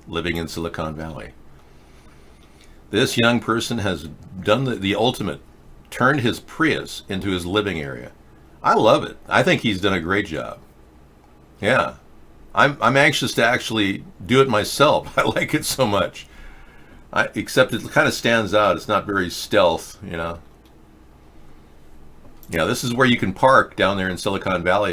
Speaker 2: living in Silicon Valley. This young person has done the ultimate, turned his Prius into his living area. I love it. I think he's done a great job. Yeah, I'm anxious to actually do it myself. I like it so much. Except it kind of stands out. It's not very stealth, Yeah, this is where you can park down there in Silicon Valley.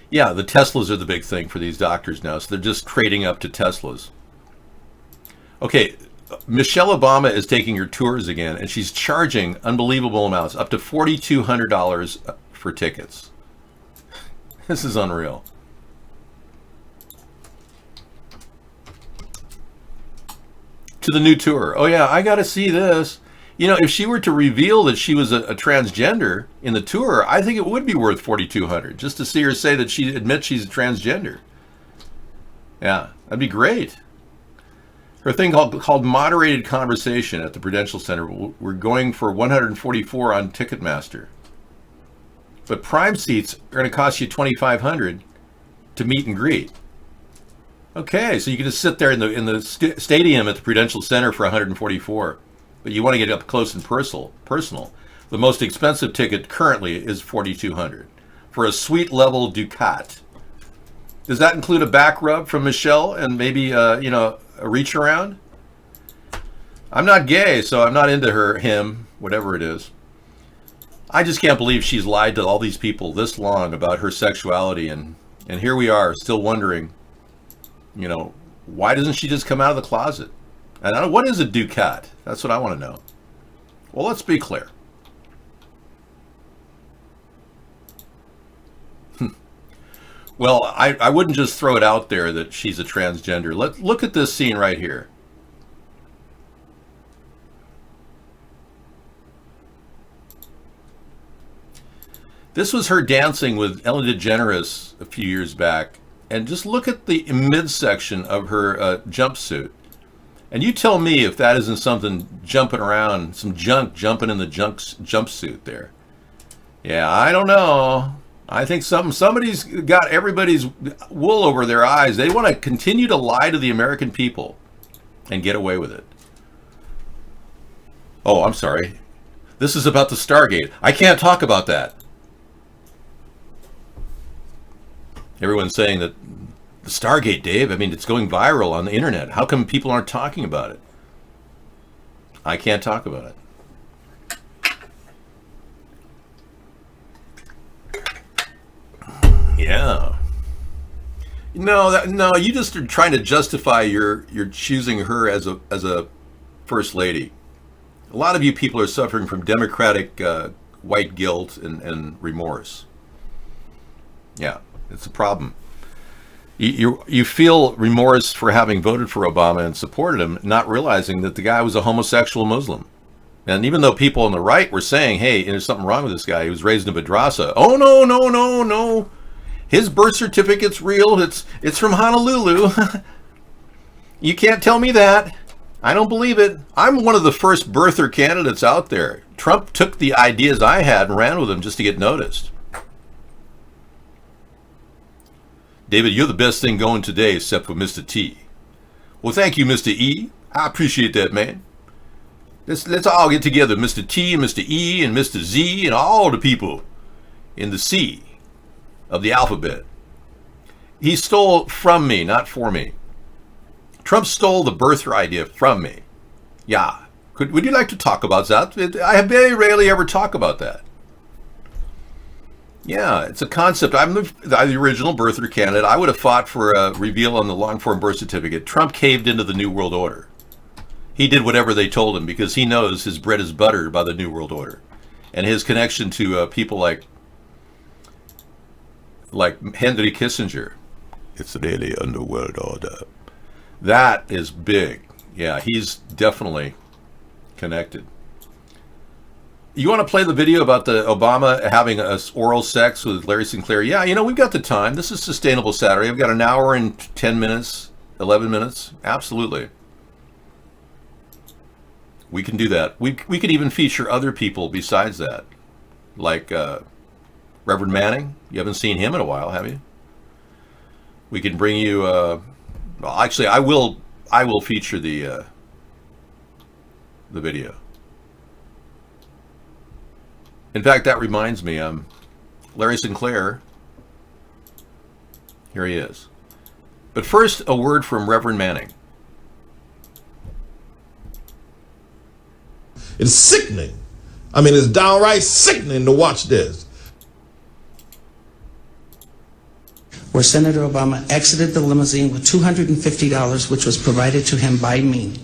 Speaker 2: Yeah, the Teslas are the big thing for these doctors now, so they're just trading up to Teslas. Okay, Michelle Obama is taking her tours again, and she's charging unbelievable amounts, up to $4,200 for tickets. This is unreal. To the new tour. Oh yeah, I got to see this. If she were to reveal that she was a transgender in the tour, I think it would be worth $4,200 just to see her say that she admits she's a transgender. Yeah, that'd be great. Her thing called Moderated Conversation at the Prudential Center. We're going for $144 on Ticketmaster. But Prime seats are going to cost you $2,500 to meet and greet. Okay, so you can just sit there in the stadium at the Prudential Center for $144, but you want to get up close and personal. The most expensive ticket currently is $4,200 for a suite level Ducat. Does that include a back rub from Michelle and maybe a reach around? I'm not gay, so I'm not into him, whatever it is. I just can't believe she's lied to all these people this long about her sexuality, and here we are still wondering, why doesn't she just come out of the closet? And what is a Ducat? That's what I want to know. Well, let's be clear. Well, I wouldn't just throw it out there that she's a transgender. Let's look at this scene right here. This was her dancing with Ellen DeGeneres a few years back. And just look at the midsection of her jumpsuit. And you tell me if that isn't something jumping around, some junk jumping in the jumpsuit there. Yeah, I don't know. I think somebody's got everybody's wool over their eyes. They want to continue to lie to the American people and get away with it. Oh, I'm sorry. This is about the Stargate. I can't talk about that. Everyone's saying that the Stargate, Dave, I mean, it's going viral on the internet. How come people aren't talking about it? I can't talk about it. Yeah. No, you just are trying to justify your choosing her as a first lady. A lot of you people are suffering from democratic white guilt and remorse. Yeah, it's a problem. You feel remorse for having voted for Obama and supported him, not realizing that the guy was a homosexual Muslim. And even though people on the right were saying, hey, there's something wrong with this guy, he was raised in a madrasa. Oh, no. His birth certificate's real. It's from Honolulu. You can't tell me that. I don't believe it. I'm one of the first birther candidates out there. Trump took the ideas I had and ran with them just to get noticed. David, you're the best thing going today except for Mr. T. Well, thank you, Mr. E. I appreciate that, man. Let's all get together, Mr. T and Mr. E and Mr. Z and all the people in the C of the alphabet. He stole from me, not for me. Trump stole the birther idea from me. Yeah. Would you like to talk about that? I very rarely ever talk about that. Yeah, it's a concept. I'm the original birther candidate. I would have fought for a reveal on the long-form birth certificate. Trump caved into the New World Order. He did whatever they told him because he knows his bread is buttered by the New World Order. And his connection to people like Henry Kissinger. It's the daily underworld order. That is big. Yeah, he's definitely connected. You want to play the video about the Obama having oral sex with Larry Sinclair? Yeah, we've got the time. This is Sustainable Saturday. I've got an hour and 10 minutes, 11 minutes. Absolutely. We can do that. We could even feature other people besides that. Like Reverend Manning. You haven't seen him in a while, have you? We can bring you... well, actually, I will feature the video. In fact, that reminds me, Larry Sinclair, here he is. But first, a word from Reverend Manning.
Speaker 11: It's sickening. I mean, it's downright sickening to watch this.
Speaker 13: Where Senator Obama exited the limousine with $250, which was provided to him by me.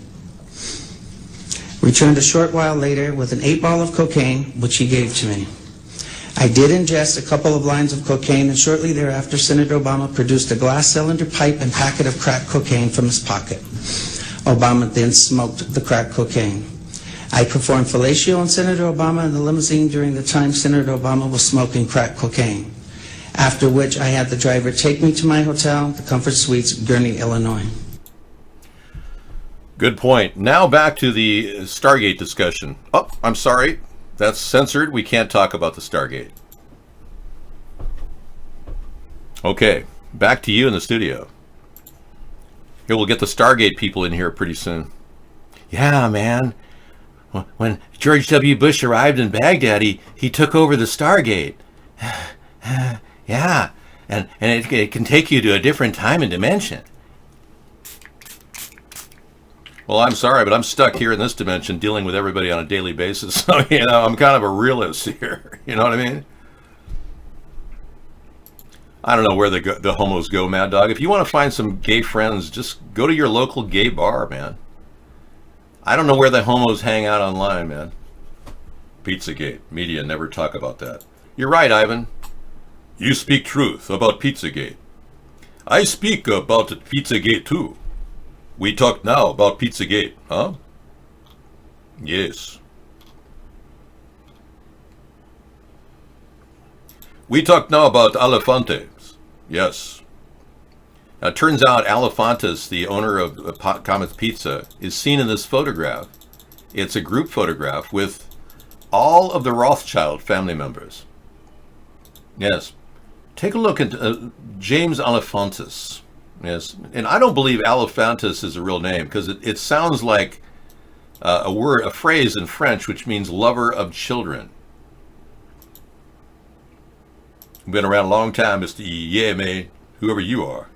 Speaker 13: Returned a short while later with an 8-ball of cocaine, which he gave to me. I did ingest a couple of lines of cocaine, and shortly thereafter, Senator Obama produced a glass cylinder pipe and packet of crack cocaine from his pocket. Obama then smoked the crack cocaine. I performed fellatio on Senator Obama in the limousine during the time Senator Obama was smoking crack cocaine, after which I had the driver take me to my hotel, the Comfort Suites, Gurnee, Illinois.
Speaker 2: Good point. Now back to the Stargate discussion. Oh, I'm sorry. That's censored. We can't talk about the Stargate. Okay, back to you in the studio. Here, we'll get the Stargate people in here pretty soon. Yeah, man. When George W. Bush arrived in Baghdad, he took over the Stargate. Yeah, and it can take you to a different time and dimension. Well, I'm sorry, but I'm stuck here in this dimension dealing with everybody on a daily basis. So, I'm kind of a realist here. You know what I mean? I don't know where the homos go, Mad Dog. If you want to find some gay friends, just go to your local gay bar, man. I don't know where the homos hang out online, man. Pizzagate. Media never talk about that. You're right, Ivan. You speak truth about Pizzagate. I speak about Pizzagate too. We talk now about Pizzagate, huh? Yes. We talk now about Alefantes. Yes. Now, it turns out Alefantes, the owner of Comet's Pizza, is seen in this photograph. It's a group photograph with all of the Rothschild family members. Yes. Take a look at James Alefantis. Yes. And I don't believe Alefantis is a real name because it sounds like a phrase in French which means lover of children. Been around a long time, Mr. Yeme, whoever you are.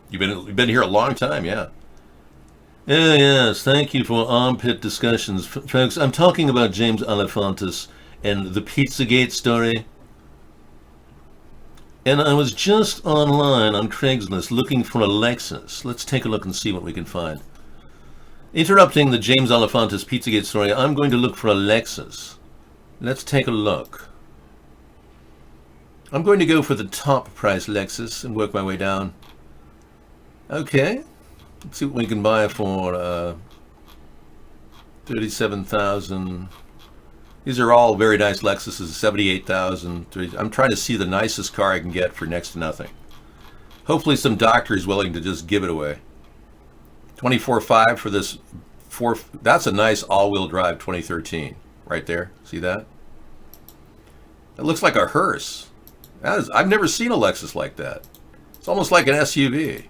Speaker 2: You've been here a long time, yeah. Yes, thank you for armpit discussions. Folks, I'm talking about James Alefantis and the Pizzagate story. And I was just online on Craigslist looking for a Lexus. Let's take a look and see what we can find. Interrupting the James Alefantis Pizzagate story, I'm going to look for a Lexus. Let's take a look. I'm going to go for the top price Lexus and work my way down. Okay. Let's see what we can buy for $37,000. These are all very nice Lexuses, $78,000. I'm trying to see the nicest car I can get for next to nothing. Hopefully some doctor is willing to just give it away. $24,500 for this that's a nice all-wheel drive 2013 right there. See that? It looks like a hearse. I've never seen a Lexus like that. It's almost like an SUV.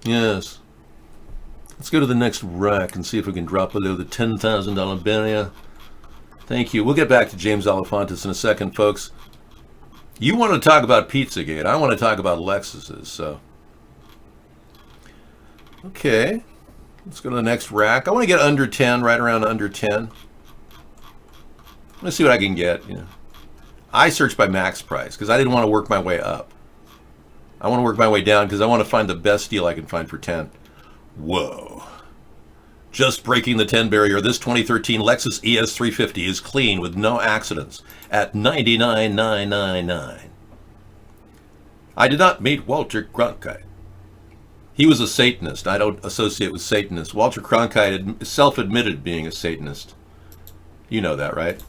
Speaker 2: Yes. Let's go to the next rack and see if we can drop below the $10,000 barrier. Thank you. We'll get back to James Alefantis in a second, folks. You want to talk about Pizzagate. I want to talk about Lexuses, so. Okay. Let's go to the next rack. I want to get under 10, right around under 10. Let's see what I can get. I searched by max price because I didn't want to work my way up. I want to work my way down because I want to find the best deal I can find for 10. Whoa. Just breaking the 10 barrier, this 2013 Lexus ES350 is clean with no accidents at $99,999. I did not meet Walter Cronkite. He was a Satanist. I don't associate with Satanists. Walter Cronkite self-admitted being a Satanist. You know that, right?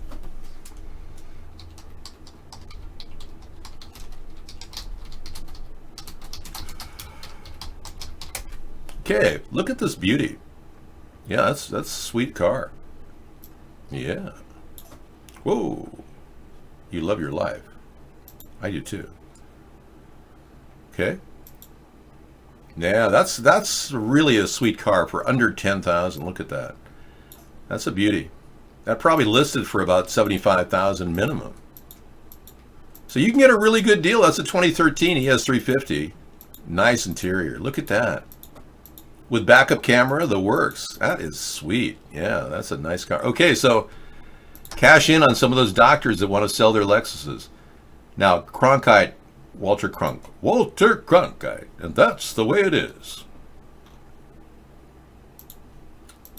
Speaker 2: Okay, look at this beauty. Yeah, that's a sweet car. Yeah. Whoa. You love your life. I do too. Okay. Yeah, that's really a sweet car for under 10,000. Look at that. That's a beauty. That probably listed for about 75,000 minimum. So you can get a really good deal. That's a 2013 ES350. Nice interior. Look at that. With backup camera, the works. That is sweet. Yeah, that's a nice car. Okay, so cash in on some of those doctors that want to sell their Lexuses. Now, Cronkite, Walter Cronkite, and that's the way it is.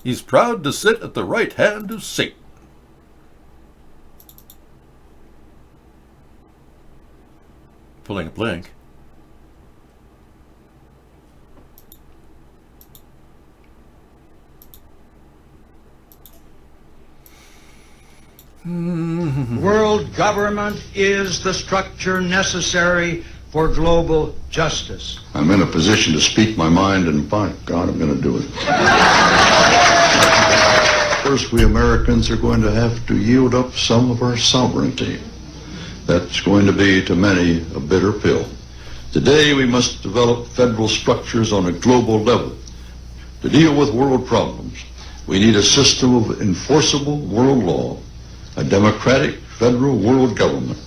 Speaker 2: He's proud to sit at the right hand of Satan. Pulling a blink.
Speaker 14: World government is the structure necessary for global justice.
Speaker 15: I'm in a position to speak my mind, and by God, I'm going to do it. First, we Americans are going to have to yield up some of our sovereignty. That's going to be, to many, a bitter pill. Today, we must develop federal structures on a global level. To deal with world problems, we need a system of enforceable world law, a democratic federal world government.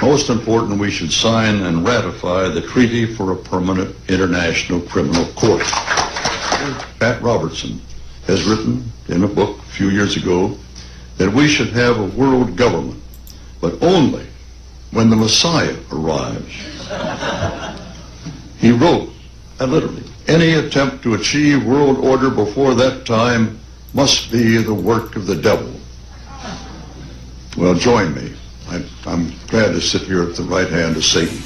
Speaker 15: Most important, we should sign and ratify the Treaty for a Permanent International Criminal Court. Pat Robertson has written in a book a few years ago that we should have a world government, but only when the Messiah arrives. He wrote, literally, any attempt to achieve world order before that time must be the work of the devil. Well, join me. I'm glad to sit here at the right hand of Satan.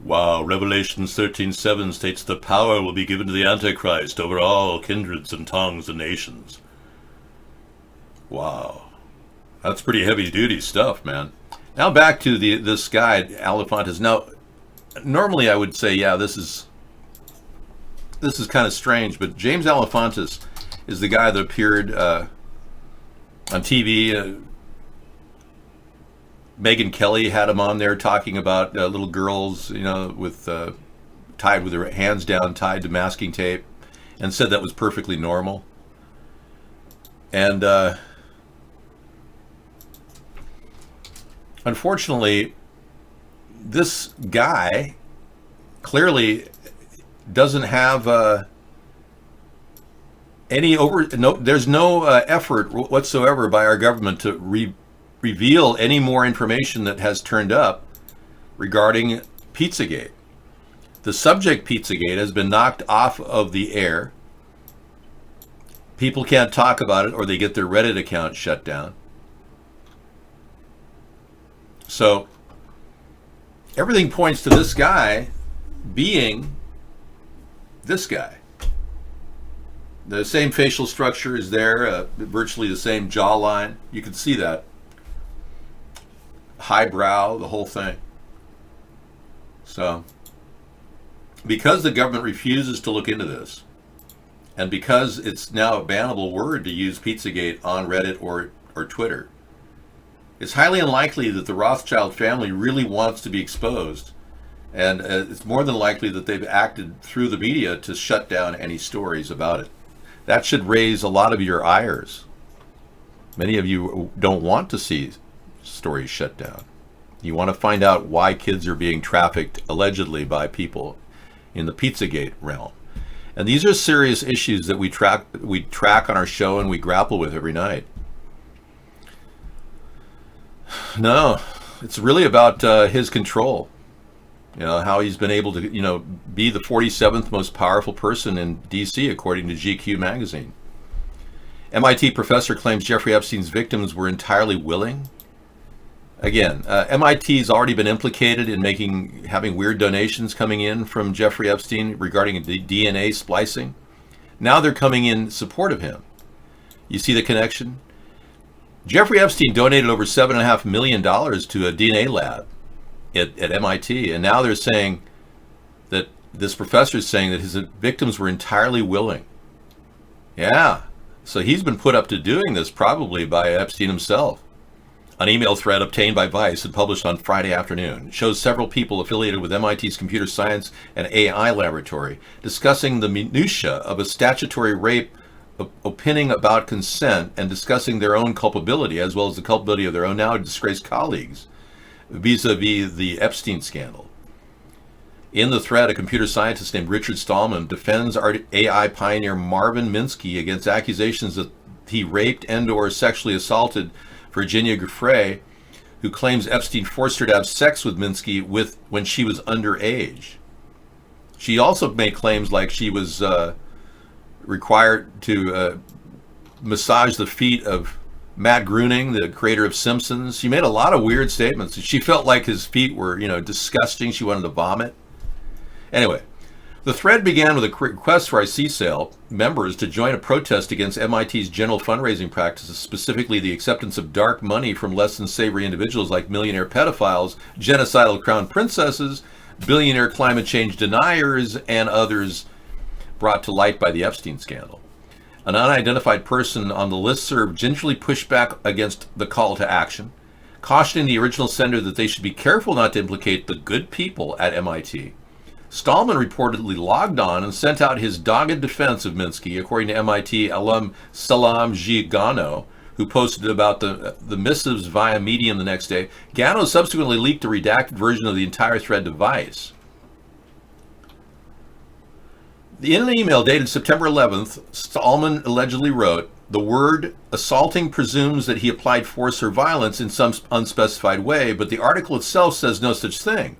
Speaker 2: Wow, Revelation 13:7 states the power will be given to the Antichrist over all kindreds and tongues and nations. Wow. That's pretty heavy-duty stuff, man. Now back to this guy, Alefantis. Now, normally I would say, yeah, this is kind of strange, but James Alefantis is the guy that appeared on TV. Megyn Kelly had him on there talking about little girls, with tied with their hands down, tied to masking tape, and said that was perfectly normal. And unfortunately, this guy clearly doesn't have there's no effort whatsoever by our government to reveal any more information that has turned up regarding Pizzagate. The subject Pizzagate has been knocked off of the air. People can't talk about it or they get their Reddit account shut down. So everything points to this guy being this guy. The same facial structure is there, virtually the same jawline. You can see that. Highbrow, the whole thing. So, because the government refuses to look into this, and because it's now a bannable word to use Pizzagate on Reddit or Twitter, it's highly unlikely that the Rothschild family really wants to be exposed, and it's more than likely that they've acted through the media to shut down any stories about it. That should raise a lot of your ires. Many of you don't want to see stories shut down. You want to find out why kids are being trafficked allegedly by people in the Pizzagate realm. And these are serious issues that we track on our show and we grapple with every night. No, it's really about his control. How he's been able to, be the 47th most powerful person in DC, according to GQ magazine. MIT professor claims Jeffrey Epstein's victims were entirely willing. Again, MIT's already been implicated in having weird donations coming in from Jeffrey Epstein regarding the DNA splicing. Now they're coming in support of him. You see the connection? Jeffrey Epstein donated over $7.5 million to a DNA lab at MIT, and now they're saying that this professor is saying that his victims were entirely willing. Yeah, so he's been put up to doing this probably by Epstein himself. An email thread obtained by Vice and published on Friday afternoon shows several people affiliated with MIT's computer science and AI laboratory discussing the minutiae of a statutory rape, opining about consent, and discussing their own culpability as well as the culpability of their own now disgraced colleagues vis-a-vis the Epstein scandal. In the thread, a computer scientist named Richard Stallman defends AI pioneer Marvin Minsky against accusations that he raped and/or sexually assaulted Virginia Giuffre, who claims Epstein forced her to have sex with Minsky when she was underage. She also made claims like she was required to massage the feet of Matt Groening, the creator of Simpsons. She made a lot of weird statements. She felt like his feet were, disgusting. She wanted to vomit. Anyway, the thread began with a request for ICSAIL members to join a protest against MIT's general fundraising practices, specifically the acceptance of dark money from less than savory individuals like millionaire pedophiles, genocidal crown princesses, billionaire climate change deniers, and others brought to light by the Epstein scandal. An unidentified person on the listserv gingerly pushed back against the call to action, cautioning the original sender that they should be careful not to implicate the good people at MIT. Stallman reportedly logged on and sent out his dogged defense of Minsky, according to MIT alum Salam Giuliano, who posted about the missives via Medium the next day. Gano subsequently leaked a redacted version of the entire thread to Vice. In an email dated September 11th, Stallman allegedly wrote, "The word assaulting presumes that he applied force or violence in some unspecified way, but the article itself says no such thing.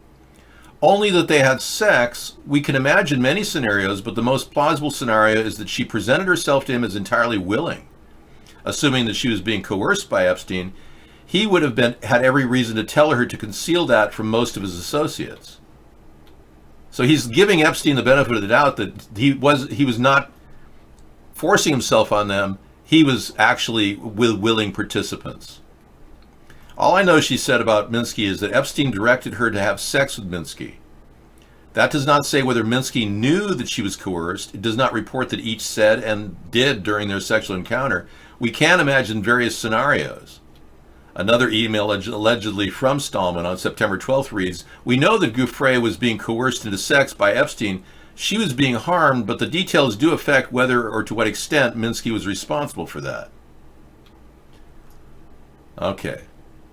Speaker 2: Only that they had sex. We can imagine many scenarios, but the most plausible scenario is that she presented herself to him as entirely willing. Assuming that she was being coerced by Epstein, he would have had every reason to tell her to conceal that from most of his associates." So he's giving Epstein the benefit of the doubt that he was not forcing himself on them. He was actually with willing participants. "All I know," she said about Minsky, "is that Epstein directed her to have sex with Minsky. That does not say whether Minsky knew that she was coerced. It does not report that each said and did during their sexual encounter. We can imagine various scenarios." Another email allegedly from Stallman on September 12th reads, "We know that Giuffre was being coerced into sex by Epstein. She was being harmed, but the details do affect whether or to what extent Minsky was responsible for that." Okay.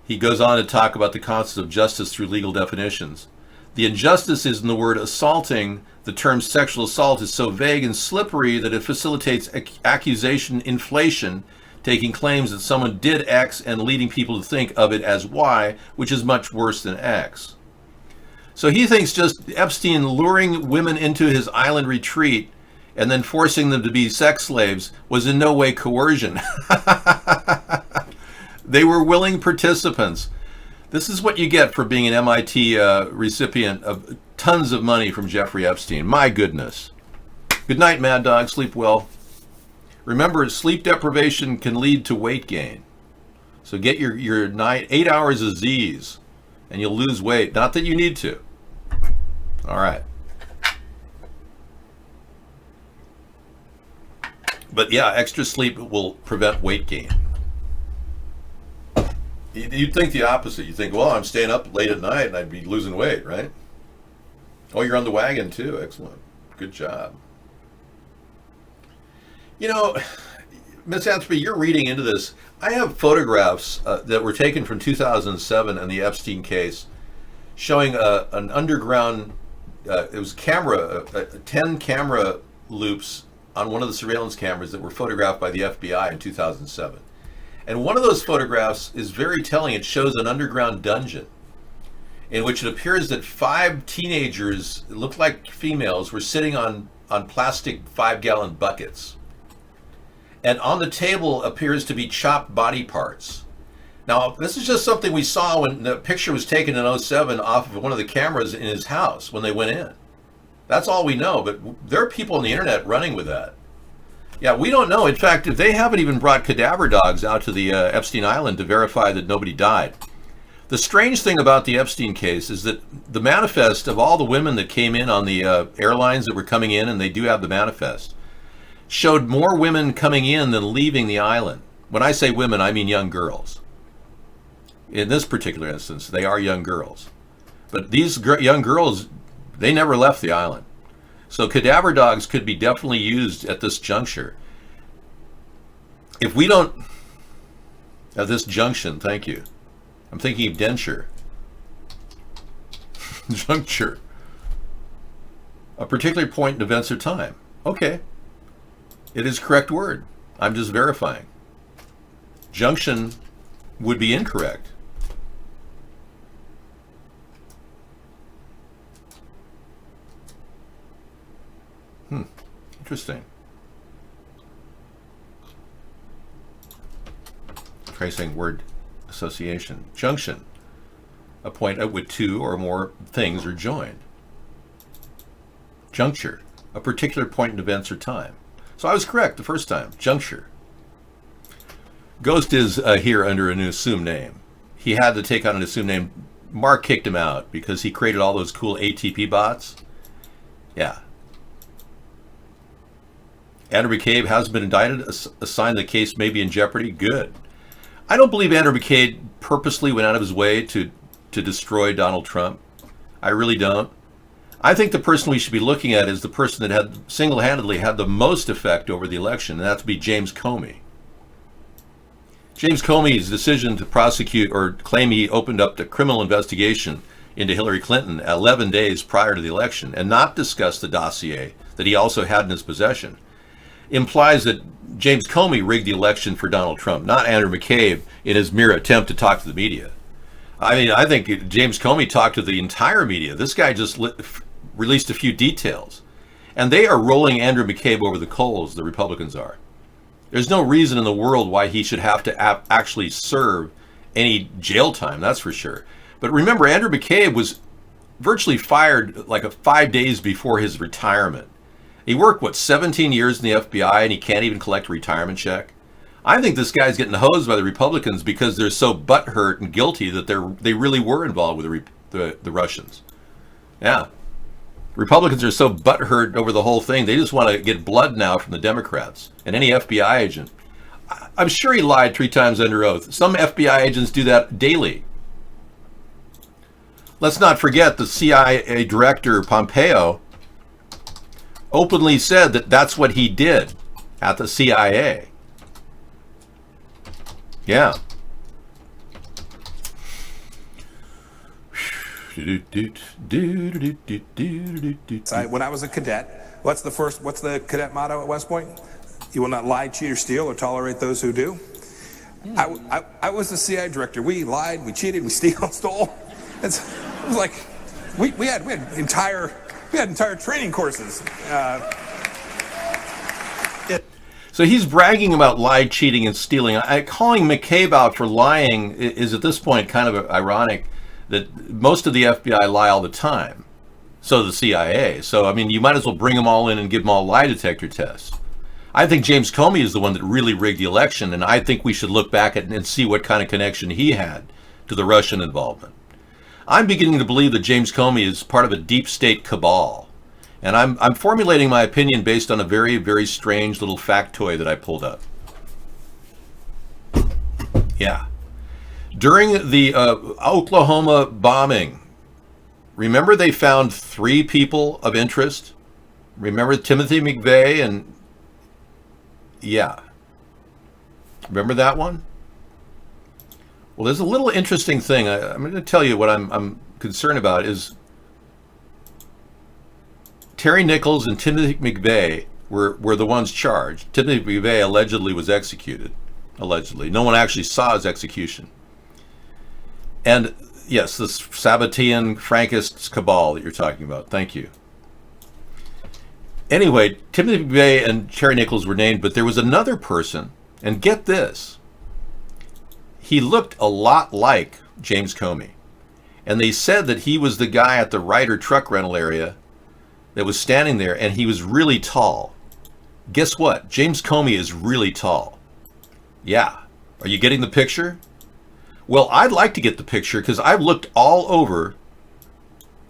Speaker 2: He goes on to talk about the concept of justice through legal definitions. "The injustice is in the word assaulting. The term sexual assault is so vague and slippery that it facilitates accusation inflation, taking claims that someone did X and leading people to think of it as Y, which is much worse than X." So he thinks just Epstein luring women into his island retreat and then forcing them to be sex slaves was in no way coercion. They were willing participants. This is what you get for being an MIT recipient of tons of money from Jeffrey Epstein. My goodness. Good night, Mad Dog. Sleep well. Remember, sleep deprivation can lead to weight gain. So get your 8 hours of Z's and you'll lose weight. Not that you need to. All right. But yeah, extra sleep will prevent weight gain. You'd think the opposite. You think, well, I'm staying up late at night and I'd be losing weight, right? Oh, you're on the wagon too. Excellent. Good job. You know, Miss Anthropy, you're reading into this. I have photographs that were taken from 2007 and the Epstein case showing an underground, it was 10 camera loops on one of the surveillance cameras that were photographed by the FBI in 2007. And one of those photographs is very telling. It shows an underground dungeon in which it appears that 5 teenagers, it looked like females, were sitting on plastic 5-gallon buckets. And on the table appears to be chopped body parts. Now, this is just something we saw when the picture was taken in 2007 off of one of the cameras in his house when they went in. That's all we know, but there are people on the internet running with that. Yeah, we don't know. In fact, they haven't even brought cadaver dogs out to the Epstein Island to verify that nobody died. The strange thing about the Epstein case is that the manifest of all the women that came in on the airlines that were coming in, and they do have the manifest, showed more women coming in than leaving the island. When I say women, I mean young girls. In this particular instance, they are young girls. But these young girls, they never left the island. So cadaver dogs could be definitely used at this juncture. If we don't, at this junction, thank you. I'm thinking of denture. Juncture. A particular point in events or time. Okay. It is correct word. I'm just verifying. Junction would be incorrect. Interesting. Tracing word association. Junction. A point at which 2 or more things are joined. Juncture. A particular point in events or time. So I was correct the first time. Juncture. Ghost is here under an assumed name. He had to take on an assumed name. Mark kicked him out because he created all those cool ATP bots. Yeah. Andrew McCabe has been indicted, a sign the case may be in jeopardy. Good. I don't believe Andrew McCabe purposely went out of his way to destroy Donald Trump. I really don't. I think the person we should be looking at is the person that had single-handedly had the most effect over the election, and that's be James Comey. James Comey's decision to prosecute or claim he opened up the criminal investigation into Hillary Clinton 11 days prior to the election and not discuss the dossier that he also had in his possession implies that James Comey rigged the election for Donald Trump, not Andrew McCabe in his mere attempt to talk to the media. I mean, I think James Comey talked to the entire media. This guy just released a few details. And they are rolling Andrew McCabe over the coals, the Republicans are. There's no reason in the world why he should have to actually serve any jail time, that's for sure. But remember, Andrew McCabe was virtually fired like 5 days before his retirement. He worked, 17 years in the FBI, and he can't even collect a retirement check? I think this guy's getting hosed by the Republicans because they're so butthurt and guilty that they really were involved with the Russians. Yeah. Republicans are so butthurt over the whole thing, they just want to get blood now from the Democrats. And any FBI agent, I'm sure he lied 3 times under oath. Some FBI agents do that daily. Let's not forget the CIA director, Pompeo, openly said that that's what he did at the CIA. Yeah.
Speaker 16: When I was a cadet, what's the cadet motto at West Point? You will not lie, cheat, or steal, or tolerate those who do. I was the CIA director. We lied, we cheated, we stole. It was like we had entire training courses.
Speaker 2: So he's bragging about lie, cheating, and stealing. Calling McCabe out for lying is at this point kind of ironic that most of the FBI lie all the time. So the CIA. So, I mean, you might as well bring them all in and give them all lie detector tests. I think James Comey is the one that really rigged the election, and I think we should look back at and see what kind of connection he had to the Russian involvement. I'm beginning to believe that James Comey is part of a deep state cabal. And I'm formulating my opinion based on a very, very strange little factoid that I pulled up. Yeah. During the Oklahoma bombing, remember they found 3 people of interest? Remember Timothy McVeigh and... Yeah. Remember that one? Well, there's a little interesting thing. I'm going to tell you what I'm concerned about is Terry Nichols and Timothy McVeigh were the ones charged. Timothy McVeigh allegedly was executed. Allegedly. No one actually saw his execution. And yes, this Sabbatean Frankist cabal that you're talking about. Thank you. Anyway, Timothy McVeigh and Terry Nichols were named, but there was another person, and get this, he looked a lot like James Comey. And they said that he was the guy at the Ryder truck rental area that was standing there, and he was really tall. Guess what? James Comey is really tall. Yeah. Are you getting the picture? Well, I'd like to get the picture because I've looked all over.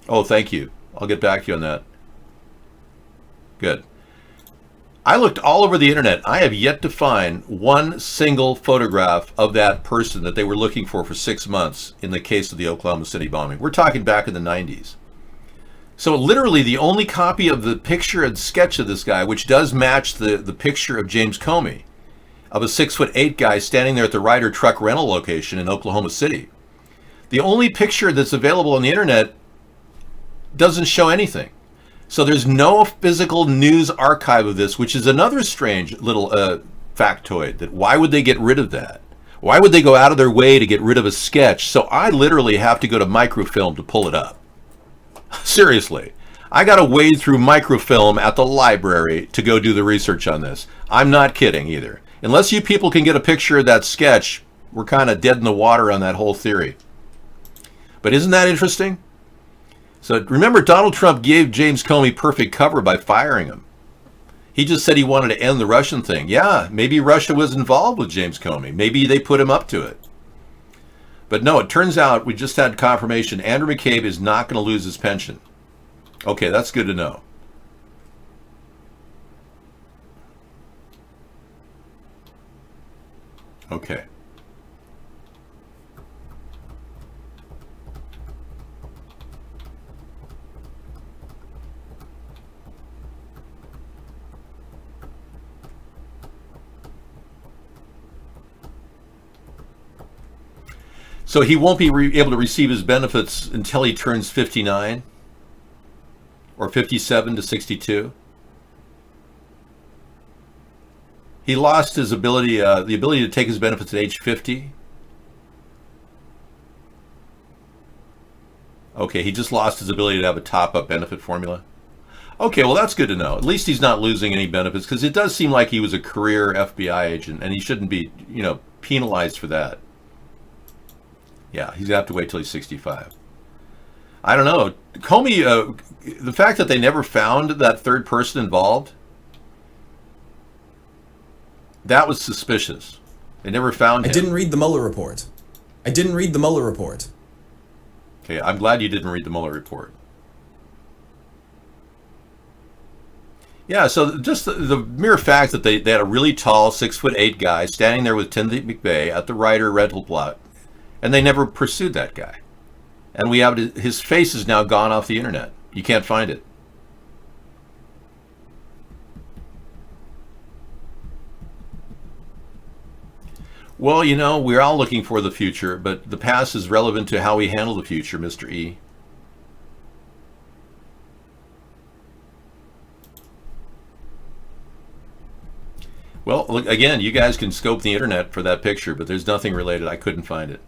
Speaker 2: Oh, thank you. I'll get back to you on that. Good. I looked all over the internet. I have yet to find one single photograph of that person that they were looking for 6 months in the case of the Oklahoma City bombing. We're talking back in the 90s. So literally the only copy of the picture and sketch of this guy, which does match the picture of James Comey, of a 6'8" guy standing there at the Ryder truck rental location in Oklahoma City. The only picture that's available on the internet doesn't show anything. So there's no physical news archive of this, which is another strange little factoid. That why would they get rid of that? Why would they go out of their way to get rid of a sketch? So I literally have to go to microfilm to pull it up. Seriously. I got to wade through microfilm at the library to go do the research on this. I'm not kidding either. Unless you people can get a picture of that sketch, we're kind of dead in the water on that whole theory. But isn't that interesting? So remember, Donald Trump gave James Comey perfect cover by firing him. He just said he wanted to end the Russian thing. Yeah, maybe Russia was involved with James Comey. Maybe they put him up to it. But no, it turns out we just had confirmation Andrew McCabe is not going to lose his pension. Okay, that's good to know. Okay. So he won't be able to receive his benefits until he turns 59 or 57 to 62. He lost his ability, the ability to take his benefits at age 50. Okay, he just lost his ability to have a top-up benefit formula. Okay, well, that's good to know. At least he's not losing any benefits, because it does seem like he was a career FBI agent, and he shouldn't be, penalized for that. Yeah, he's going to have to wait till he's 65. I don't know. Comey, the fact that they never found that third person involved, that was suspicious. They never found him.
Speaker 17: I didn't read the Mueller report.
Speaker 2: Okay, I'm glad you didn't read the Mueller report. Yeah, so just the mere fact that they had a really tall 6'8" guy standing there with Timothy McVeigh at the Ryder rental plot, and they never pursued that guy. And we have his face is now gone off the internet. You can't find it. Well, we're all looking for the future, but the past is relevant to how we handle the future, Mr. E. Well, look, again, you guys can scope the internet for that picture, but there's nothing related. I couldn't find it.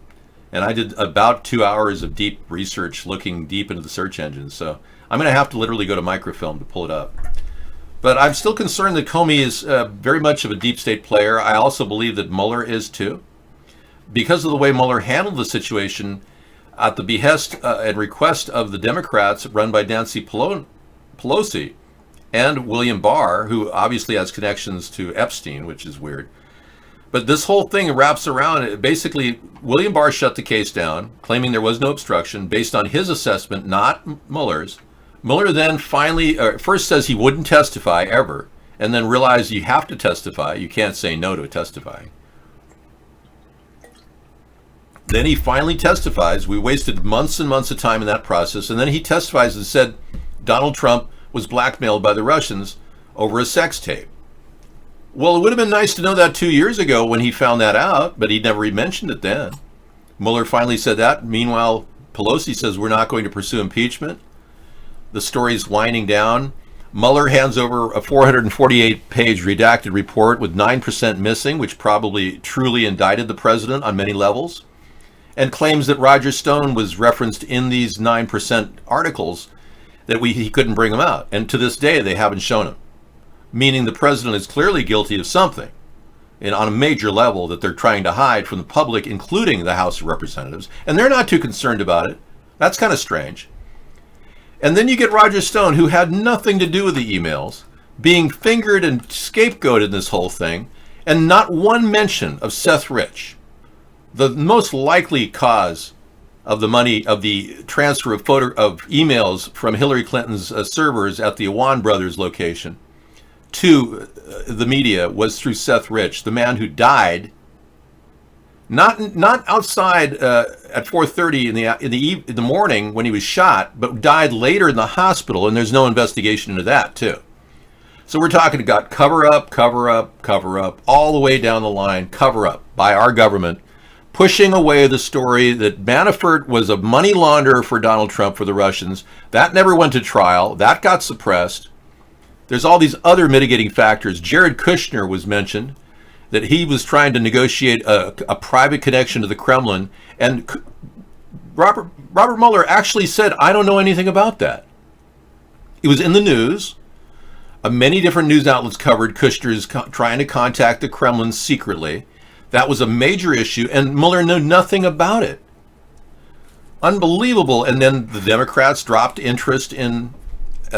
Speaker 2: And I did about 2 hours of deep research looking deep into the search engines, so I'm going to have to literally go to microfilm to pull it up. But I'm still concerned that Comey is very much of a deep state player. I also believe that Mueller is too. Because of the way Mueller handled the situation at the behest and request of the Democrats run by Nancy Pelosi and William Barr, who obviously has connections to Epstein, which is weird. But this whole thing wraps around, basically, William Barr shut the case down, claiming there was no obstruction based on his assessment, not Mueller's. Mueller then finally, first says he wouldn't testify ever, and then realized you have to testify. You can't say no to testifying. Then he finally testifies. We wasted months and months of time in that process, and then he testifies and said Donald Trump was blackmailed by the Russians over a sex tape. Well, it would have been nice to know that 2 years ago when he found that out, but he never even mentioned it then. Mueller finally said that. Meanwhile, Pelosi says we're not going to pursue impeachment. The story's winding down. Mueller hands over a 448-page redacted report with 9% missing, which probably truly indicted the president on many levels, and claims that Roger Stone was referenced in these 9% articles, that he couldn't bring them out. And to this day, they haven't shown him, meaning the president is clearly guilty of something and on a major level that they're trying to hide from the public, including the House of Representatives. And they're not too concerned about it. That's kind of strange. And then you get Roger Stone, who had nothing to do with the emails, being fingered and scapegoated in this whole thing, and not one mention of Seth Rich, the most likely cause of the money, of the transfer of emails from Hillary Clinton's servers at the Awan Brothers location to the media was through Seth Rich, the man who died not outside at 4:30 in the morning when he was shot, but died later in the hospital, and there's no investigation into that too. So we're talking about cover up, all the way down the line, cover up by our government, pushing away the story that Manafort was a money launderer for Donald Trump for the Russians. That never went to trial. That got suppressed. There's all these other mitigating factors. Jared Kushner was mentioned, that he was trying to negotiate a private connection to the Kremlin. And Robert Mueller actually said, I don't know anything about that. It was in the news. Many different news outlets covered Kushner's trying to contact the Kremlin secretly. That was a major issue, and Mueller knew nothing about it. Unbelievable. And then the Democrats dropped interest in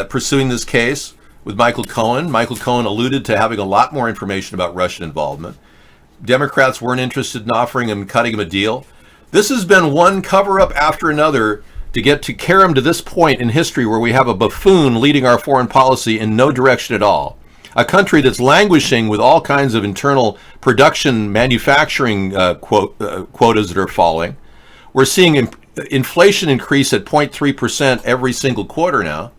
Speaker 2: pursuing this case with Michael Cohen. Michael Cohen alluded to having a lot more information about Russian involvement. Democrats weren't interested in offering him, cutting him a deal. This has been one cover-up after another to get to carry him to this point in history where we have a buffoon leading our foreign policy in no direction at all. A country that's languishing with all kinds of internal production, manufacturing quotas that are falling. We're seeing inflation increase at 0.3% every single quarter now.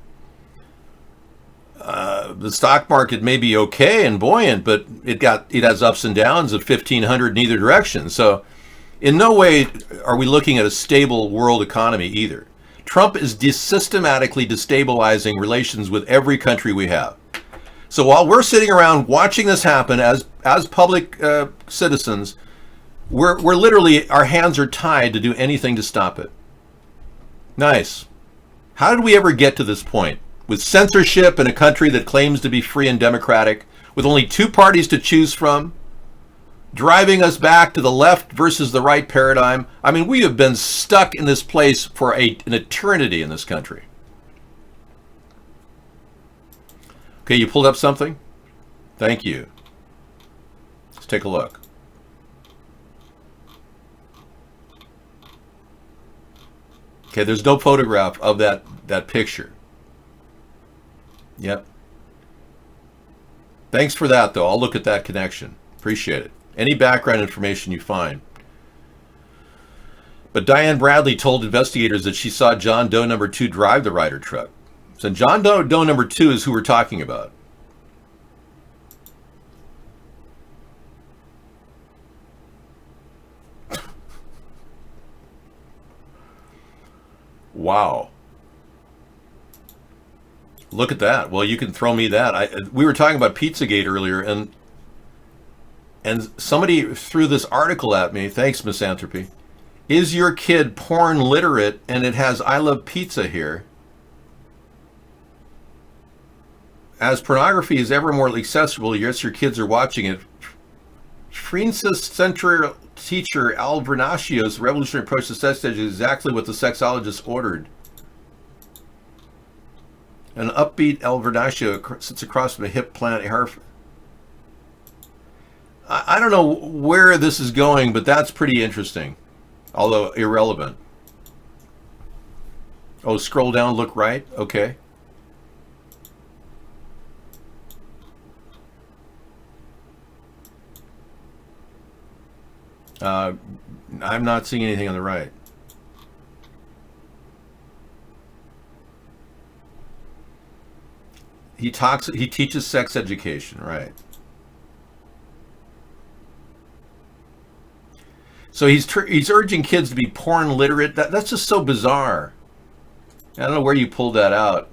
Speaker 2: The stock market may be okay and buoyant, but it has ups and downs of 1,500 in either direction. So In no way are we looking at a stable world economy either. Trump is systematically destabilizing relations with every country we have. So while we're sitting around watching this happen as public citizens, we're literally, our hands are tied to do anything to stop it. Nice. How did we ever get to this point? With censorship in a country that claims to be free and democratic, with only two parties to choose from, driving us back to the left versus the right paradigm. I mean, we have been stuck in this place for an eternity in this country. Okay, you pulled up something? Thank you. Let's take a look. Okay, there's no photograph of that picture. Yep. Thanks for that, though. I'll look at that connection. Appreciate it. Any background information you find. But Diane Bradley told investigators that she saw John Doe number 2 drive the Ryder truck. So John Doe number 2 is who we're talking about. Wow. Look at that. Well, you can throw me that. We were talking about Pizzagate earlier, and somebody threw this article at me. Thanks, Misanthropy. Is your kid porn literate? And it has I Love Pizza here. As pornography is ever more accessible, yes, your kids are watching it. Francis Central teacher Al Vernacio's revolutionary approach to sex ed is exactly what the sexologist ordered. An upbeat Al Vernacio sits across from a hip Planet hair. I don't know where this is going, but that's pretty interesting, although irrelevant. Oh, scroll down, look right. Okay. I'm not seeing anything on the right. He teaches sex education, right? So he's urging kids to be porn literate. That's just so bizarre. I don't know where you pulled that out.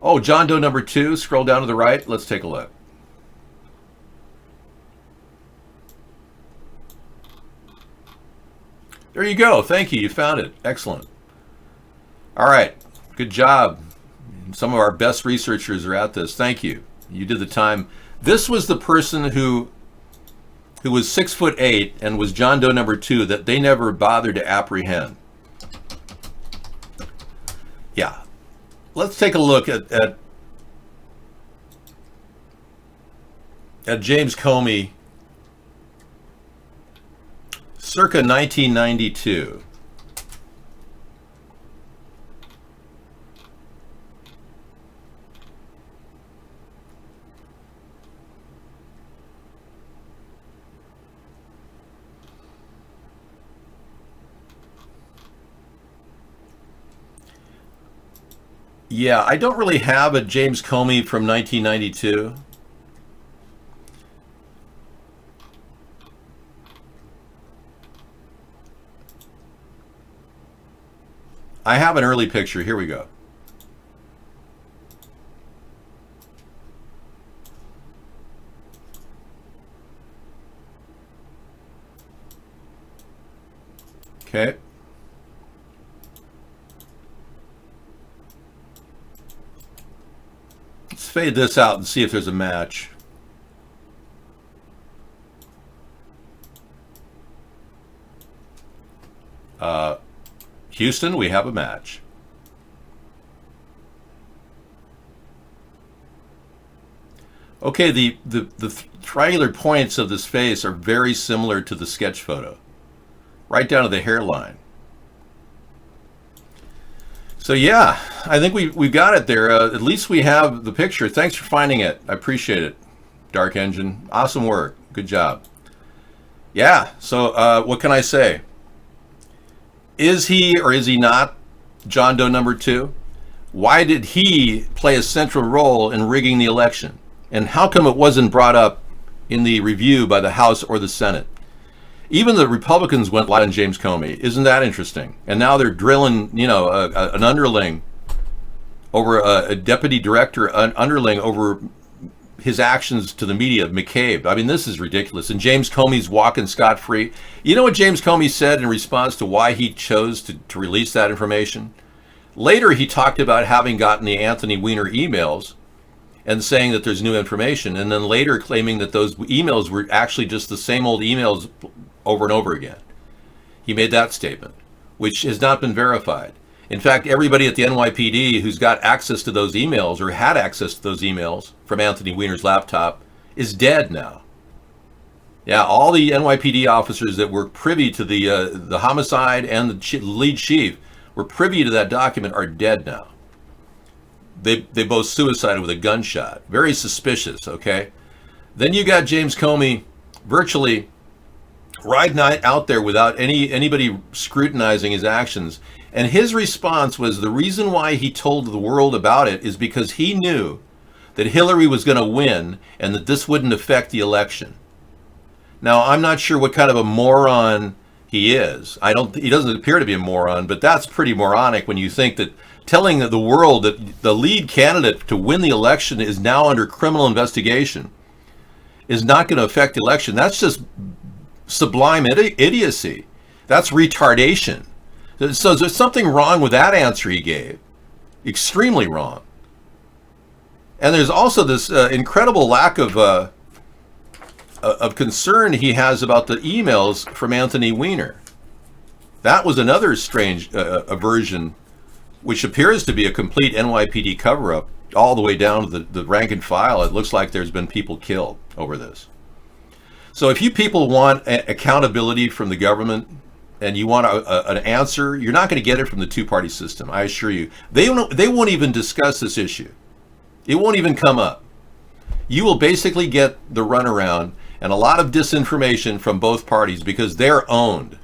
Speaker 2: Oh, John Doe number 2, scroll down to the right. Let's take a look. There you go. Thank you. You found it. Excellent. All right. Good job. Some of our best researchers are at this. Thank you. You did the time. This was the person who was 6'8" and was John Doe number 2 that they never bothered to apprehend. Yeah. Let's take a look at James Comey circa 1992. Yeah, I don't really have a James Comey from 1992. I have an early picture. Here we go. Okay. Let's fade this out and see if there's a match. Houston, we have a match. Okay, the triangular points of this face are very similar to the sketch photo, right down to the hairline. So yeah, I think we've got it there. At least we have the picture. Thanks for finding it. I appreciate it, Dark Engine. Awesome work. Good job. Yeah, so what can I say? Is he or is he not John Doe number 2? Why did he play a central role in rigging the election? And how come it wasn't brought up in the review by the House or the Senate? Even the Republicans went light on James Comey. Isn't that interesting? And now they're drilling, an underling over a deputy director, an underling over his actions to the media, McCabe. I mean, this is ridiculous. And James Comey's walking scot-free. You know what James Comey said in response to why he chose to release that information? Later, he talked about having gotten the Anthony Weiner emails and saying that there's new information, and then later claiming that those emails were actually just the same old emails over and over again. He made that statement, which has not been verified. In fact, everybody at the NYPD who's got access to those emails or had access to those emails from Anthony Weiner's laptop is dead now. Yeah, all the NYPD officers that were privy to the homicide and the lead chief were privy to that document are dead now. They both suicided with a gunshot. Very suspicious, okay? Then you got James Comey virtually riding out there without anybody scrutinizing his actions. And his response was the reason why he told the world about it is because he knew that Hillary was going to win and that this wouldn't affect the election. Now, I'm not sure what kind of a moron he is. He doesn't appear to be a moron, but that's pretty moronic when you think that telling the world that the lead candidate to win the election is now under criminal investigation is not going to affect the election. That's just sublime idiocy. That's retardation. So there's something wrong with that answer he gave. Extremely wrong. And there's also this incredible lack of concern he has about the emails from Anthony Weiner. That was another strange aversion, which appears to be a complete NYPD cover-up all the way down to the rank and file. It looks like there's been people killed over this. So if you people want accountability from the government and you want an answer, you're not going to get it from the two-party system, I assure you. They won't even discuss this issue. It won't even come up. You will basically get the runaround and a lot of disinformation from both parties because they're owned.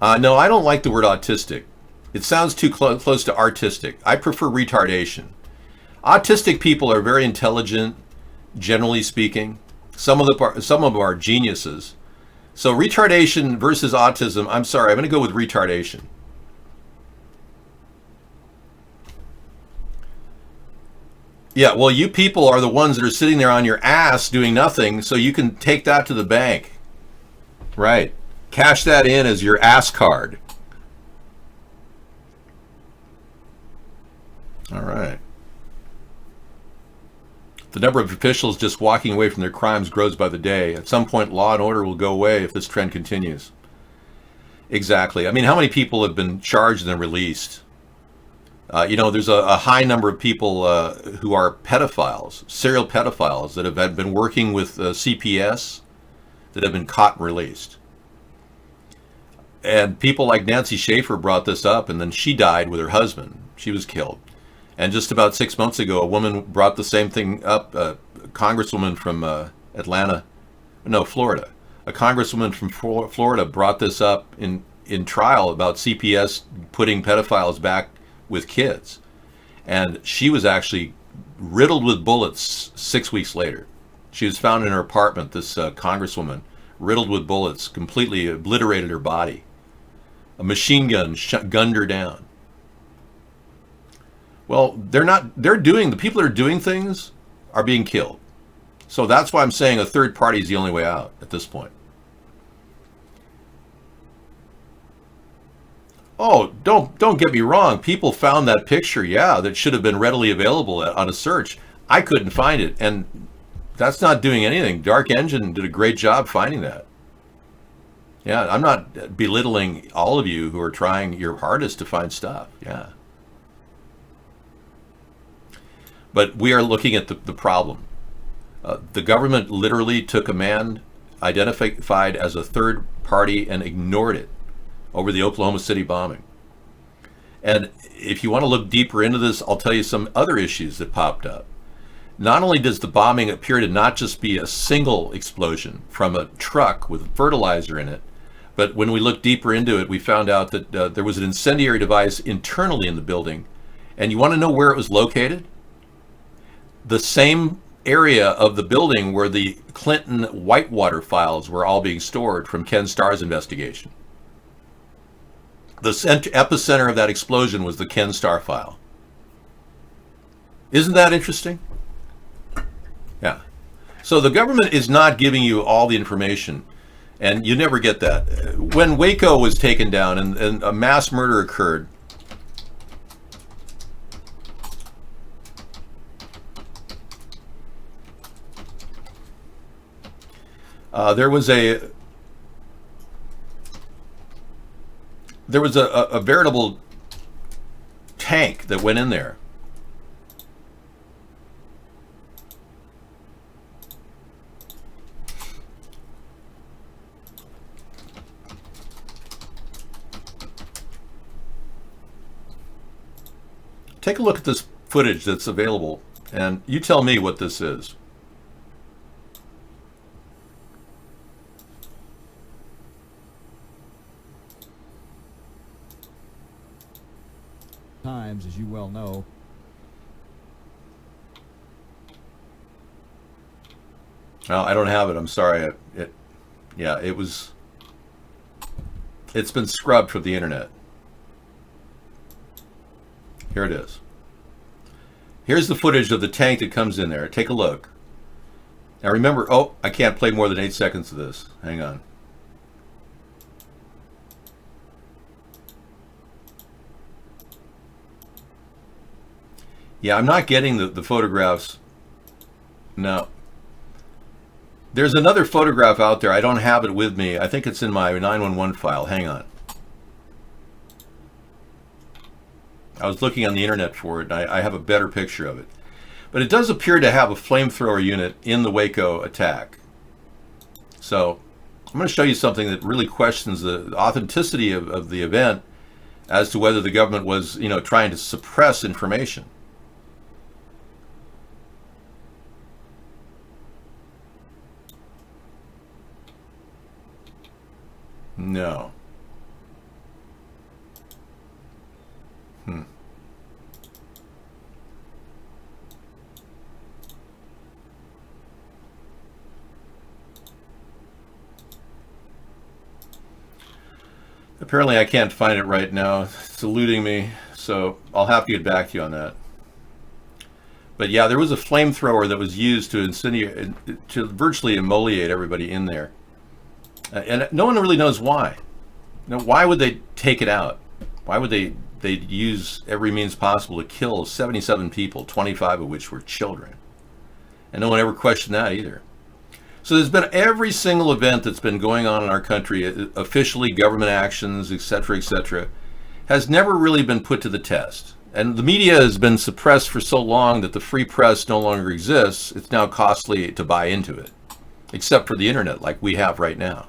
Speaker 2: No, I don't like the word autistic. It sounds too close to artistic. I prefer retardation. Autistic people are very intelligent, generally speaking. Some of them are geniuses. So retardation versus autism, I'm sorry, I'm going to go with retardation. Yeah, well, you people are the ones that are sitting there on your ass doing nothing, so you can take that to the bank. Right. Cash that in as your ass card. All right. The number of officials just walking away from their crimes grows by the day. At some point, law and order will go away if this trend continues. Exactly. I mean, how many people have been charged and released? There's a high number of people who are pedophiles, serial pedophiles, that have been working with CPS that have been caught and released. And people like Nancy Schaefer brought this up, and then she died with her husband. She was killed. And just about 6 months ago, a woman brought the same thing up, a congresswoman from Florida. A congresswoman from Florida brought this up in trial about CPS putting pedophiles back with kids. And she was actually riddled with bullets 6 weeks later. She was found in her apartment, this congresswoman, riddled with bullets, completely obliterated her body. A machine gun gunned her down. Well, the people that are doing things are being killed. So that's why I'm saying a third party is the only way out at this point. Oh, don't get me wrong. People found that picture, that should have been readily available on a search. I couldn't find it, and that's not doing anything. Dark Engine did a great job finding that. Yeah, I'm not belittling all of you who are trying your hardest to find stuff. Yeah. But we are looking at the problem. The government literally took a man identified as a third party and ignored it over the Oklahoma City bombing. And if you want to look deeper into this, I'll tell you some other issues that popped up. Not only does the bombing appear to not just be a single explosion from a truck with fertilizer in it, but when we looked deeper into it, we found out that there was an incendiary device internally in the building. And you want to know where it was located? The same area of the building where the Clinton Whitewater files were all being stored from Ken Starr's investigation. The epicenter of that explosion was the Ken Starr file. Isn't that interesting? Yeah. So the government is not giving you all the information, and you never get that. When Waco was taken down and a mass murder occurred, there was a veritable tank that went in there. Take a look at this footage that's available, and you tell me what this is.
Speaker 17: Times, as you well know.
Speaker 2: Well, I don't have it. I'm sorry. It's been scrubbed from the internet. Here it is. Here's the footage of the tank that comes in there. Take a look. Now remember, oh, I can't play more than 8 seconds of this. Hang on. Yeah, I'm not getting the photographs. No. There's another photograph out there. I don't have it with me. I think it's in my 911 file. Hang on. I was looking on the internet for it, and I have a better picture of it. But it does appear to have a flamethrower unit in the Waco attack. So I'm going to show you something that really questions the authenticity of the event as to whether the government was, trying to suppress information. No. Apparently I can't find it right now. It's eluding me, so I'll have to get back to you on that. But yeah, there was a flamethrower that was used to virtually immolate everybody in there. And no one really knows why. Why would they take it out? Why would they use every means possible to kill 77 people, 25 of which were children? And no one ever questioned that either. So there's been every single event that's been going on in our country, officially government actions, etc., has never really been put to the test. And the media has been suppressed for so long that the free press no longer exists. It's now costly to buy into it, except for the internet like we have right now.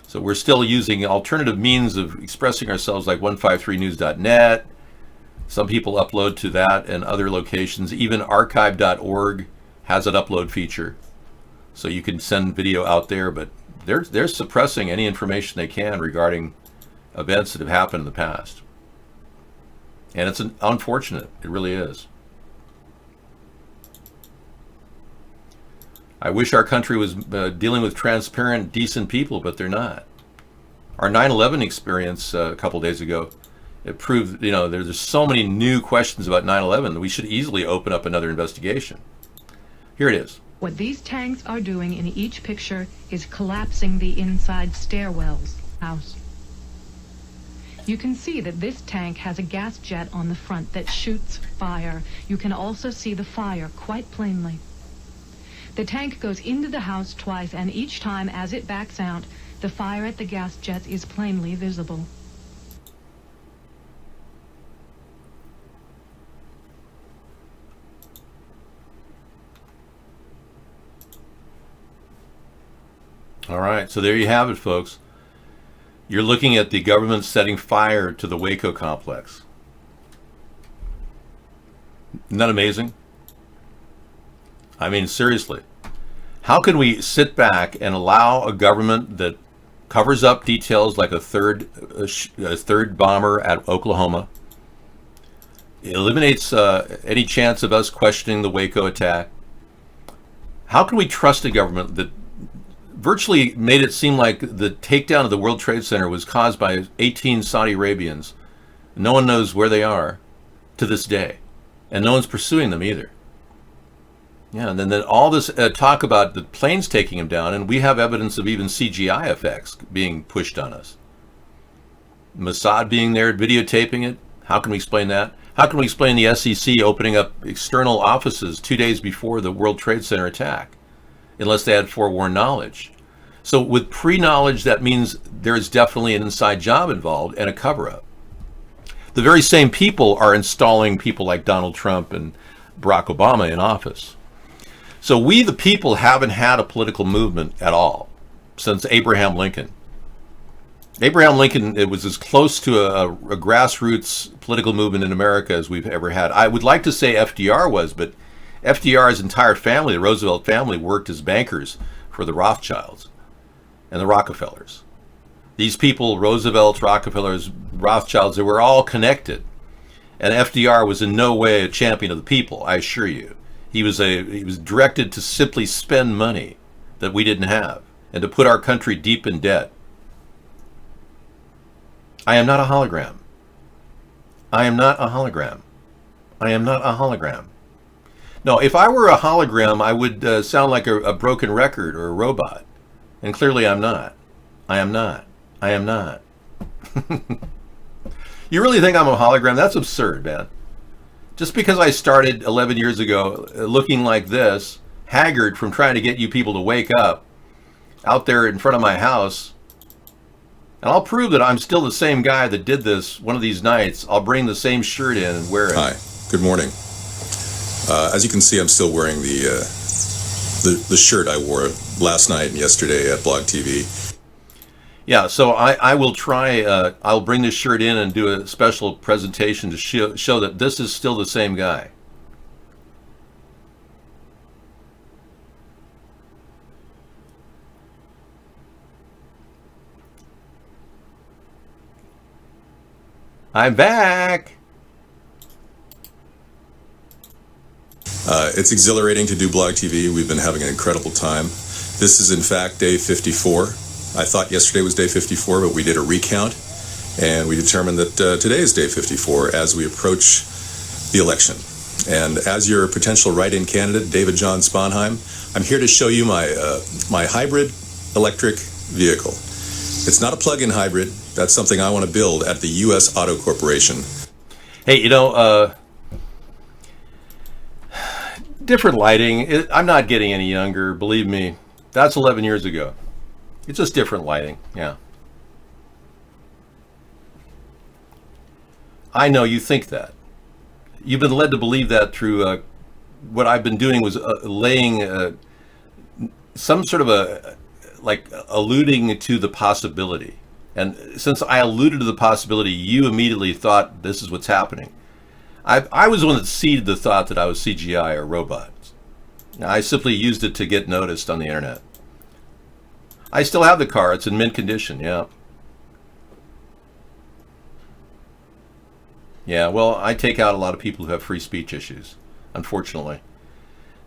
Speaker 2: So we're still using alternative means of expressing ourselves like 153news.net. Some people upload to that and other locations. Even archive.org has an upload feature. So you can send video out there, but they're suppressing any information they can regarding events that have happened in the past. And it's unfortunate. It really is. I wish our country was dealing with transparent, decent people, but they're not. Our 9/11 experience a couple days ago, it proved, there's so many new questions about 9/11 that we should easily open up another investigation. Here it is.
Speaker 18: What these tanks are doing in each picture is collapsing the inside stairwells house. You can see that this tank has a gas jet on the front that shoots fire. You can also see the fire quite plainly. The tank goes into the house twice, and each time as it backs out, the fire at the gas jets is plainly visible.
Speaker 2: All right, so there you have it, folks. You're looking at the government setting fire to the Waco complex. Isn't that amazing? I mean, seriously. How can we sit back and allow a government that covers up details like a third bomber at Oklahoma, eliminates any chance of us questioning the Waco attack, How can we trust a government that virtually made it seem like the takedown of the World Trade Center was caused by 18 Saudi Arabians? No one knows where they are to this day, and no one's pursuing them either. Yeah, and then all this talk about the planes taking them down, and we have evidence of even CGI effects being pushed on us. Mossad being there videotaping it. How can we explain that? How can we explain the SEC opening up external offices 2 days before the World Trade Center attack, unless they had forewarned knowledge? So with pre-knowledge, that means there is definitely an inside job involved and a cover-up. The very same people are installing people like Donald Trump and Barack Obama in office. So we, the people, haven't had a political movement at all since Abraham Lincoln. Abraham Lincoln, it was as close to a grassroots political movement in America as we've ever had. I would like to say FDR was, but FDR's entire family, the Roosevelt family, worked as bankers for the Rothschilds and the Rockefellers. These people, Roosevelt, Rockefellers, Rothschilds, they were all connected. And FDR was in no way a champion of the people, I assure you. He was directed to simply spend money that we didn't have and to put our country deep in debt. I am not a hologram. I am not a hologram. I am not a hologram. No, if I were a hologram, I would sound like a broken record or a robot. And clearly I'm not. I am not. I am not. You really think I'm a hologram? That's absurd, man. Just because I started 11 years ago looking like this, haggard from trying to get you people to wake up out there in front of my house, and I'll prove that I'm still the same guy that did this one of these nights. I'll bring the same shirt in and wear it.
Speaker 17: Hi, good morning. As you can see, I'm still wearing the shirt I wore last night and yesterday at Blog TV.
Speaker 2: Yeah, so I will try, I'll bring this shirt in and do a special presentation to show that this is still the same guy. I'm back!
Speaker 17: It's exhilarating to do Blog TV. We've been having an incredible time. This is in fact day 54. I thought yesterday was day 54, but we did a recount, and we determined that today is day 54 as we approach the election. And as your potential write-in candidate, David John Sponheim, I'm here to show you my hybrid electric vehicle. It's not a plug-in hybrid. That's something I want to build at the U.S. Auto Corporation.
Speaker 2: Hey, you know, different lighting. I'm not getting any younger, believe me. That's 11 years ago. It's just different lighting, yeah. I know you think that. You've been led to believe that through what I've been doing was laying some sort of alluding to the possibility. And since I alluded to the possibility, you immediately thought this is what's happening. I was the one that seeded the thought that I was CGI or robots. I simply used it to get noticed on the internet. I still have the car. It's in mint condition, yeah. Yeah, well, I take out a lot of people who have free speech issues, unfortunately.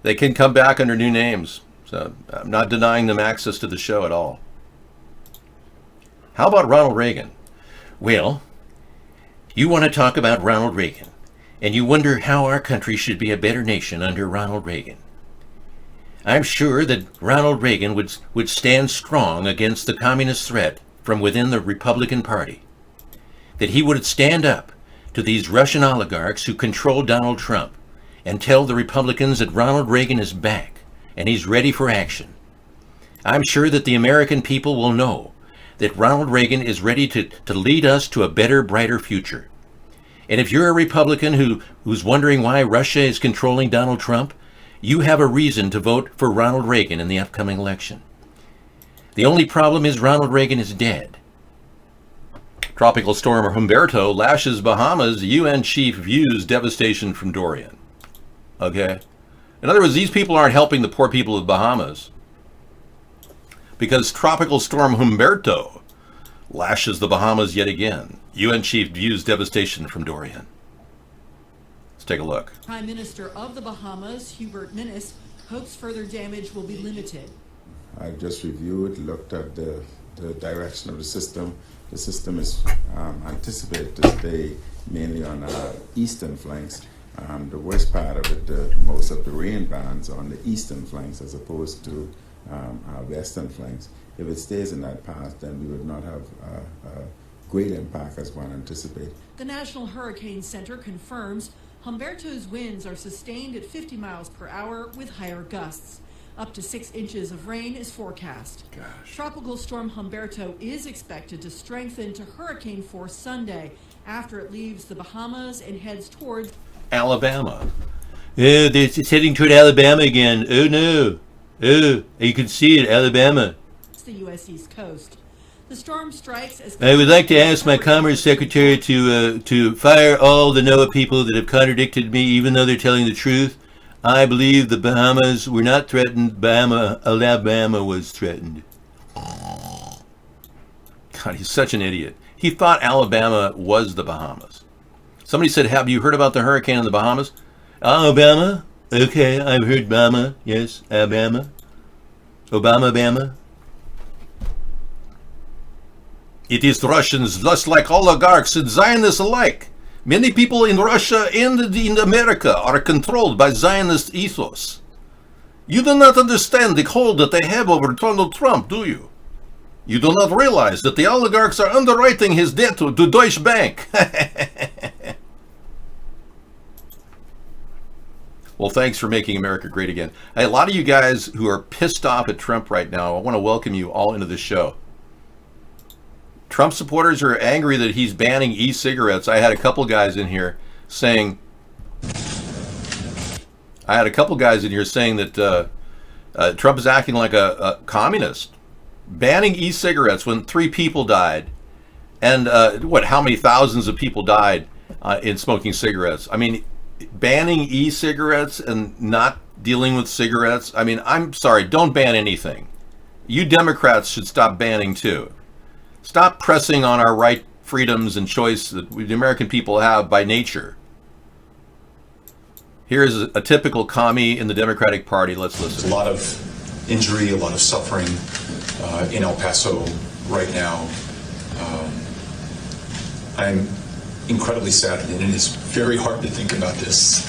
Speaker 2: They can come back under new names, so I'm not denying them access to the show at all. How about Ronald Reagan? Well, you want to talk about Ronald Reagan, and you wonder how our country should be a better nation under Ronald Reagan. I'm sure that Ronald Reagan would stand strong against the communist threat from within the Republican Party. That he would stand up to these Russian oligarchs who control Donald Trump and tell the Republicans that Ronald Reagan is back and he's ready for action. I'm sure that the American people will know that Ronald Reagan is ready to lead us to a better, brighter future. And if you're a Republican who's wondering why Russia is controlling Donald Trump, you have a reason to vote for Ronald Reagan in the upcoming election. The only problem is Ronald Reagan is dead. Tropical storm Humberto lashes Bahamas. UN chief views devastation from Dorian. Okay? In other words, these people aren't helping the poor people of Bahamas. Because tropical storm Humberto lashes the Bahamas yet again. UN chief views devastation from Dorian. Let's take a look.
Speaker 19: Prime Minister of the Bahamas, Hubert Minnis, hopes further damage will be limited.
Speaker 20: I've just reviewed, looked at the direction of the system. The system is anticipated to stay mainly on our eastern flanks. The worst part of it, most of the rain bands on the eastern flanks as opposed to our western flanks. If it stays in that path, then we would not have a great impact as one anticipates.
Speaker 19: The National Hurricane Center confirms Humberto's winds are sustained at 50 miles per hour with higher gusts. Up to 6 inches of rain is forecast.
Speaker 2: Gosh.
Speaker 19: Tropical storm Humberto is expected to strengthen to hurricane force Sunday after it leaves the Bahamas and heads towards
Speaker 2: Alabama. Oh, it's heading toward Alabama again. Oh no. Oh, you can see it, Alabama.
Speaker 19: the U.S. East Coast. The storm strikes as
Speaker 2: I would like to ask my Commerce Secretary to fire all the NOAA people that have contradicted me, even though they're telling the truth. I believe the Bahamas were not threatened. Alabama was threatened. God, he's such an idiot. He thought Alabama was the Bahamas. Somebody said, have you heard about the hurricane in the Bahamas? Alabama? Okay, I've heard Bama. Yes, Alabama. Obama, Bama. It is Russians, just like oligarchs and Zionists alike. Many people in Russia and in America are controlled by Zionist ethos. You do not understand the hold that they have over Donald Trump, do you? You do not realize that the oligarchs are underwriting his debt to Deutsche Bank. Well, thanks for making America great again. Hey, a lot of you guys who are pissed off at Trump right now, I want to welcome you all into the show. Trump supporters are angry that he's banning e-cigarettes. I had a couple guys in here saying that Trump is acting like a communist, banning e-cigarettes when 3 people died, and how many thousands of people died in smoking cigarettes. I mean, banning e-cigarettes and not dealing with cigarettes. I mean, I'm sorry, don't ban anything. You Democrats should stop banning too. Stop pressing on our right, freedoms, and choice that the American people have by nature. Here's a typical commie in the Democratic Party. Let's listen.
Speaker 6: A lot of injury, a lot of suffering in El Paso right now. I'm incredibly saddened, and it is very hard to think about this.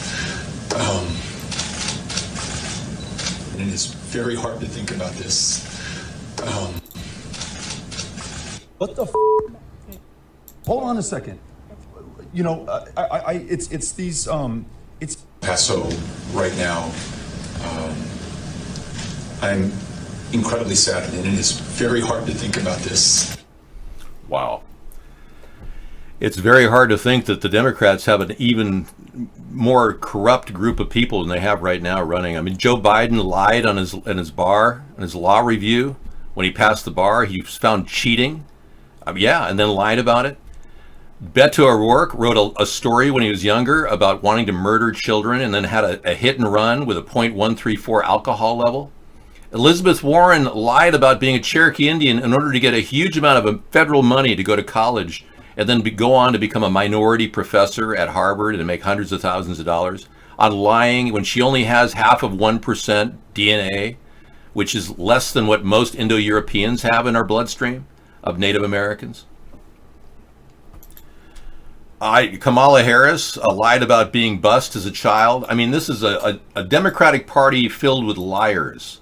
Speaker 21: What the f? Hold on a second. You know, it's these, it's
Speaker 6: Paso right now. I'm incredibly saddened, and it is very hard to think about this.
Speaker 2: Wow. It's very hard to think that the Democrats have an even more corrupt group of people than they have right now running. I mean, Joe Biden lied on his law review when he passed the bar. He was found cheating. And then lied about it. Beto O'Rourke wrote a story when he was younger about wanting to murder children and then had a hit and run with a .134 alcohol level. Elizabeth Warren lied about being a Cherokee Indian in order to get a huge amount of federal money to go to college and then go on to become a minority professor at Harvard and make hundreds of thousands of dollars on lying when she only has half of 1% DNA, which is less than what most Indo-Europeans have in our bloodstream of Native Americans. Kamala Harris lied about being bused as a child. I mean, this is a Democratic Party filled with liars.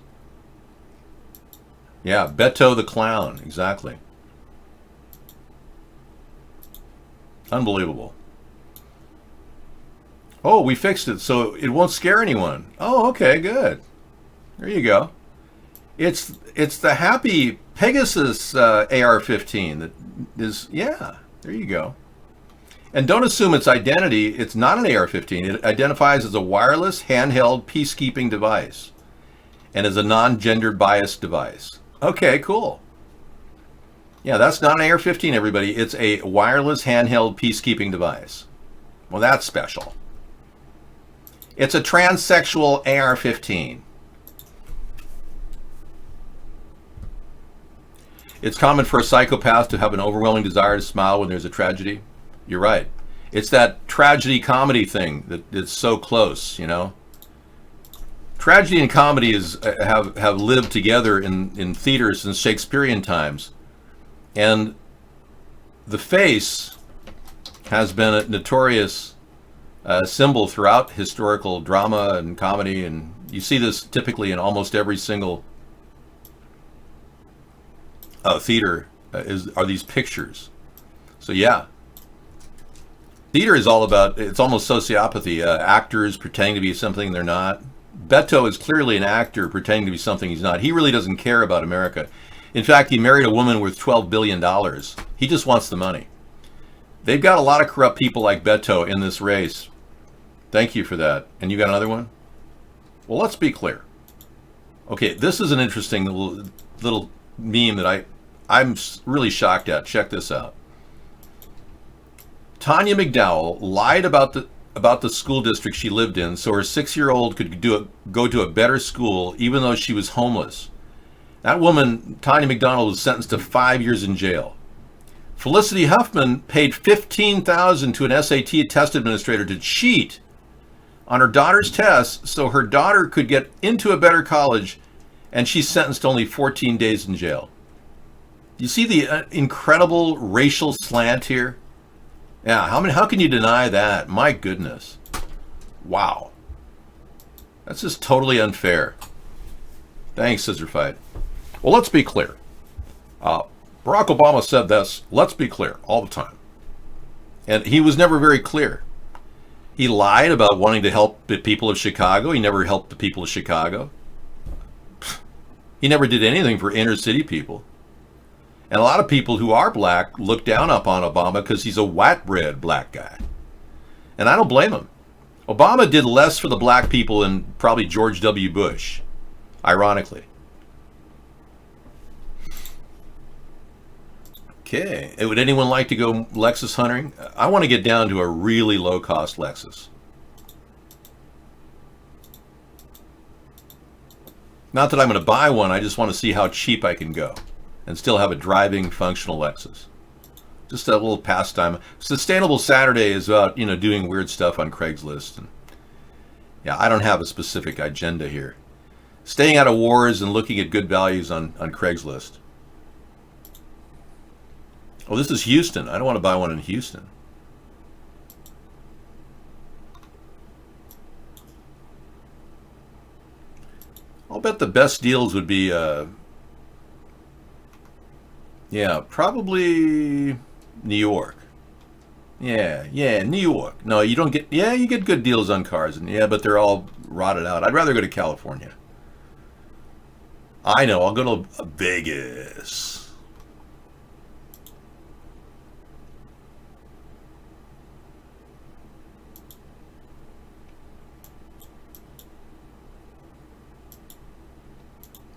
Speaker 2: Yeah, Beto the clown, exactly. Unbelievable. Oh, we fixed it so it won't scare anyone. Oh, okay, good. There you go. It's the happy Pegasus AR-15 that is, yeah, there you go. And don't assume its identity. It's not an AR-15. It identifies as a wireless handheld peacekeeping device and as a non-gender biased device. Okay, cool. Yeah, that's not an AR-15, everybody. It's a wireless handheld peacekeeping device. Well, that's special. It's a transsexual AR-15. It's common for a psychopath to have an overwhelming desire to smile when there's a tragedy. You're right. It's that tragedy comedy thing that is so close, you know. tragedy and comedy have lived together in theater since Shakespearean times, and the face has been a notorious symbol throughout historical drama and comedy, and you see this typically in almost every single theater. Are these pictures? So yeah, theater is all about, it's almost sociopathy. Actors pretending to be something they're not. Beto is clearly an actor pretending to be something he's not. He really doesn't care about America. In fact, he married a woman worth $12 billion. He just wants the money. They've got a lot of corrupt people like Beto in this race. Thank you for that. And you got another one? Well, let's be clear. Okay, this is an interesting little meme that I'm really shocked at. Check this out. Tanya McDowell lied about the school district she lived in so her 6-year-old could go to a better school even though she was homeless. That woman, Tanya McDowell, was sentenced to 5 years in jail. Felicity Huffman paid $15,000 to an SAT test administrator to cheat on her daughter's test so her daughter could get into a better college, and she's sentenced to only 14 days in jail. You see the incredible racial slant here? Yeah, how can you deny that? My goodness. Wow. That's just totally unfair. Thanks, Scissor Fight. Well, let's be clear. Barack Obama said this, let's be clear, all the time. And he was never very clear. He lied about wanting to help the people of Chicago. He never helped the people of Chicago. He never did anything for inner city people. And a lot of people who are black look down upon Obama because he's a white-bread black guy. And I don't blame him. Obama did less for the black people than probably George W. Bush, ironically. Okay, would anyone like to go Lexus hunting? I want to get down to a really low-cost Lexus. Not that I'm going to buy one, I just want to see how cheap I can go and still have a driving, functional Lexus. Just a little pastime. Sustainable Saturday is about, doing weird stuff on Craigslist. And yeah, I don't have a specific agenda here. Staying out of wars and looking at good values on Craigslist. Oh, this is Houston. I don't want to buy one in Houston. I'll bet the best deals would be, yeah, probably New York. Yeah, New York. No, you don't get, yeah, you get good deals on cars, and yeah, but they're all rotted out. I'd rather go to California. I know, I'll go to Vegas.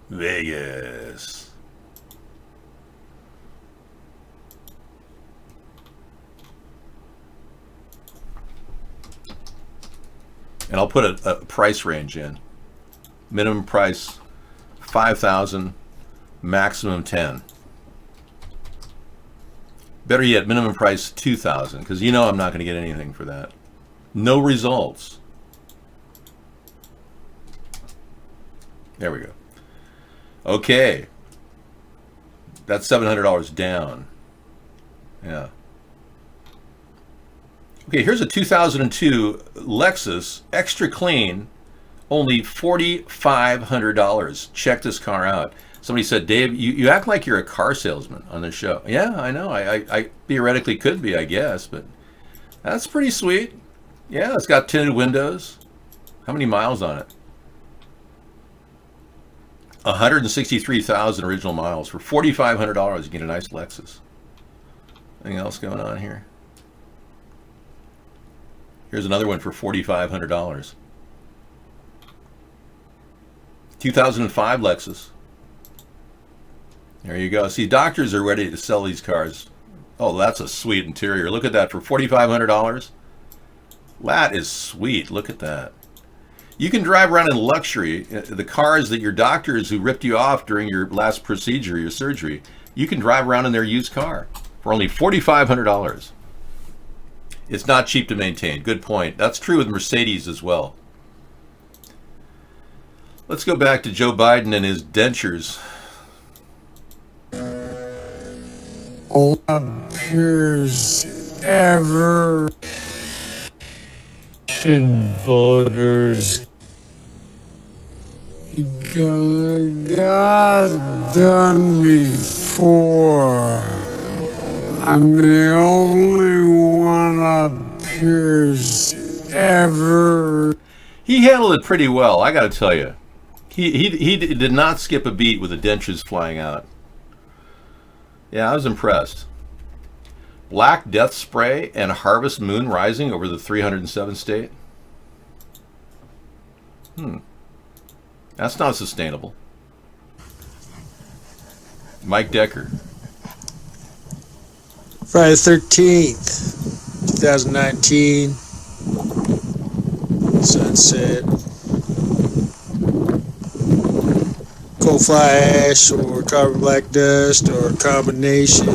Speaker 2: Vegas. And I'll put a price range in. Minimum price $5,000, maximum $10,000. Better yet, minimum price $2,000, because I'm not going to get anything for that. No results. There we go. Okay. That's $700 down. Yeah. Okay, here's a 2002 Lexus, extra clean, only $4,500. Check this car out. Somebody said, Dave, you act like you're a car salesman on this show. Yeah, I know. I theoretically could be, I guess, but that's pretty sweet. Yeah, it's got tinted windows. How many miles on it? 163,000 original miles. For $4,500, you get a nice Lexus. Anything else going on here? Here's another one for $4,500. 2005 Lexus. There you go. See, doctors are ready to sell these cars. Oh, that's a sweet interior. Look at that for $4,500. That is sweet. Look at that. You can drive around in luxury. The cars that your doctors who ripped you off during your last procedure, your surgery, you can drive around in their used car for only $4,500. It's not cheap to maintain. Good point. That's true with Mercedes as well. Let's go back to Joe Biden and his dentures.
Speaker 1: All appears ever voters got done before. I'm the only one appears ever.
Speaker 2: He handled it pretty well, I got to tell you. He did not skip a beat with the dentures flying out. Yeah, I was impressed. Black death spray and harvest moon rising over the 307th state. That's not sustainable. Mike Decker.
Speaker 1: Friday the 13th, 2019. Sunset. Coal fly ash or carbon black dust or a combination.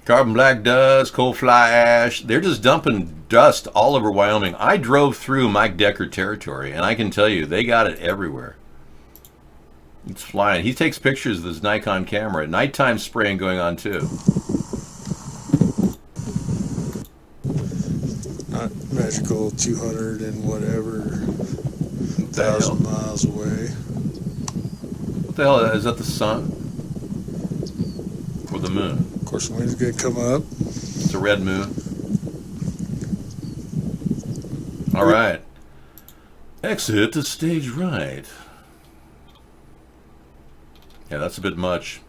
Speaker 2: Carbon black dust, coal fly ash. They're just dumping dust all over Wyoming. I drove through Mike Decker territory, and I can tell you, they got it everywhere. It's flying. He takes pictures with his Nikon camera. Nighttime spraying going on, too.
Speaker 1: Not magical 200 and whatever, 1,000 miles away.
Speaker 2: What the hell? Is that the sun? Or the moon?
Speaker 1: Of course, the wind's going to come up.
Speaker 2: It's a red moon. All right. Exit to stage right. Yeah, that's a bit much.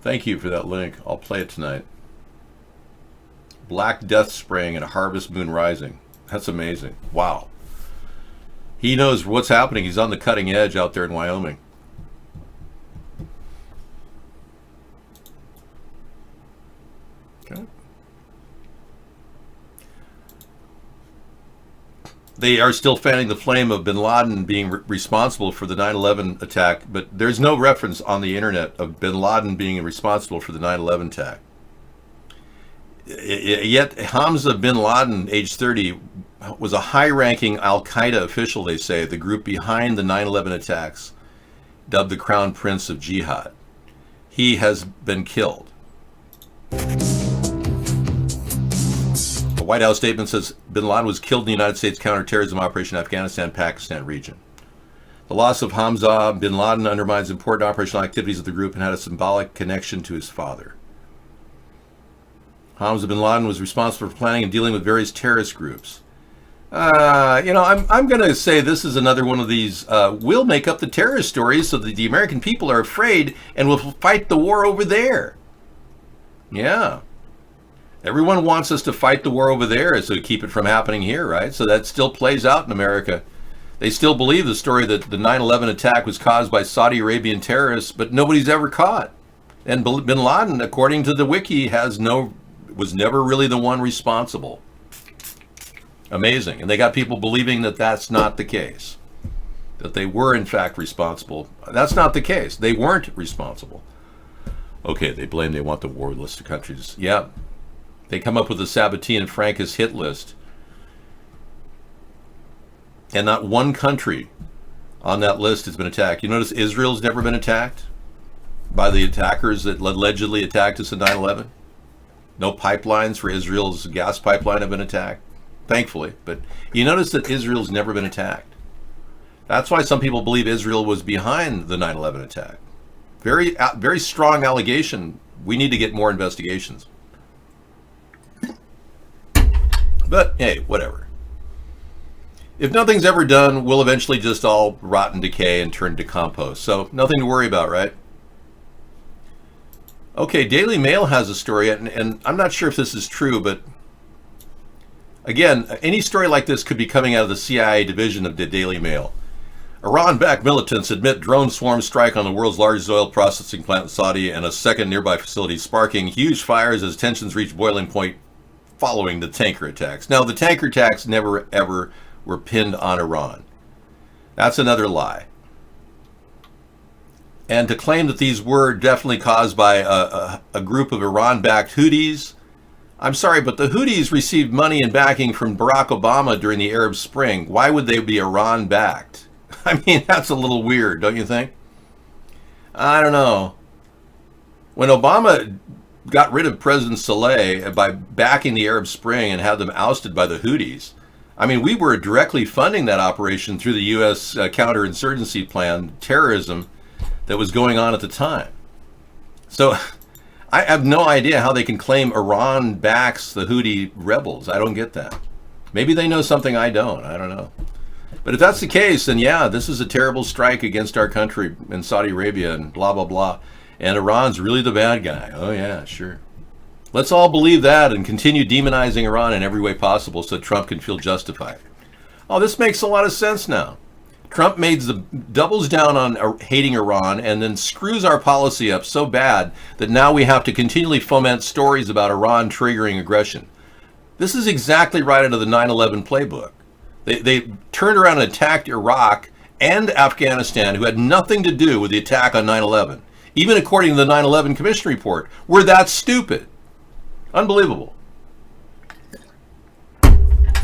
Speaker 2: Thank you for that link. I'll play it tonight. Black death spraying and harvest moon rising. That's amazing. Wow. He knows what's happening. He's on the cutting edge out there in Wyoming. Okay. They are still fanning the flame of bin Laden being responsible for the 9/11 attack, but there's no reference on the internet of bin Laden being responsible for the 9/11 attack. Yet Hamza bin Laden, age 30, was a high-ranking Al-Qaeda official, they say, the group behind the 9/11 attacks, dubbed the Crown Prince of Jihad. He has been killed. A White House statement says bin Laden was killed in the United States counterterrorism operation in Afghanistan-Pakistan region. The loss of Hamza bin Laden undermines important operational activities of the group and had a symbolic connection to his father. Hamza bin Laden was responsible for planning and dealing with various terrorist groups. I'm going to say this is another one of these, we'll make up the terrorist stories so that the American people are afraid and will fight the war over there. Yeah. Everyone wants us to fight the war over there so to keep it from happening here, right? So that still plays out in America. They still believe the story that the 9/11 attack was caused by Saudi Arabian terrorists, but nobody's ever caught. And bin Laden, according to the wiki, was never really the one responsible. Amazing. And they got people believing that that's not the case. That they were, in fact, responsible. That's not the case. They weren't responsible. Okay, they want the war list of countries. Yeah. They come up with the Sabatian and Frankist hit list. And not one country on that list has been attacked. You notice Israel's never been attacked by the attackers that allegedly attacked us in 9/11? No pipelines for Israel's gas pipeline have been attacked, thankfully. But you notice that Israel's never been attacked. That's why some people believe Israel was behind the 9/11 attack. Very, very strong allegation. We need to get more investigations. But hey, whatever. If nothing's ever done, we'll eventually just all rot and decay and turn to compost. So nothing to worry about, right? Okay, Daily Mail has a story, and I'm not sure if this is true, but again, any story like this could be coming out of the CIA division of the Daily Mail. Iran-backed militants admit drone swarm strike on the world's largest oil processing plant in Saudi and a second nearby facility, sparking huge fires as tensions reach boiling point following the tanker attacks. Now, the tanker attacks never, ever were pinned on Iran. That's another lie. And to claim that these were definitely caused by a group of Iran-backed Houthis, I'm sorry, but the Houthis received money and backing from Barack Obama during the Arab Spring. Why would they be Iran-backed? I mean, that's a little weird, don't you think? I don't know. When Obama got rid of President Saleh by backing the Arab Spring and had them ousted by the Houthis, I mean, we were directly funding that operation through the U.S. counterinsurgency plan, terrorism that was going on at the time. So I have no idea how they can claim Iran backs the Houthi rebels. I don't get that. Maybe they know something I don't. I don't know. But if that's the case, then yeah, this is a terrible strike against our country in Saudi Arabia and blah, blah, blah. And Iran's really the bad guy. Oh yeah, sure. Let's all believe that and continue demonizing Iran in every way possible so Trump can feel justified. Oh, this makes a lot of sense now. Trump doubles down on hating Iran and then screws our policy up so bad that now we have to continually foment stories about Iran triggering aggression. This is exactly right out of the 9/11 playbook. They turned around and attacked Iraq and Afghanistan, who had nothing to do with the attack on 9/11. Even according to the 9/11 Commission report, we're that stupid. Unbelievable.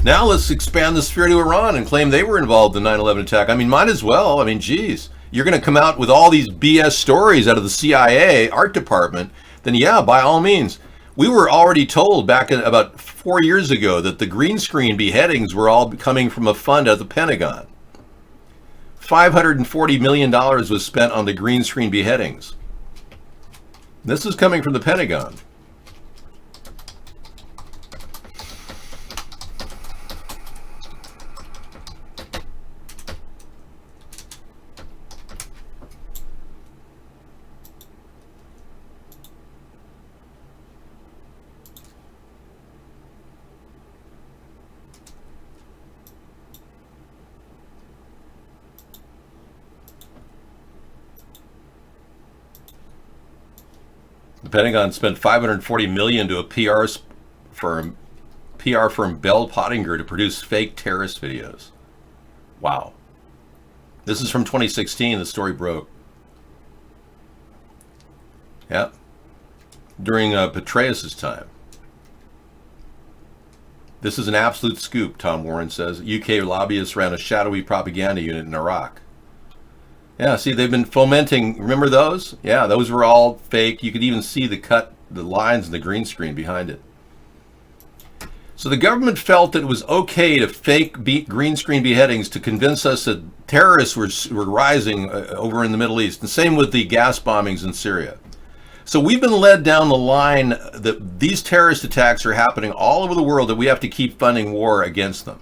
Speaker 2: Now let's expand the sphere to Iran and claim they were involved in the 9/11 attack. I mean, might as well. I mean, geez, you're going to come out with all these BS stories out of the CIA art department, then yeah, by all means. We were already told back about 4 years ago that the green screen beheadings were all coming from a fund at the Pentagon. $540 million was spent on the green screen beheadings. This is coming from the Pentagon. The Pentagon spent $540 million to a PR firm Bell Pottinger to produce fake terrorist videos. Wow. This is from 2016. The story broke. Yep. During Petraeus' time. This is an absolute scoop, Tom Warren says. UK lobbyists ran a shadowy propaganda unit in Iraq. Yeah, see, they've been fomenting, remember those? Yeah, those were all fake. You could even see the lines in the green screen behind it. So the government felt that it was okay to fake green screen beheadings to convince us that terrorists were rising over in the Middle East. And same with the gas bombings in Syria. So we've been led down the line that these terrorist attacks are happening all over the world, that we have to keep funding war against them.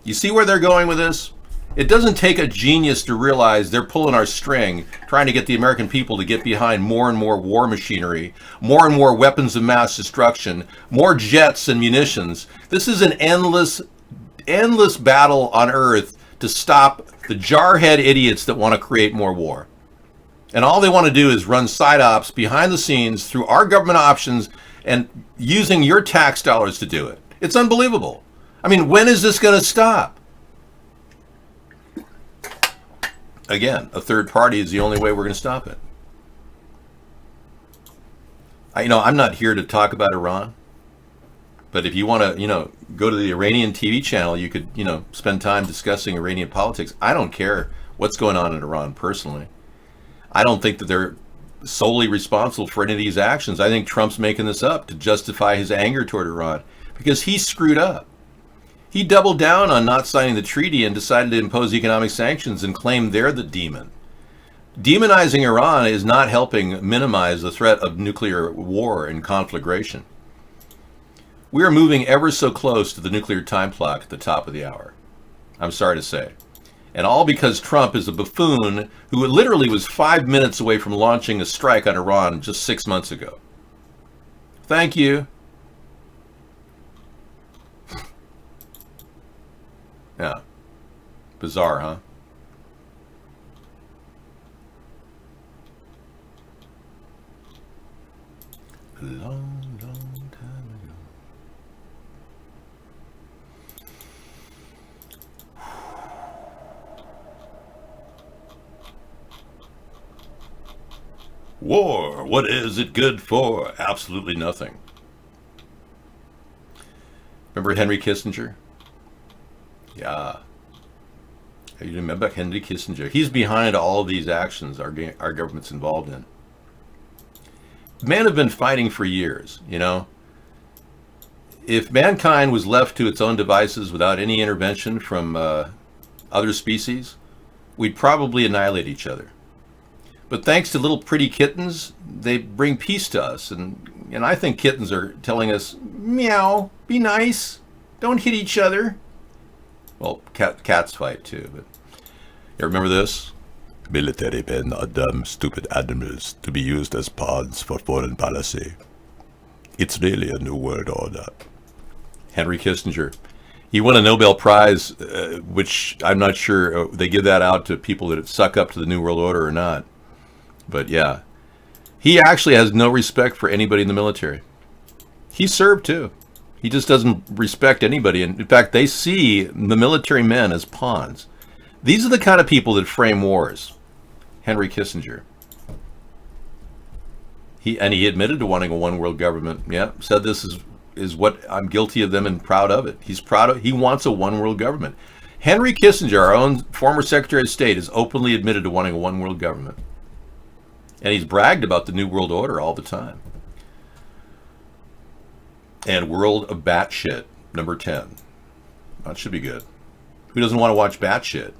Speaker 2: You see where they're going with this? It doesn't take a genius to realize they're pulling our string, trying to get the American people to get behind more and more war machinery, more and more weapons of mass destruction, more jets and munitions. This is an endless battle on Earth to stop the jarhead idiots that want to create more war. And all they want to do is run psyops behind the scenes through our government options and using your tax dollars to do it. It's unbelievable. I mean, when is this going to stop? Again, a third party is the only way we're going to stop it. I'm not here to talk about Iran, but if you want to, go to the Iranian TV channel, you could, spend time discussing Iranian politics. I don't care what's going on in Iran personally. I don't think that they're solely responsible for any of these actions. I think Trump's making this up to justify his anger toward Iran because he screwed up. He doubled down on not signing the treaty and decided to impose economic sanctions and claim they're the demon. Demonizing Iran is not helping minimize the threat of nuclear war and conflagration. We are moving ever so close to the nuclear time clock at the top of the hour. I'm sorry to say. And all because Trump is a buffoon who literally was 5 minutes away from launching a strike on Iran just 6 months ago. Thank you. Yeah. Bizarre, huh? A long, long time ago. War, what is it good for? Absolutely nothing. Remember Henry Kissinger? Yeah. You remember Henry Kissinger? He's behind all of these actions our government's involved in. Men have been fighting for years, you know. If mankind was left to its own devices without any intervention from other species, we'd probably annihilate each other. But thanks to little pretty kittens, they bring peace to us. And I think kittens are telling us, meow, be nice, don't hit each other. Well, cats fight too, but you remember this? Military men are dumb, stupid animals to be used as pawns for foreign policy. It's really a new world order. Henry Kissinger. He won a Nobel Prize, which I'm not sure they give that out to people that suck up to the New World Order or not. But yeah, he actually has no respect for anybody in the military. He served too. He just doesn't respect anybody. And in fact, they see the military men as pawns. These are the kind of people that frame wars. Henry Kissinger. He admitted to wanting a one world government. Yeah, said this is what I'm guilty of them and proud of it. He wants a one world government. Henry Kissinger, our own former Secretary of State, is openly admitted to wanting a one world government. And he's bragged about the New World Order all the time. And World of Batshit, number 10. That should be good. Who doesn't want to watch Batshit?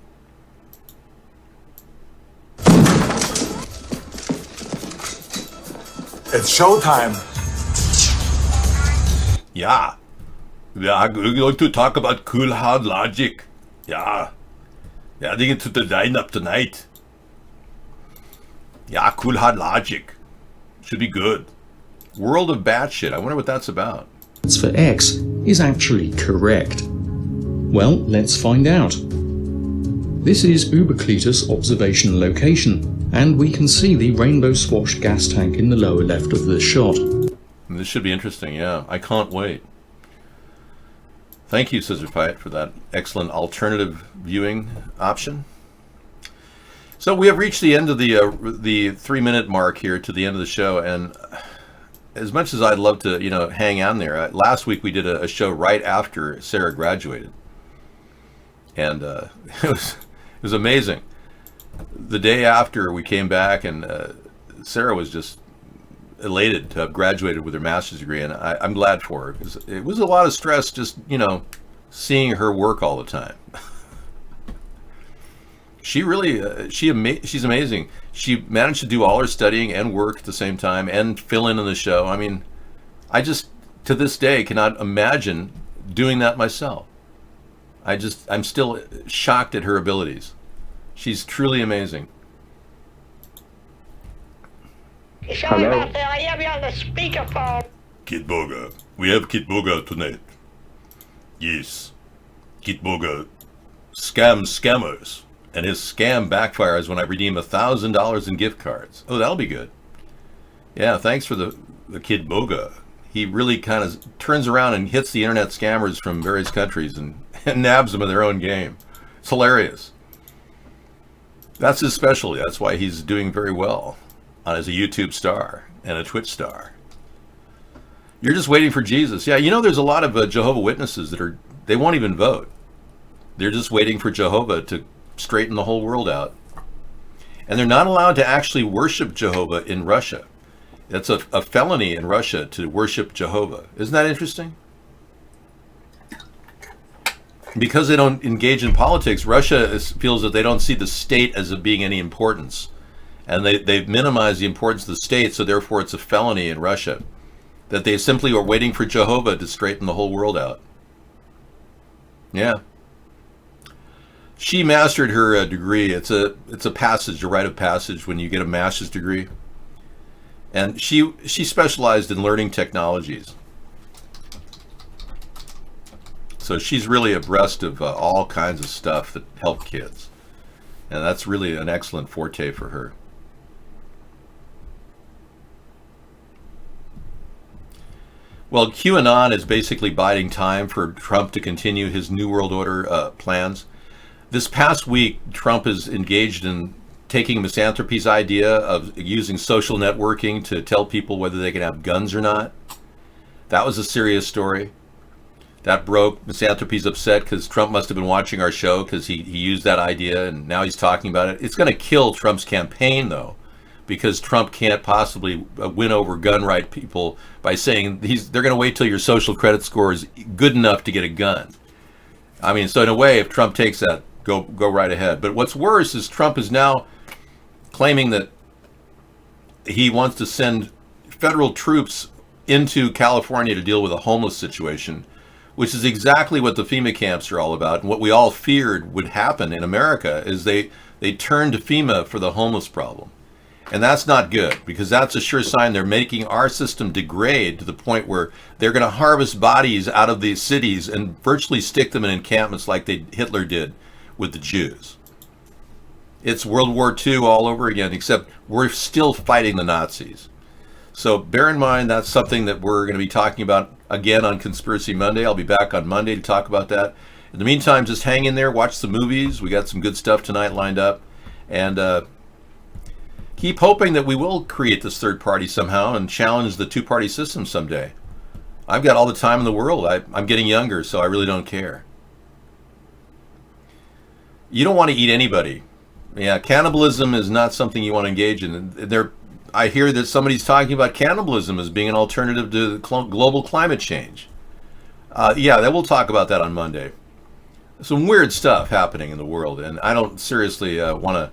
Speaker 3: It's showtime.
Speaker 2: Yeah. Yeah, we're going to talk about Cool Hard Logic. Yeah. Adding it to the lineup tonight. Yeah, Cool Hard Logic. Should be good. World of Batshit. I wonder what that's about.
Speaker 22: For X is actually correct. Well, let's find out. This is Ubercletus observation location, and we can see the rainbow swashed gas tank in the lower left of the shot.
Speaker 2: This should be interesting, yeah. I can't wait. Thank you, Scissor Fight, for that excellent alternative viewing option. So we have reached the end of the 3-minute mark here to the end of the show, and as much as I'd love to, hang on there, last week we did a show right after Sarah graduated, and it was amazing. The day after we came back, and Sarah was just elated to have graduated with her master's degree, and I'm glad for her, because it was a lot of stress just, seeing her work all the time. She really, she's amazing. She managed to do all her studying and work at the same time and fill in the show. I mean, I just, to this day, cannot imagine doing that myself. I'm still shocked at her abilities. She's truly amazing.
Speaker 23: Sorry about that, I have you on the speakerphone.
Speaker 4: Kit Boga. We have Kit Boga tonight. Yes.
Speaker 2: Kit Boga scammers. And his scam backfires when I redeem $1,000 in gift cards. Oh, that'll be good. Yeah, thanks for the Kid Boga. He really kind of turns around and hits the internet scammers from various countries and nabs them in their own game. It's hilarious. That's his specialty. That's why he's doing very well as a YouTube star and a Twitch star. You're just waiting for Jesus. Yeah, there's a lot of Jehovah Witnesses that they won't even vote. They're just waiting for Jehovah to straighten the whole world out. And they're not allowed to actually worship Jehovah in Russia. That's a felony in Russia to worship Jehovah. Isn't that interesting? Because they don't engage in politics, Russia feels that they don't see the state as being any importance. And they've minimized the importance of the state, so therefore it's a felony in Russia. That they simply are waiting for Jehovah to straighten the whole world out. Yeah. She mastered her degree. It's a passage, a rite of passage when you get a master's degree. And she specialized in learning technologies. So she's really abreast of all kinds of stuff that help kids. And that's really an excellent forte for her. Well, QAnon is basically biding time for Trump to continue his New World Order plans. This past week, Trump is engaged in taking Misanthropy's idea of using social networking to tell people whether they can have guns or not. That was a serious story. That broke. Misanthropy's upset because Trump must have been watching our show because he used that idea and now he's talking about it. It's going to kill Trump's campaign, though, because Trump can't possibly win over gun right people by saying they're going to wait till your social credit score is good enough to get a gun. I mean, so in a way, if Trump takes that, go right ahead. But what's worse is Trump is now claiming that he wants to send federal troops into California to deal with a homeless situation, which is exactly what the FEMA camps are all about. And what we all feared would happen in America is they turn to FEMA for the homeless problem. And that's not good, because that's a sure sign they're making our system degrade to the point where they're going to harvest bodies out of these cities and virtually stick them in encampments like Hitler did with the Jews. It's World War II all over again, except we're still fighting the Nazis. So bear in mind that's something that we're going to be talking about again on Conspiracy Monday. I'll be back on Monday to talk about that. In the meantime, just hang in there, watch the movies. We got some good stuff tonight lined up. And keep hoping that we will create this third party somehow and challenge the two-party system someday. I've got all the time in the world. I'm getting younger, so I really don't care. You don't want to eat anybody. Yeah, cannibalism is not something you want to engage in. I hear that somebody's talking about cannibalism as being an alternative to global climate change. Yeah, we'll talk about that on Monday. Some weird stuff happening in the world, and I don't seriously want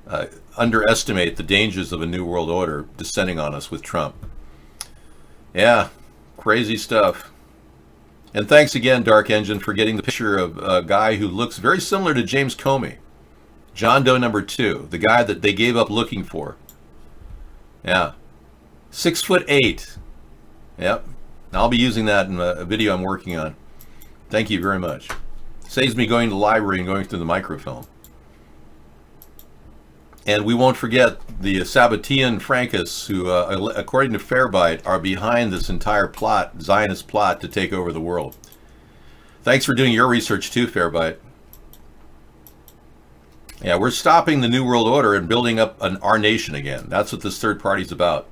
Speaker 2: to underestimate the dangers of a new world order descending on us with Trump. Yeah, crazy stuff. And thanks again, Dark Engine, for getting the picture of a guy who looks very similar to James Comey. John Doe number 2, the guy that they gave up looking for. Yeah. 6'8". Yep. I'll be using that in a video I'm working on. Thank you very much. Saves me going to the library and going through the microfilm. And we won't forget the Sabbatean Frankists who, according to Fairbite, are behind this entire plot, Zionist plot, to take over the world. Thanks for doing your research too, Fairbite. Yeah, we're stopping the New World Order and building up our nation again. That's what this third party's about.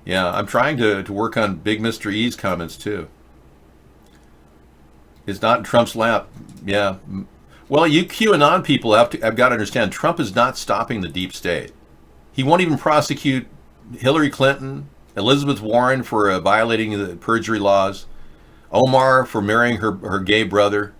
Speaker 2: Yeah, I'm trying to work on Big Mr. E's comments too. It's not in Trump's lap. Yeah. Well, you QAnon people have got to understand, Trump is not stopping the deep state. He won't even prosecute Hillary Clinton, Elizabeth Warren for violating the perjury laws, Omar for marrying her gay brother.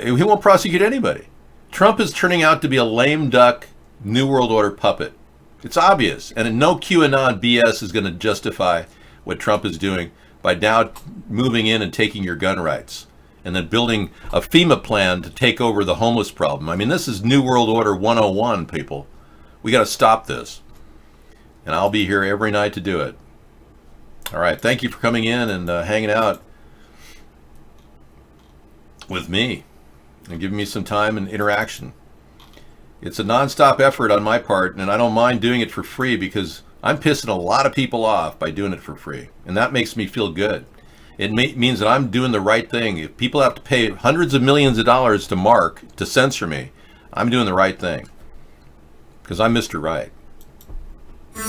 Speaker 2: He won't prosecute anybody. Trump is turning out to be a lame duck New World Order puppet. It's obvious. And no QAnon BS is going to justify what Trump is doing by now moving in and taking your gun rights and then building a FEMA plan to take over the homeless problem. I mean, this is New World Order 101, people. We got to stop this. And I'll be here every night to do it. All right. Thank you for coming in and hanging out with me and giving me some time and interaction. It's a nonstop effort on my part, and I don't mind doing it for free because I'm pissing a lot of people off by doing it for free, and that makes me feel good. It means that I'm doing the right thing. If people have to pay hundreds of millions of dollars to Mark to censor me, I'm doing the right thing because I'm Mr. Right.
Speaker 4: In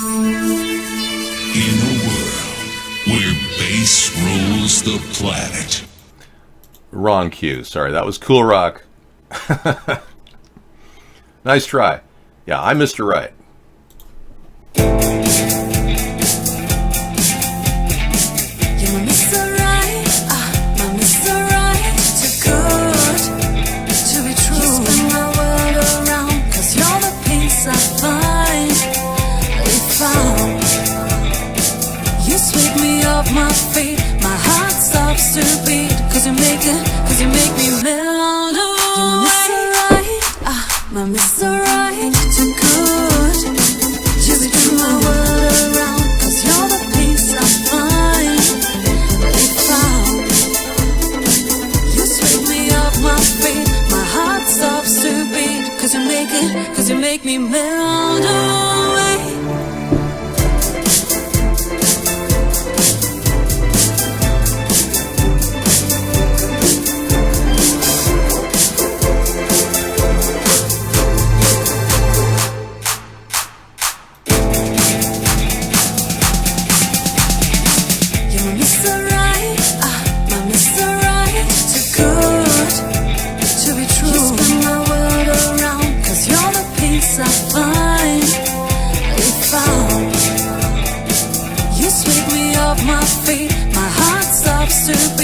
Speaker 4: a world where bass rules the planet.
Speaker 2: Wrong cue. Sorry, that was Cool Rock. Nice try. Yeah, I'm Mr. Right.
Speaker 3: My feet, my heart stops to beat, cause you make me melt away. You're Mr. Right, too good. You spin my world around, cause you're the peace I find. If you sweep me off my feet, my heart stops to beat, cause you make me melt away. You're Mr. stops to breathe.